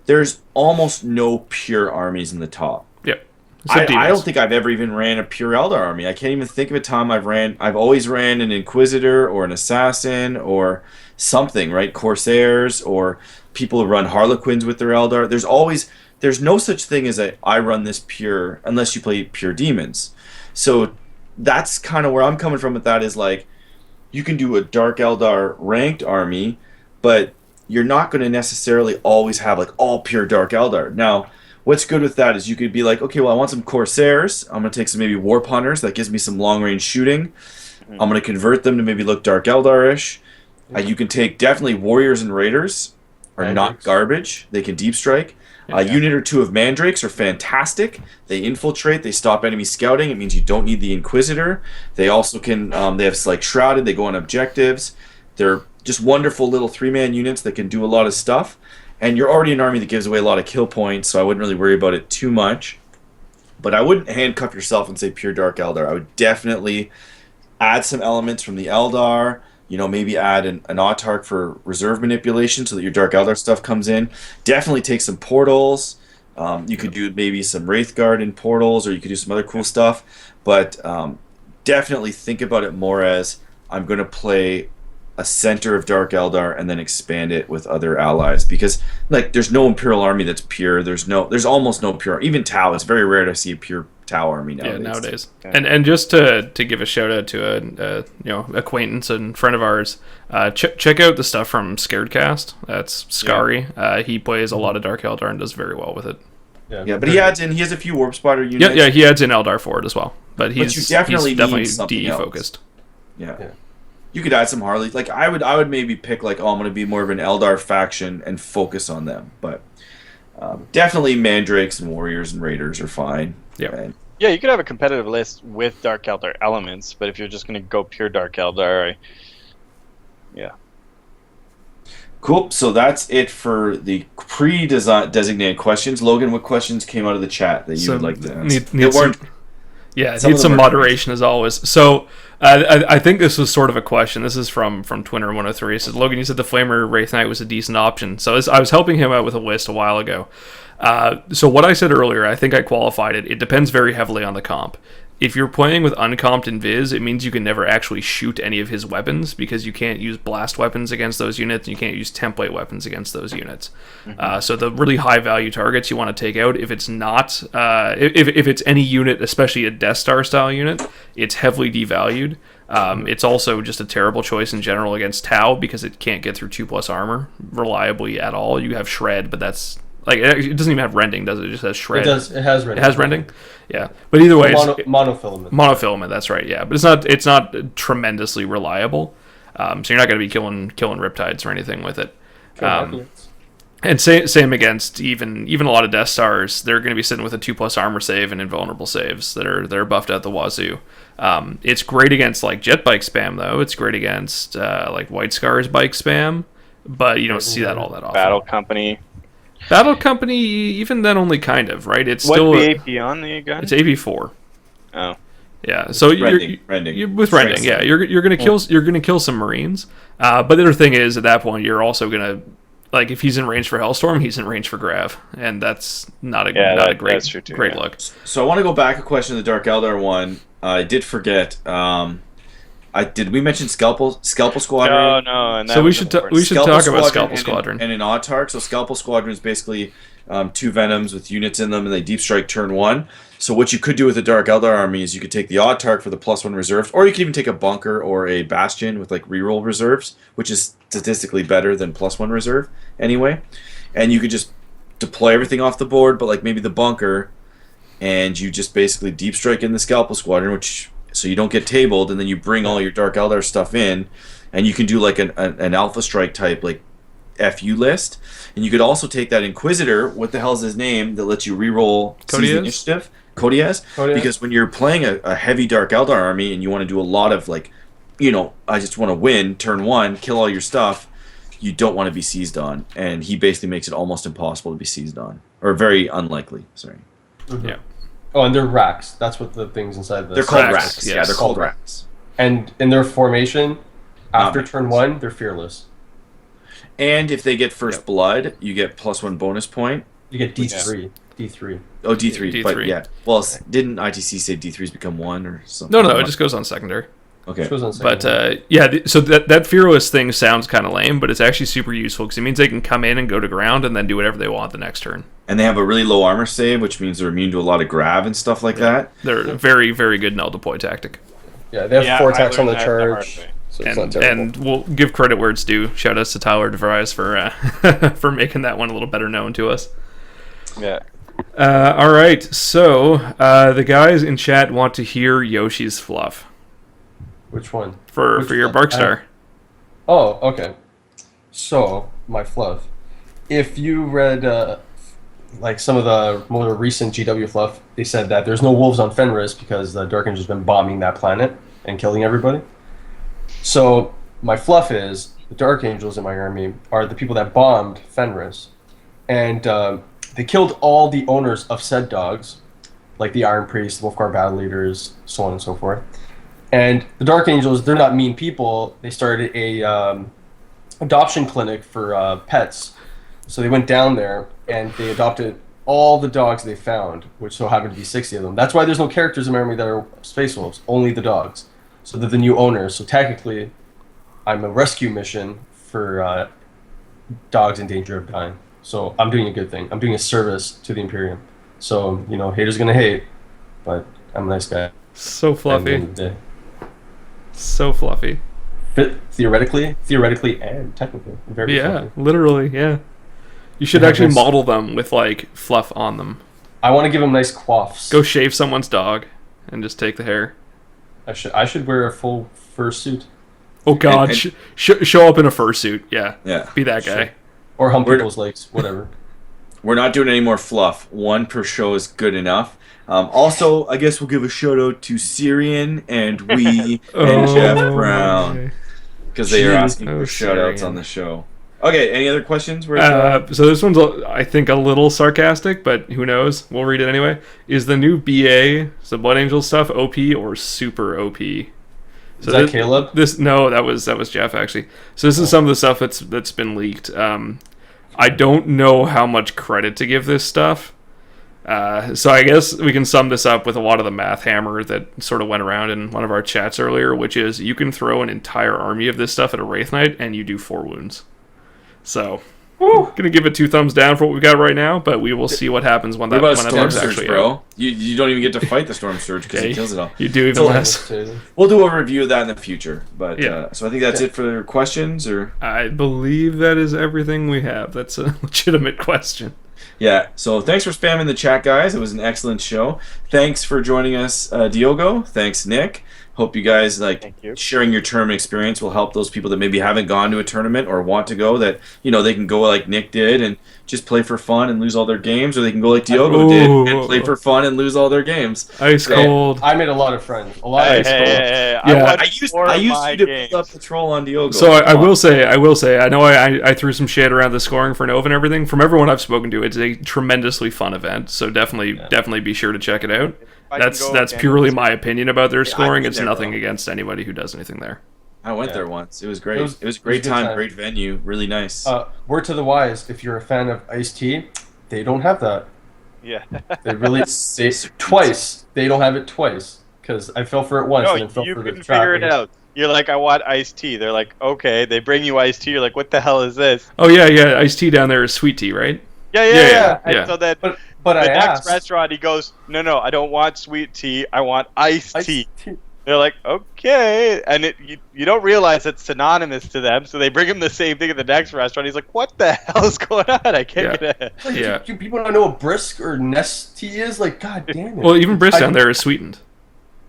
there's almost no pure armies in the top. Yep. I don't think I've ever even ran a pure Eldar army. I can't even think of a time I've always ran an Inquisitor or an Assassin or something, right? Corsairs or people who run Harlequins with their Eldar. There's no such thing as I run this pure unless you play pure demons. So that's kind of where I'm coming from with that is like, you can do a Dark Eldar ranked army, but you're not going to necessarily always have like all pure Dark Eldar. Now, what's good with that is you could be like, okay, well, I want some Corsairs. I'm going to take some maybe Warp Hunters. That gives me some long-range shooting. I'm going to convert them to maybe look Dark Eldar-ish. You can take definitely Warriors and Raiders are not garbage. They can deep strike. A unit or two of Mandrakes are fantastic. They infiltrate. They stop enemy scouting. It means you don't need the Inquisitor. They also can, they have like Shrouded. They go on objectives. They're just wonderful little 3-man units that can do a lot of stuff. And you're already an army that gives away a lot of kill points, so I wouldn't really worry about it too much. But I wouldn't handcuff yourself and say pure Dark Eldar. I would definitely add some elements from the Eldar. Maybe add an Autarch for reserve manipulation so that your Dark Eldar stuff comes in. Definitely take some portals. You could do maybe some Wraithguard in portals, or you could do some other cool stuff. But definitely think about it more as I'm going to play a center of Dark Eldar and then expand it with other allies, because like there's no Imperial army that's pure. There's almost no pure. Even Tau, it's very rare to see a pure Tau army nowadays. Yeah, nowadays. And just to give a shout out to a acquaintance and friend of ours, check out the stuff from Scaredcast. That's Scary. Yeah. He plays a lot of Dark Eldar and does very well with it. Yeah, but he has a few Warp Spotter units. Yeah, he adds in Eldar for it as well. But he's definitely DE else. Focused. Yeah. You could add some Harley. Like I would maybe pick like, I'm going to be more of an Eldar faction and focus on them. But definitely Mandrakes and Warriors and Raiders are fine. Yeah. Yeah, you could have a competitive list with Dark Eldar elements, but if you're just going to go pure Dark Eldar, yeah. Cool. So that's it for the pre-designated questions. Logan, what questions came out of the chat that you would like to ask? Need some moderation as always. So I think this was sort of a question. This is from Twinner103. It says, Logan, you said the Flamer Wraith Knight was a decent option. So I was helping him out with a list a while ago. So what I said earlier, I think I qualified it. It depends very heavily on the comp. If you're playing with uncomped Invis, it means you can never actually shoot any of his weapons because you can't use blast weapons against those units and you can't use template weapons against those units. So the really high value targets you want to take out, if it's not, if it's any unit, especially a Death Star style unit, it's heavily devalued. It's also just a terrible choice in general against Tau because it can't get through 2+ armor reliably at all. You have Shred, but that's like it doesn't even have rending, does it? It just has Shred. It does. It has rending. It has rending. Yeah, but either way, monofilament. Monofilament. That's right. Yeah, but it's not tremendously reliable. So you're not going to be killing Riptides or anything with it. And same against even a lot of Death Stars. They're going to be sitting with a 2+ armor save and invulnerable saves that are buffed out the wazoo. It's great against like jet bike spam though. It's great against like White Scar's bike spam, but you don't see that all that often. Battle Company, even then, only kind of, right? It's still the AP on the gun? It's AP4. Oh, yeah. So rending. With rending, yeah, you're gonna kill some Marines. But the other thing is, at that point, you're also gonna like if he's in range for Hellstorm, he's in range for Grav, and that's not a that's true too, great yeah. look. So I want to go back a question to the Dark Eldar one. I did forget. Did we mention Scalpel Squadron? No, and that So we was should important. talk about Scalpel and Squadron. and an Autarch. So Scalpel Squadron is basically 2 Venoms with units in them, and they deep strike turn 1. So what you could do with the Dark Eldar army is you could take the Autarch for the +1 reserves, or you could even take a Bunker or a Bastion with like reroll reserves, which is statistically better than +1 reserve anyway. And you could just deploy everything off the board, but like maybe the Bunker, and you just basically deep strike in the Scalpel Squadron, which so you don't get tabled, and then you bring all your Dark Eldar stuff in, and you can do like an Alpha Strike type like FU list, and you could also take that Inquisitor. What the hell is his name that lets you reroll Seized Initiative? Codiaz. Because when you're playing a heavy Dark Eldar army and you want to do a lot of like, I just want to win turn 1, kill all your stuff. You don't want to be seized on, and he basically makes it almost impossible to be seized on, or very unlikely. Sorry. Mm-hmm. Yeah. Oh, and they're racks. That's what the things inside the. They're called Racks, racks. yes. Yeah, they're called racks. And in their formation, after Not turn 1, they're fearless. And if they get first blood, you get +1 bonus point. You get D3. D3. Oh, D3. But D3. yeah. Well, didn't ITC say D3s become 1 or something? No, it just goes on secondary. Okay. Which goes on But second. so that fearless thing sounds kind of lame, but it's actually super useful because it means they can come in and go to ground and then do whatever they want the next turn. And they have a really low armor save, which means they're immune to a lot of grav and stuff like that. They're a very, very good null deploy tactic. Yeah, they have 4 I attacks on the learned that the hard charge. way. So it's not And, terrible. and we'll give credit where it's due. Shout outs to Tyler DeVries for for making that one a little better known to us. Yeah. All right, so the guys in chat want to hear Yoshi's fluff Which one? for Which your fluff? Barkstar. Oh, okay. So, my fluff. If you read like some of the more recent GW fluff, they said that there's no wolves on Fenris because the Dark Angel's been bombing that planet and killing everybody. So, my fluff is the Dark Angels in my army are the people that bombed Fenris. And they killed all the owners of said dogs, like the Iron Priest, the Wolfguard Battle Leaders, so on and so forth. And the Dark Angels, they're not mean people. They started a adoption clinic for pets. So they went down there and they adopted all the dogs they found, which so happened to be 60 of them. That's why there's no characters in my army that are Space Wolves, only the dogs. So they're the new owners. So technically, I'm a rescue mission for dogs in danger of dying. So I'm doing a good thing. I'm doing a service to the Imperium. So, haters gonna hate, but I'm a nice guy. So At the fluffy. end of the day. So fluffy. Theoretically, and technically. Very Yeah, fluffy. literally, yeah. You should Yeah, actually nice. model them with, like, fluff on them. I want to give them nice coiffs. Go shave someone's dog and just take the hair. I should wear a full fur suit. Oh, God. and- Show up in a fursuit. Yeah. Yeah. Be that guy. Or hump We're- people's legs, whatever. We're not doing any more fluff. 1 per show is good enough. Also, I guess we'll give a shout out to Syrian and we and Jeff Brown because they are asking Oh, for shout outs Syrian. on the show. Okay, any other questions? So this one's, I think, a little sarcastic, but who knows? We'll read it anyway. Is the new BA, so Blood Angel stuff, OP or super OP? So Is that Caleb? No, that was Jeff actually. So this is some of the stuff that's been leaked. I don't know how much credit to give this stuff. So I guess we can sum this up with a lot of the math hammer that sort of went around in one of our chats earlier, which is you can throw an entire army of this stuff at a Wraith Knight and you do 4 wounds. So, gonna give it 2 thumbs down for what we got right now, but we will see what happens when What that about when that Storm dog's Surge, actually bro? out. You don't even get to fight the Storm Surge because Okay. he kills it all. You do even So- less. We'll do a review of that in the future. But Yeah. so I think that's it for questions, or I believe that is everything we have. That's a legitimate question. yeah. So thanks for spamming the chat, guys. It was an excellent show. Thanks for joining us, Diogo. Thanks, Nick. Hope you guys Thank you. sharing your tournament experience will help those people that maybe haven't gone to a tournament or want to go. That they can go like Nick did and just play for fun and lose all their games, or they can go like Diogo did and play for fun and lose all their games. Ice cold. I made a lot of friends. A lot Hey, of hey, people. hey, hey, Yeah. I watched I used my you to games. build up the troll on Diogo. So I will say, I know I threw some shade around the scoring for Nova and everything. From everyone I've spoken to, it's a tremendously fun event. So definitely be sure to check it out. I can That's go that's again. purely my opinion about their scoring. been It's there, nothing bro. against anybody who does anything there. I went Yeah. there once. It was great. It It was was a great a good time, time. great venue, really nice. Word to the wise: if you're a fan of iced tea, they don't have that. Yeah. They really twice. They don't have it twice because I fell for it once No, and then fell you for the couldn't trap. figure it out. You're like, I want iced tea. They're like, okay. They bring you iced tea. You're like, what the hell is this? Oh yeah. Iced tea down there is sweet tea, right? Yeah. Yeah. And so then But I the next asked. restaurant, he goes, no, I don't want sweet tea. I want iced Iced tea. tea. They're like, okay, and you don't realize it's synonymous to them, so they bring him the same thing at the next restaurant. He's like, what the hell is going on? I can't get it. Like, Yeah. do people not know what brisk or nest tea is? Like, god damn it. Well, even Briss I- down there is sweetened.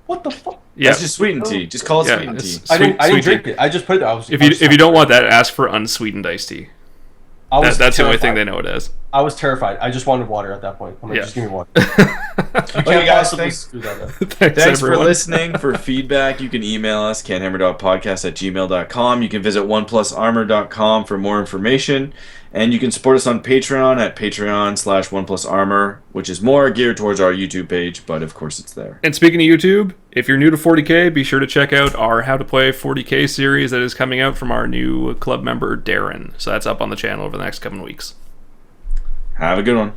What the fuck? Yeah. That's just sweetened tea. Just call it Yeah, sweetened it's- tea. I didn't sweet drink tea. it. I just put it there. If you don't want that, ask for unsweetened iced tea. That's the only thing they know it as. I was terrified. I just wanted water at that point. I'm like, Yeah. just give me water. You Okay, can't guys, possibly thanks. screw that up. Thanks for everyone. listening. For feedback, you can email us, canhammer.podcast@gmail.com. You can visit oneplusarmor.com for more information. And you can support us on Patreon at patreon.com/oneplusarmor, which is more geared towards our YouTube page, but of course it's there. And speaking of YouTube, if you're new to 40K, be sure to check out our How to Play 40K series that is coming out from our new club member, Darren. So that's up on the channel over the next couple of weeks. Have a good one.